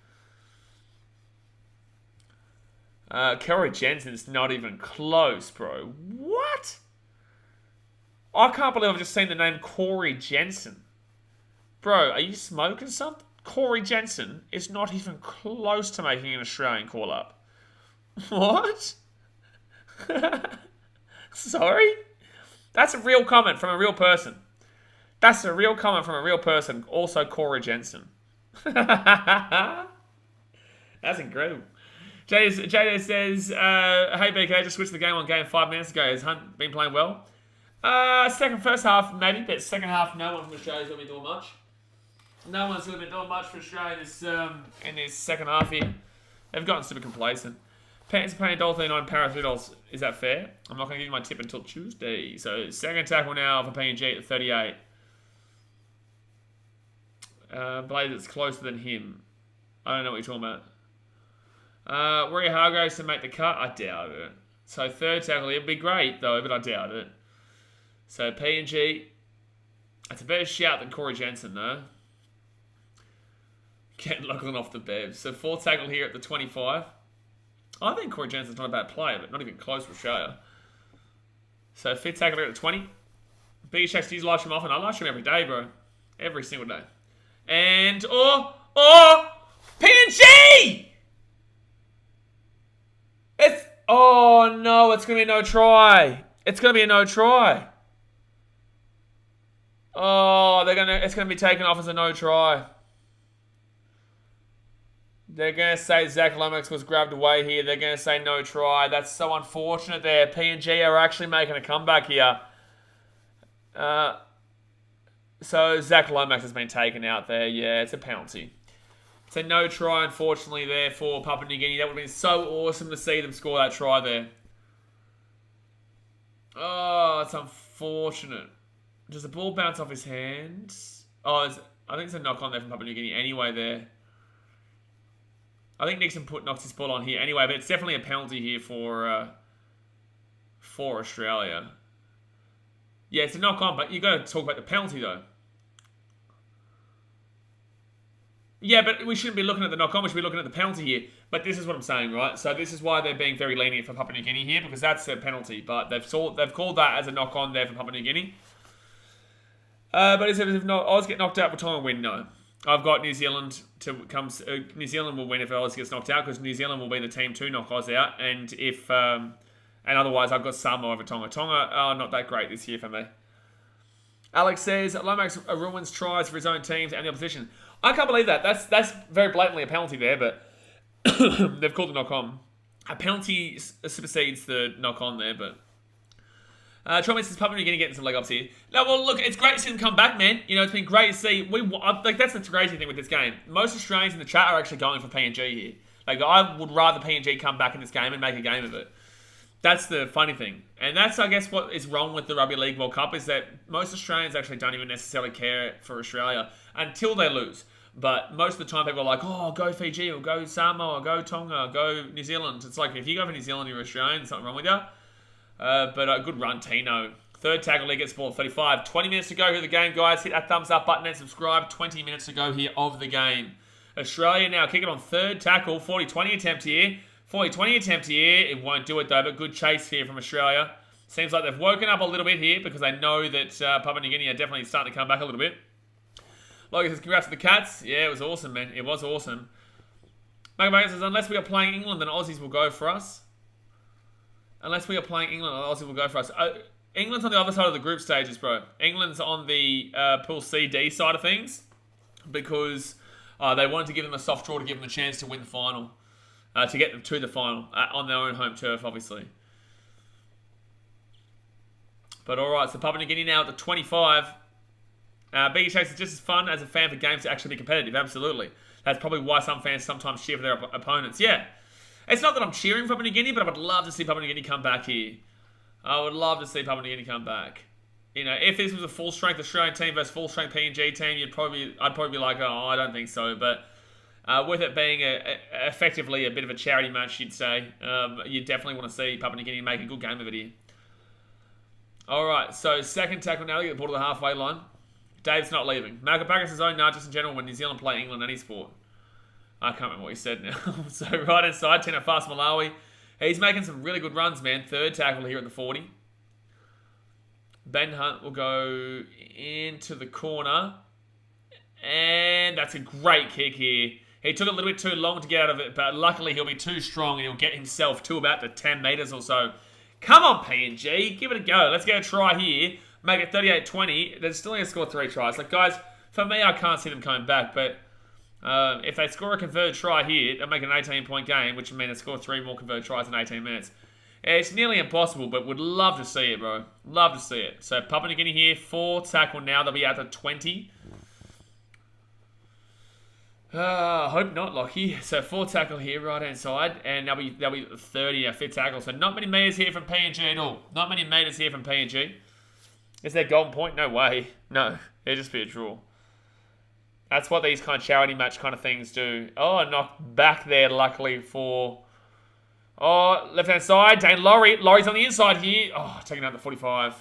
Corey Jensen's not even close, bro. What? I can't believe I've just seen the name Corey Jensen. Bro, are you smoking something? Corey Jensen is not even close to making an Australian call-up. What? Sorry? That's a real comment from a real person. That's a real comment from a real person. Also Corey Jensen. That's incredible. Jada says, hey BK, just switched the game on game 5 minutes ago. Has Hunt been playing well? First half maybe, but second half no one from Australia's going to be doing much. No one's going to be doing much for Australia in this second half here. They've gotten super complacent. Pants paying $1.39, Para $3. Is that fair? I'm not going to give you my tip until Tuesday. So, second tackle now for PNG at 38. Blaze is closer than him. I don't know what you're talking about. Rory Hargraves to make the cut? I doubt it. So, third tackle. It'd be great, though, but I doubt it. So, PNG. That's a better shout than Corey Jensen, though. Getting Lachlan off the bev. So, fourth tackle here at the 25. I think Corey Jensen's not a bad player, but not even close for Australia. So, fifth tackle here at the 20. Biggie Shacks, do you live stream often? I live stream every day, bro. Every single day. And, PNG! Oh no, it's going to be a no try. It's going to be a no try. Oh, it's going to be taken off as a no try. They're going to say Zach Lomax was grabbed away here. They're going to say no try. That's so unfortunate there. PNG are actually making a comeback here. So Zach Lomax has been taken out there. Yeah, it's a penalty. It's a no try, unfortunately, there for Papua New Guinea. That would have been so awesome to see them score that try there. Oh, it's unfortunate. Does the ball bounce off his hands? Oh, I think it's a knock on there from Papua New Guinea anyway there. I think Nixon knocks his ball on here anyway, but it's definitely a penalty here for Australia. Yeah, it's a knock on, but you've got to talk about the penalty though. Yeah, but we shouldn't be looking at the knock on, we should be looking at the penalty here. But this is what I'm saying, right? So this is why they're being very lenient for Papua New Guinea here, because that's a penalty. But they've called that as a knock on there for Papua New Guinea. But if Oz get knocked out, will Tonga win? No. I've got New Zealand to come. New Zealand will win if Oz gets knocked out, because New Zealand will be the team to knock Oz out. And if and otherwise, I've got Samoa over Tonga. Tonga are not that great this year for me. Alex says Lomax ruins tries for his own teams and the opposition. I can't believe that. That's very blatantly a penalty there, but they've called the knock on. A penalty supersedes the knock on there, but. Trauma says Papua New Guinea getting some leg ups here. No, well, look, it's great to see them come back, man. You know, it's been great to see. That's the crazy thing with this game. Most Australians in the chat are actually going for PNG here. Like, I would rather PNG come back in this game and make a game of it. That's the funny thing. And that's, I guess, what is wrong with the Rugby League World Cup, is that most Australians actually don't even necessarily care for Australia until they lose. But most of the time, people are like, oh, go Fiji, or go Samoa, or go Tonga, or go New Zealand. It's like, if you go for New Zealand, you're Australian, there's something wrong with you. But a good run, Tino. Third tackle, he gets ball at 35. 20 minutes to go here of the game, guys. Hit that thumbs up button and subscribe. 20 minutes to go here of the game. Australia now kicking on third tackle. 40-20 attempt here. 40-20 attempt here. It won't do it, though, but good chase here from Australia. Seems like they've woken up a little bit here, because they know that Papua New Guinea are definitely starting to come back a little bit. Logan says, congrats to the Cats. Yeah, it was awesome, man. It was awesome. Magabag says, unless we are playing England, then Aussies will go for us. Unless we are playing England, Aussie will go for us. England's on the other side of the group stages, bro. England's on the Pool C-D side of things, because they wanted to give them a soft draw to give them a chance to win the final, to get them to the final on their own home turf, obviously. But all right, so Papua New Guinea now at the 25. Biggie Shakes is just as fun as a fan for games to actually be competitive. Absolutely. That's probably why some fans sometimes cheer for their opponents. Yeah. It's not that I'm cheering for Papua New Guinea, but I would love to see Papua New Guinea come back here. I would love to see Papua New Guinea come back. You know, if this was a full-strength Australian team versus full-strength PNG team, I'd probably be like, oh, I don't think so. But with it being effectively a bit of a charity match, you'd say, you definitely want to see Papua New Guinea make a good game of it here. All right, so second tackle now. They get the ball to the halfway line. Dave's not leaving. Malcolm says, oh, no, just in general, when New Zealand play England, any sport. I can't remember what he said now. So right inside, Tina Fast Malawi. He's making some really good runs, man. Third tackle here at the 40. Ben Hunt will go into the corner. And that's a great kick here. He took a little bit too long to get out of it, but luckily he'll be too strong and he'll get himself to about the 10 metres or so. Come on, PNG. Give it a go. Let's get a try here. Make it 38-20. They're still going to score 3 tries. Like, guys, for me, I can't see them coming back, but if they score a converted try here, they'll make an 18-point game, which would mean they score 3 more converted tries in 18 minutes. It's nearly impossible, but would love to see it, bro. Love to see it. So Papua New Guinea here, 4 tackle now. They'll be out to 20. Hope not, Lockie. So 4 tackle here, right hand side, and they'll be 30 5th tackle. So not many meters here from PNG at all. Not many meters here from PNG. Is there golden point? No way. No, it'll just be a draw. That's what these kind of charity match kind of things do. Oh, knocked back there, luckily, for... Oh, left-hand side, Dane Laurie. Laurie's on the inside here. Oh, taking out the 45.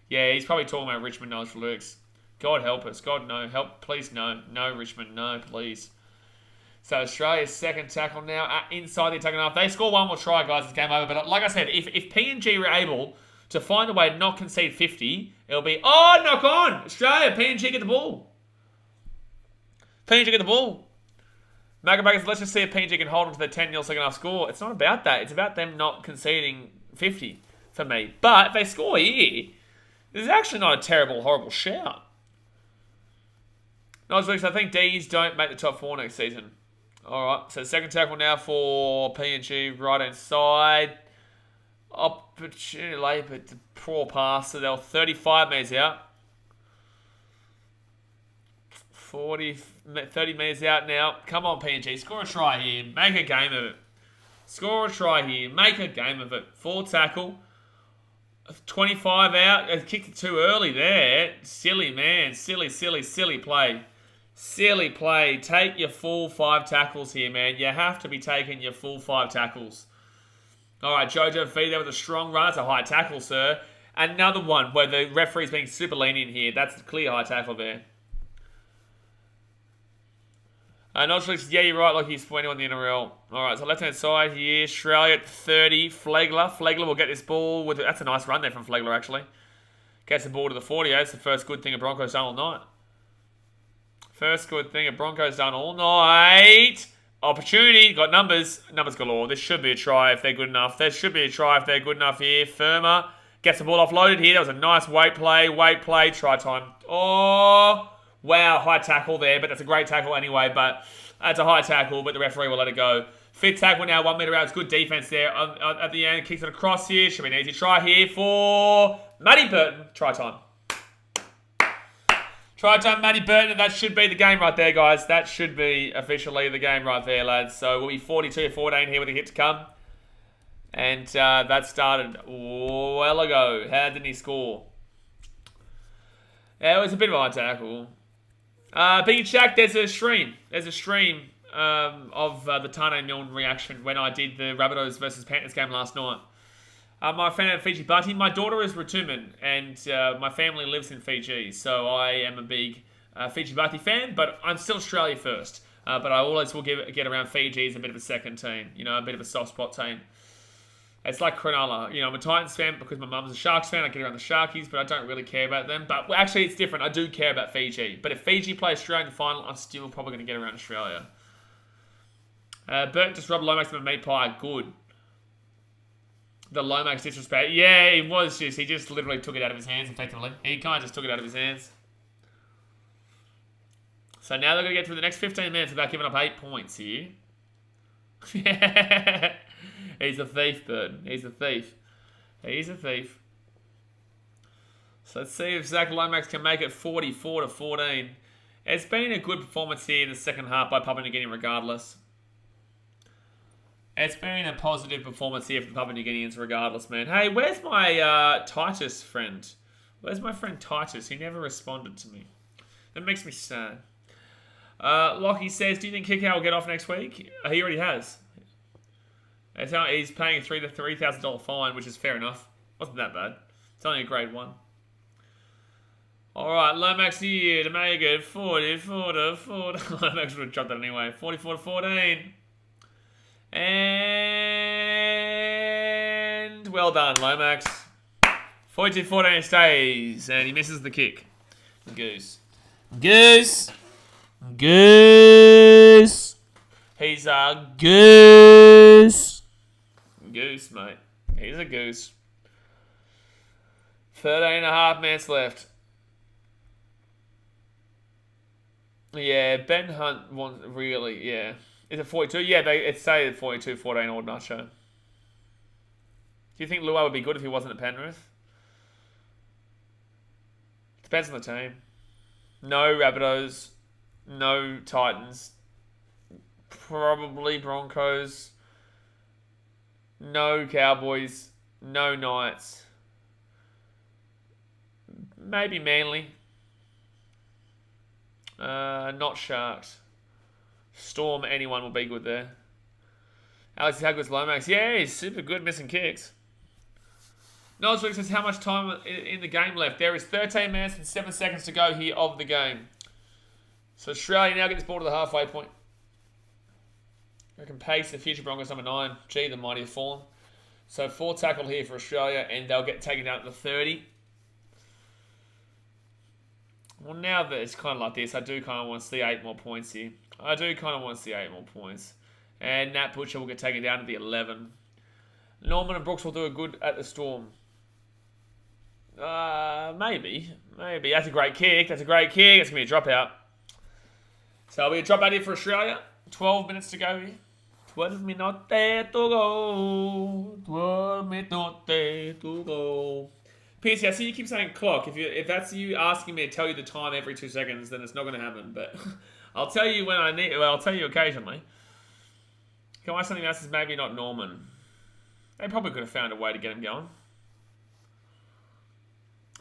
Yeah, he's probably talking about Richmond knowledge for lyrics. God help us. God, no. Help, please, no. No, Richmond, no, please. So Australia's second tackle now inside the attacking half. They score 1 more try, guys. It's game over. But like I said, if PNG were able to find a way to not concede 50, it'll be... Oh, knock on! Australia, PNG get the ball. PNG get the ball. Magabag, let's just see if PNG can hold on to their 10-0 second half score. It's not about that. It's about them not conceding 50 for me. But if they score here, this is actually not a terrible, horrible shout. I think D's don't make the top 4 next season. Alright, so second tackle now for PNG, right hand side. Opportunity late, but the poor pass. So they're 35 metres out. 30 metres out now. Come on, PNG. Score a try here. Make a game of it. Score a try here. Make a game of it. Full tackle. 25 out. Kicked it too early there. Silly, man. Silly play. Silly play. Take your full 5 tackles here, man. You have to be taking your full 5 tackles. All right, Jojo feed there with a strong run. That's a high tackle, sir. Another one where the referee's being super lenient here. That's a clear high tackle there. Notchlix, yeah, you're right, like he's 20 on the NRL. Alright, so left-hand side here, Australia at 30, Flegler. Flegler will get this ball with... That's a nice run there from Flegler, actually. Gets the ball to the 40. That's the first good thing a Broncos done all night. First good thing a Broncos done all night. Opportunity. Got numbers. Numbers galore. This should be a try if they're good enough. There should be a try if they're good enough here. Firma gets the ball offloaded here. That was a nice weight play. Try time. Oh... Wow, high tackle there, but that's a great tackle anyway, but that's a high tackle, but the referee will let it go. Fifth tackle now, 1 metre out. It's good defence there at the end. Kicks it across here. Should be an easy try here for Matty Burton. Try time. Try time, Matty Burton, and that should be the game right there, guys. That should be officially the game right there, lads. So we'll be 42-14 here with a hit to come. And that started well ago. How did he score? Yeah, it was a bit of a high tackle. Being checked, there's a stream. There's a stream of the Tane Milne reaction when I did the Rabbitohs versus Panthers game last night. I'm a fan of Fiji Bunty. My daughter is Ratuman, and my family lives in Fiji, so I am a big Fiji Bunty fan, but I'm still Australia first. But I always will get around Fiji as a bit of a second team, you know, a bit of a soft spot team. It's like Cronulla. You know, I'm a Titans fan because my mum's a Sharks fan. I get around the Sharkies, but I don't really care about them. But actually, it's different. I do care about Fiji. But if Fiji play Australia in the final, I'm still probably going to get around Australia. Burton just robbed Lomax of a meat pie. Good. The Lomax disrespect. Yeah, it was just... He just literally took it out of his hands, effectively. He kind of just took it out of his hands. So now they're going to get through the next 15 minutes without giving up 8 points here. Yeah. He's a thief, Burton. He's a thief. He's a thief. So let's see if Zach Lomax can make it 44-14. It's been a good performance here in the second half by Papua New Guinea regardless. It's been a positive performance here for the Papua New Guineans regardless, man. Hey, where's my Titus friend? Where's my friend Titus? He never responded to me. That makes me sad. Lockie says, do you think Kikau will get off next week? He already has. He's paying a $3,000 fine, which is fair enough. Wasn't that bad. It's only a grade 1. Alright, Lomax here to make it 44-14. Lomax would have dropped that anyway. 44-14. And well done, Lomax. 42-14 stays, and he misses the kick. Goose. Goose. Goose. He's a goose. Goose, mate. He's a goose. 13.5 minutes left. Yeah, Ben Hunt wants really, yeah. Is it 42? Yeah, it's say 42-14 old nacho. Do you think Luai would be good if he wasn't at Penrith? Depends on the team. No Rabbitohs. No Titans. Probably Broncos. No Cowboys. No Knights. Maybe Manly. Not Sharks. Storm, anyone will be good there. Alex, how good's Lomax? Yeah, he's super good missing kicks. Knowledge says how much time in the game left. There is 13 minutes and 7 seconds to go here of the game. So Australia now get this ball to the halfway point. I reckon Pace, the future Broncos, number 9. Gee, the mighty have fallen. So 4 tackle here for Australia, and they'll get taken down to the 30. Well, now that it's kind of like this, I do kind of want to see 8 more points here. I do kind of want to see 8 more points. And Nat Butcher will get taken down to the 11. Norman and Brooks will do a good at the Storm. Maybe. Maybe. That's a great kick. That's a great kick. It's going to be a dropout. So it'll be a dropout here for Australia. 12 minutes to go here. 12 minutes to go. 12 minutes to go. PC, I see you keep saying clock. If that's you asking me to tell you the time every 2 seconds, then it's not going to happen. But I'll tell you when I need. Well, I'll tell you occasionally. Can I something else is maybe not Norman? They probably could have found a way to get him going.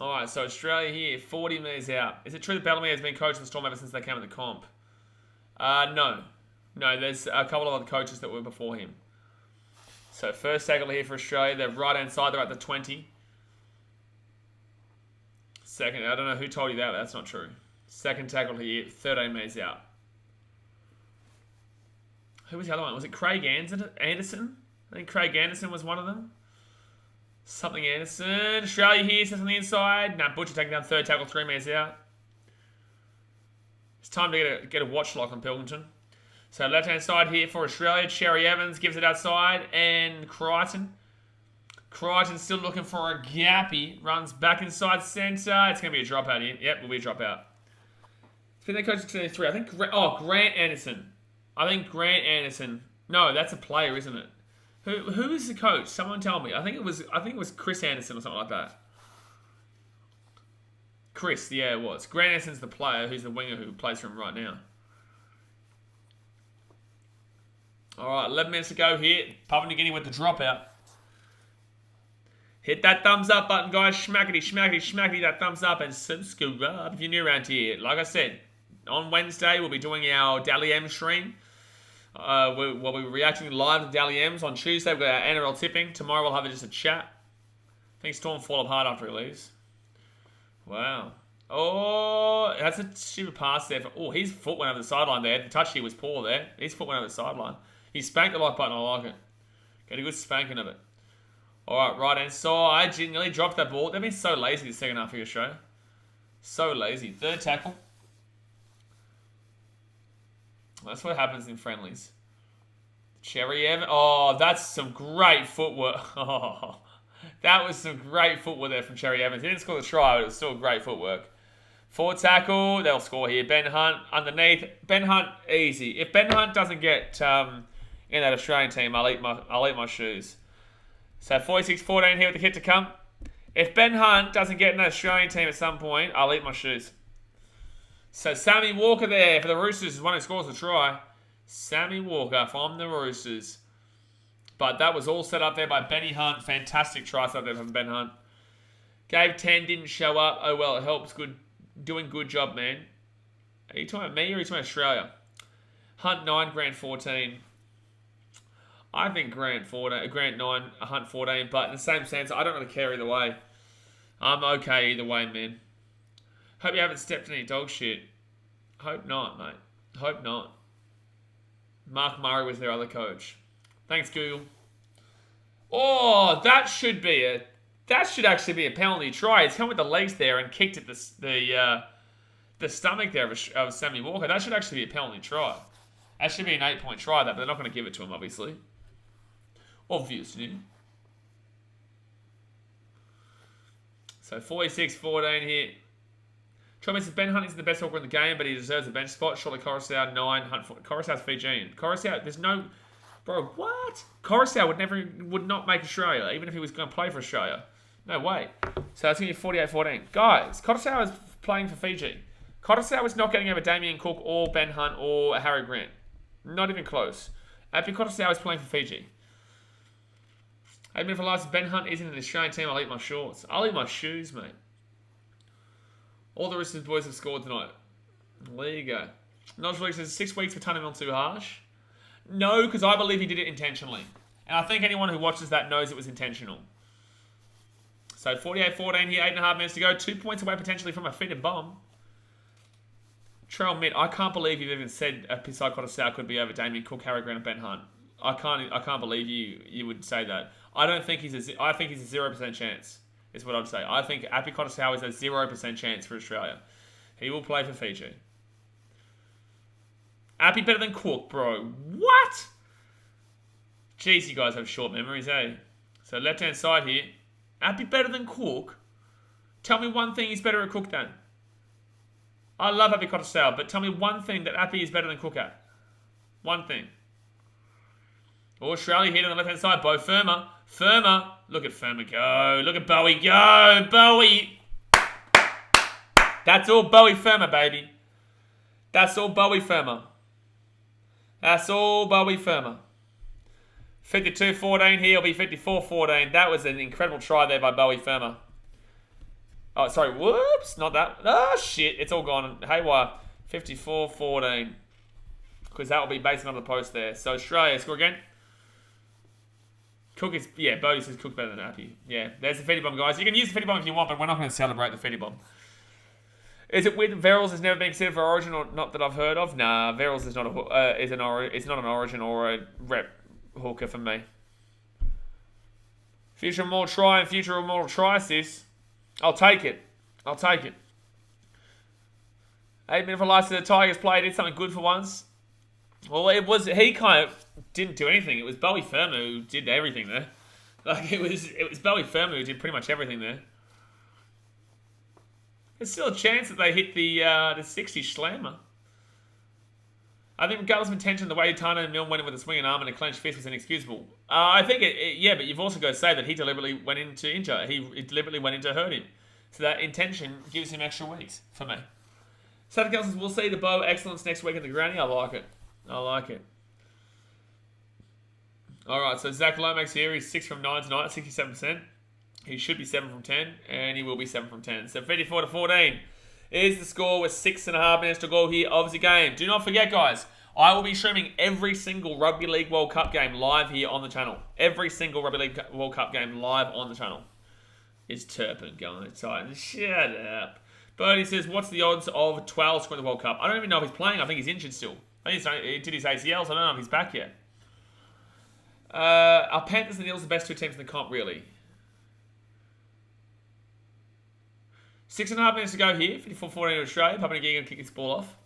Alright, so Australia here, 40 metres out. Is it true that Bellamy has been coaching the Storm ever since they came to the comp? No. No, there's a couple of other coaches that were before him. So first tackle here for Australia. They're right-hand side. They're at the 20. Second, I don't know who told you that. That's not true. Second tackle here, 13 metres out. Who was the other one? Was it Craig Anderson? I think Craig Anderson was one of them. Something Anderson. Australia here, sits on the inside. Nah, Butcher taking down third tackle, 3 metres out. It's time to get a watch lock on Pilkington. So left-hand side here for Australia. Cherry Evans gives it outside. And Crichton. Crichton's still looking for a gappy. Runs back inside centre. It's going to be a dropout here. Yep, will be a dropout. It's been their coach for 3. I think... Grant Anderson. I think Grant Anderson. No, that's a player, isn't it? Who is the coach? Someone tell me. I think it was Chris Anderson or something like that. Chris, yeah, it was. Grant Anderson's the player who's the winger who plays for him right now. Alright, 11 minutes to go here. Papua New Guinea with the dropout. Hit that thumbs up button, guys. Schmackety, schmackety, schmackety that thumbs up and subscribe if you're new around here. Like I said, on Wednesday we'll be doing our Dally M stream. We'll be reacting live to Dally M's. On Tuesday we've got our NRL tipping. Tomorrow we'll have just a chat. I think Storm fall apart after he leaves. Wow. Oh, that's a stupid pass there. His foot went over the sideline there. The touch here was poor there. His foot went over the sideline. He spanked the like button. I like it. Got a good spanking of it. Alright, right hand side. Nearly dropped that ball. They've been so lazy the second half of Australia. So lazy. Third tackle. That's what happens in friendlies. Cherry Evans. Oh, that's some great footwork. Oh, that was some great footwork there from Cherry Evans. He didn't score the try, but it was still great footwork. Forward tackle. They'll score here. Ben Hunt underneath. Ben Hunt, easy. If Ben Hunt doesn't get in that Australian team, I'll eat my shoes. So 46-14 here with the hit to come. If Ben Hunt doesn't get in that Australian team at some point, I'll eat my shoes. So Sammy Walker there for the Roosters is one who scores the try. Sammy Walker from the Roosters. But that was all set up there by Benny Hunt. Fantastic try set up there from Ben Hunt. Gabe 10 didn't show up. Oh well, it helps. Good, doing good job, man. Are you talking about me or are you talking about Australia? Hunt 9, Grant 14. I think Grant 9, Hunt 14. But in the same sense, I don't really care either way. I'm okay either way, man. Hope you haven't stepped in any dog shit. Hope not, mate. Hope not. Mark Murray was their other coach. Thanks, Google. Oh, that should actually be a penalty try. He's come with the legs there and kicked at the stomach there of Sammy Walker. That should actually be a penalty try. That should be an 8-point try, but they're not going to give it to him, obviously. Obviously. So 46-14 here. Trouble is Ben Hunt isn't the best hooker in the game, but he deserves a bench spot. Surely Coruscant 9, Hunt 4. Coruscant's Fijian. Coruscant, there's no... Bro, what? Coruscant would not make Australia, even if he was going to play for Australia. No way. So that's going to be 48-14. Guys, Coruscant is playing for Fiji. Coruscant was not getting over Damien Cook or Ben Hunt or Harry Grant. Not even close. Api Coruscant was playing for Fiji. 8 minutes for last. Ben Hunt isn't in the Australian team. I'll eat my shorts. I'll eat my shoes, mate. All the Roosters boys have scored tonight. There you go. Nigel says 6 weeks for Tunnell too harsh. No, because I believe he did it intentionally. And I think anyone who watches that knows it was intentional. So 48-14 here, 8.5 minutes to go. 2 points away potentially from a fitted bomb. Trell Mitt, I can't believe you've even said a Pisai Kotosau could be over Damien Cook, Harry Grant, and Ben Hunt. I can't believe you would say that. I think he's a 0% chance. Is what I'd say. I think Api Kotosau is a 0% chance for Australia. He will play for Fiji. Api better than Cook, bro. What? Jeez, you guys have short memories, eh? So left-hand side here. Api better than Cook? Tell me one thing he's better at Cook than. I love Api Kotosau, but tell me one thing that Api is better than Cook at. One thing. Australia here on the left-hand side. Bo Firma. Firma. Look at Firma go. Look at Bowie go. Bowie. That's all Bowie Firma, baby. That's all Bowie Firma. That's all Bowie Firma. 52-14 here. It'll be 54-14. That was an incredible try there by Bowie Firma. Oh, sorry. Whoops. Not that. Oh, shit. It's all gone haywire. 54-14. Because that will be based on the post there. So Australia, score again. Cook is, yeah, Bodie says Cook better than Appy. Yeah, there's the Fetty Bomb, guys. You can use the Fetty Bomb if you want, but we're not going to celebrate the Fetty Bomb. Is it weird that Verrills has never been considered for Origin, or not that I've heard of? Nah, Verrills is not it's not an Origin or a rep hooker for me. Future Immortal try and Future Immortal try assist. I'll take it. I'll take it. 8 minutes for life to the Tigers play. Did something good for once. Well, he kind of didn't do anything. It was Bowie Firma who did everything there. Like it was Bowie Firma who did pretty much everything there. There's still a chance that they hit the 60 slammer. I think regardless of intention, the way Tana and Milne went in with a swinging arm and a clenched fist was inexcusable. I think yeah, but you've also got to say that he deliberately went in to injure. He deliberately went in to hurt him. So that intention gives him extra weeks for me. Southern Councils will see the Bow excellence next week in the granny. I like it. I like it. Alright, so Zach Lomax here. He's 6 from 9 tonight, 67%. He should be 7 from 10, and he will be 7 from 10. So 54-14 is the score with 6.5 minutes to go here of the game. Do not forget, guys, I will be streaming every single Rugby League World Cup game live here on the channel. Every single Rugby League World Cup game live on the channel. Is Turpin going to Titan? Shut up. Birdie says, what's the odds of 12 scoring the World Cup? I don't even know if he's playing. I think he's injured still. I think he did his ACL, so I don't know if he's back yet. Are Panthers and Eels the best two teams in the comp, really? 6.5 minutes to go here. 54-14 Australia. Papua New Guinea going to kick his ball off.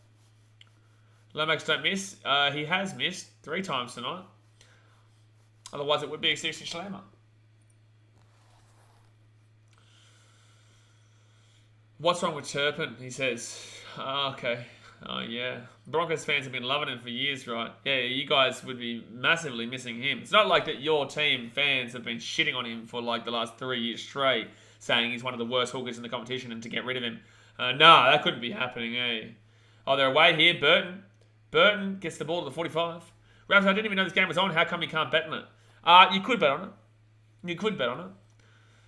Lomax don't miss. He has missed 3 times tonight. Otherwise, it would be a 60 slammer. What's wrong with Turpin? He says. Oh, okay. Oh, yeah. Broncos fans have been loving him for years, right? Yeah, you guys would be massively missing him. It's not like that your team fans have been shitting on him for like the last 3 years straight, saying he's one of the worst hookers in the competition and to get rid of him. No, that couldn't be happening, eh? Oh, they're away here. Burton. Burton gets the ball to the 45. Raps, I didn't even know this game was on. How come you can't bet on it? You could bet on it. You could bet on it.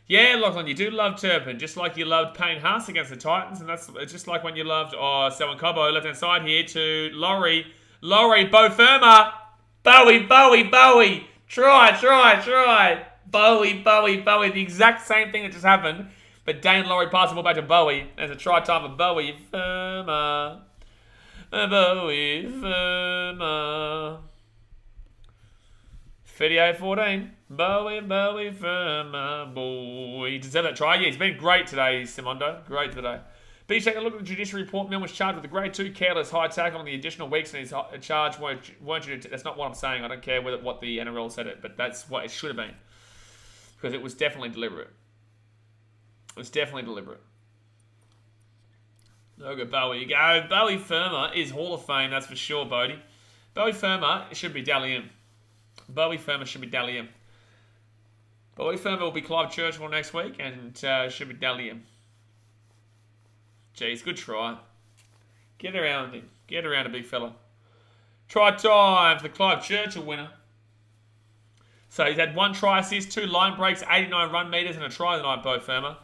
Yeah, Lachlan, you do love Turpin, just like you loved Payne Haas against the Titans, and that's just like when you loved Selwyn Cobbo, left-hand side here to Laurie. Laurie, Bo Firma. Bowie. Try. Bowie. The exact same thing that just happened, but Dane Laurie passed the ball back to Bowie. There's a try time for Bowie Firma. Bowie Firma. 38-14. Bowie Firma. Boy. He deserved that try. Yeah, he's been great today, Simondo. Great today. But you take a look at the judiciary report. Milne was charged with a grade 2 careless high tackle on the additional weeks, and his charge weren't you. That's not what I'm saying. I don't care what the NRL said it, but that's what it should have been. Because it was definitely deliberate. It was definitely deliberate. Look at Bowie. You go. Bowie Firma is Hall of Fame, that's for sure, Bodie. Bowie Firma should be Dally M. Bowie Firma should be Dally M. Bowie Firma will be Clive Churchill next week and should be Dally M. Jeez, good try. Get around him. Get around a big fella. Try time for the Clive Churchill winner. So he's had 1 try assist, 2 line breaks, 89 run meters, and a try tonight, Bo Firma.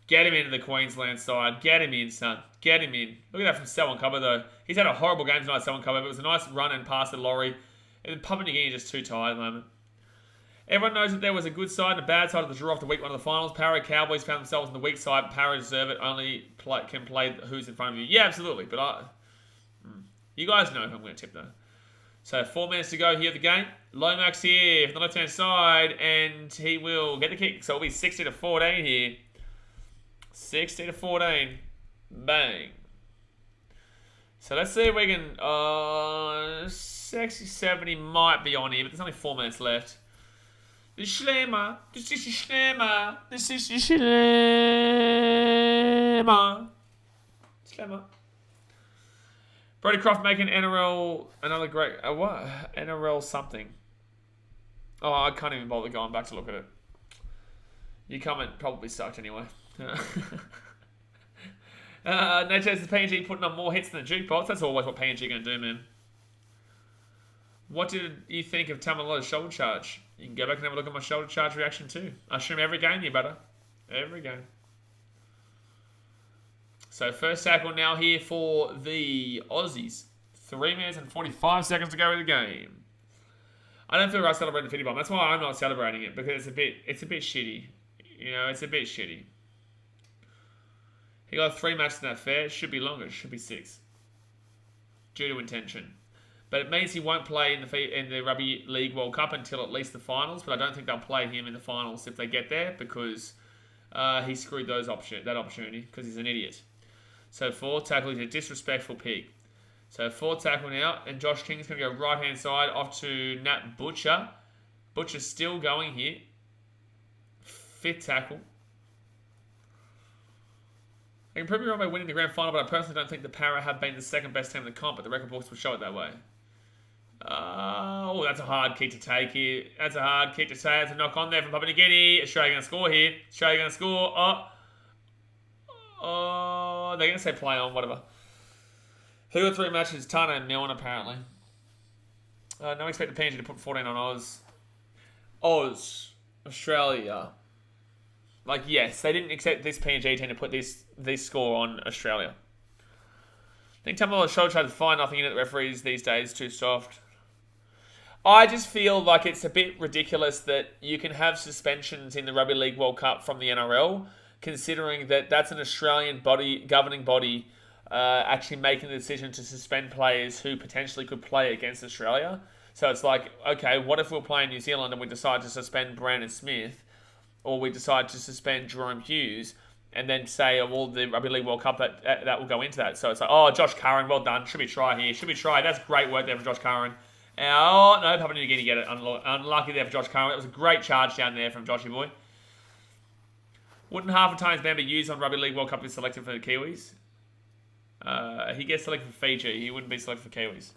Get him into the Queensland side. Get him in, son. Get him in. Look at that from Selwyn Cobbo, though. He's had a horrible game tonight, Selwyn Cobbo, but it was a nice run and pass to Laurie. And Papua New Guinea just too tired at the moment. Everyone knows that there was a good side and a bad side of the draw after week 1 of the finals. Para Cowboys found themselves in the weak side. Para deserve it. Only can play who's in front of you. Yeah, absolutely. But you guys know who I'm going to tip, though. So 4 minutes to go here at the game. Lomax here from the left-hand side. And he will get the kick. So it'll be 60-14 here. 60-14. Bang. So let's see if we can... 60-70 might be on here, but there's only 4 minutes left. The Schlemmer. This is the Schlemmer. This is the Schlemmer. Schlemmer. Brody Croft making NRL another great... what? NRL something. Oh, I can't even bother going back to look at it. Your comment probably sucked anyway. No chance of PNG putting on more hits than the jukebox. That's always what PNG are going to do, man. What did you think of Tamalolo's shoulder charge? You can go back and have a look at my shoulder charge reaction too. I stream every game, you better. Every game. So first tackle now here for the Aussies. 3 minutes and 45 seconds to go with the game. I don't feel right celebrating the 50 bomb. That's why I'm not celebrating it, because it's a bit shitty. You know, it's a bit shitty. He got 3 matches in that fair. Should be longer. Should be 6. Due to intention. But it means he won't play in the Rugby League World Cup until at least the finals. But I don't think they'll play him in the finals if they get there, because he screwed that opportunity because he's an idiot. So 4 tackle, he's a disrespectful pig. So 4 tackle now, and Josh King's going to go right-hand side off to Nat Butcher. Butcher's still going here. 5th tackle. I can prove me wrong by winning the grand final, but I personally don't think the Para have been the second best team in the comp, but the record books will show it that way. Oh, that's a hard kick to take here. That's a hard kick to take. That's a knock on there from Papua New Guinea. Australia going to score here. Australia going to score. Oh, they're going to say play on, whatever. Who got 3 matches? Tana and Milne, apparently. No expect the PNG to put 14 on Oz. Australia. Like, yes, they didn't accept this PNG team to put this score on Australia. I think Tamalolo's shoulder charge is fine. Nothing in it. The referees these days too soft. I just feel like it's a bit ridiculous that you can have suspensions in the Rugby League World Cup from the NRL, considering that that's an Australian governing body actually making the decision to suspend players who potentially could play against Australia. So it's like, okay, what if we're playing New Zealand and we decide to suspend Brandon Smith, or we decide to suspend Jerome Hughes, and then say, oh, well, the Rugby League World Cup, that will go into that. So it's like, oh, Josh Curran, well done. Should be try here. Should be try. That's great work there for Josh Curran. Oh, no, Papua New Guinea get it. Unlucky there for Josh Curran. That was a great charge down there from Joshy boy. Wouldn't half the times Ben be used on Rugby League World Cup be selected for the Kiwis? He gets selected for Fiji. He wouldn't be selected for Kiwis.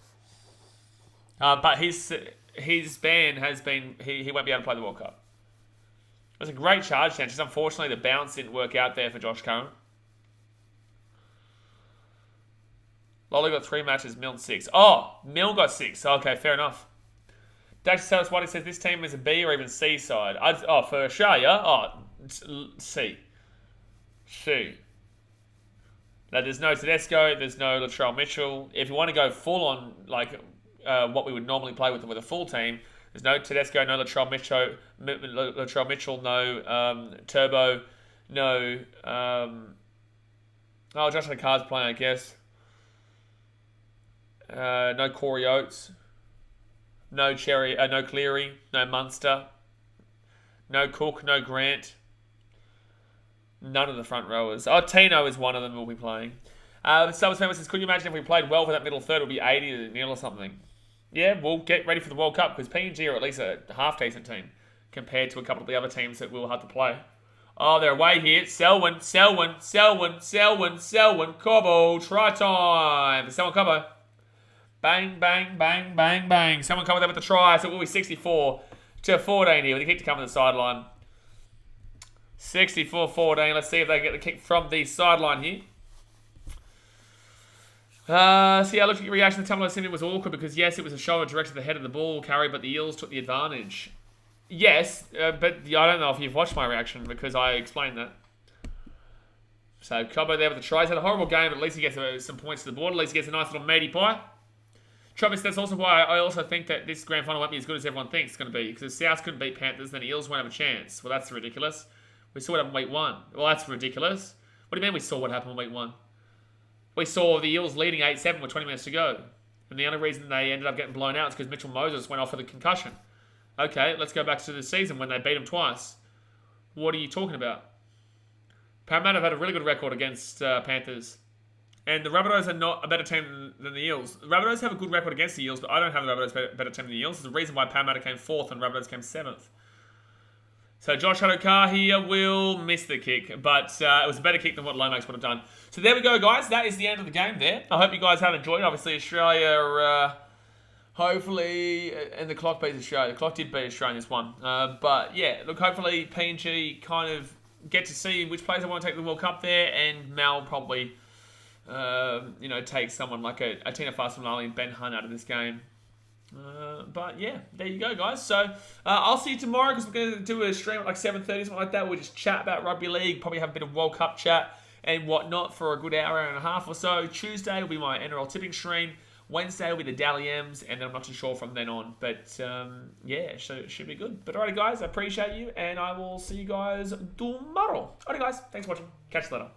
But his ban has been... He won't be able to play the World Cup. It was a great charge down. Just unfortunately, the bounce didn't work out there for Josh Curran. Lolly got 3 matches, Milne 6. Oh, Milne got 6. Okay, fair enough. Dr. Salis White says this team is a B or even C side. For Australia, C. C. Now, there's no Tedesco, there's no Latrell Mitchell. If you want to go full on, like what we would normally play with a full team, there's no Tedesco, no Latrell Mitchell, no Turbo, no... Josh Carr's playing, I guess. No Corey Oates. No Cleary, no Munster. No Cook, no Grant. None of the front rowers. Tino is one of them who will be playing. Subs Famous says, could you imagine if we played well for that middle third, it would be 80-0 or something? Yeah, we'll get ready for the World Cup, because PNG are at least a half-decent team compared to a couple of the other teams that we'll have to play. Oh, they're away here. Selwyn, Cobbo, try time. Selwyn Cobbo. Bang, bang, bang, bang, bang. Someone come with that with the try, so it will be 64-14 here with the kick to come to the sideline. 64-14. Let's see if they get the kick from the sideline here. I looked at your reaction to Tamalo Sydney was awkward because, yes, it was a shoulder directed to the head of the ball carry, but the Eels took the advantage. Yes, but I don't know if you've watched my reaction because I explained that. So, Cobbo there with the try. He's had a horrible game, but at least he gets some points to the board. At least he gets a nice little meaty pie. Travis, that's also why I also think that this grand final won't be as good as everyone thinks it's going to be. Because if South couldn't beat Panthers, then the Eels won't have a chance. Well, that's ridiculous. We saw what happened in week 1. Well, that's ridiculous. What do you mean we saw what happened in week 1? We saw the Eels leading 8-7 with 20 minutes to go. And the only reason they ended up getting blown out is because Mitchell Moses went off with a concussion. Okay, let's go back to the season when they beat them twice. What are you talking about? Parramatta have had a really good record against Panthers. And the Rabbitohs are not a better team than the Eels. The Rabbitohs have a good record against the Eels, but I don't have the Rabbitohs better team than the Eels. There's a reason why Parramatta came 4th and Rabbitohs came 7th. So Josh Adokar here will miss the kick, but it was a better kick than what Lomax would have done. So there we go, guys. That is the end of the game there. I hope you guys have enjoyed. Obviously, Australia, hopefully, and the clock beats Australia. The clock did beat Australia in this one. But yeah, look, hopefully PNG kind of get to see which players they want to take the World Cup there, and Mal probably, take someone like a Tina Fasamali and Ben Hunt out of this game. But yeah, there you go, guys. So I'll see you tomorrow because we're going to do a stream at like 7:30, something like that. We'll just chat about Rugby League, probably have a bit of World Cup chat and whatnot for a good hour and a half or so. Tuesday will be my NRL tipping stream. Wednesday will be the Dally M's, and then I'm not too sure from then on. But yeah, so it should be good. But alrighty, guys, I appreciate you, and I will see you guys tomorrow. Alrighty, guys, thanks for watching. Catch you later.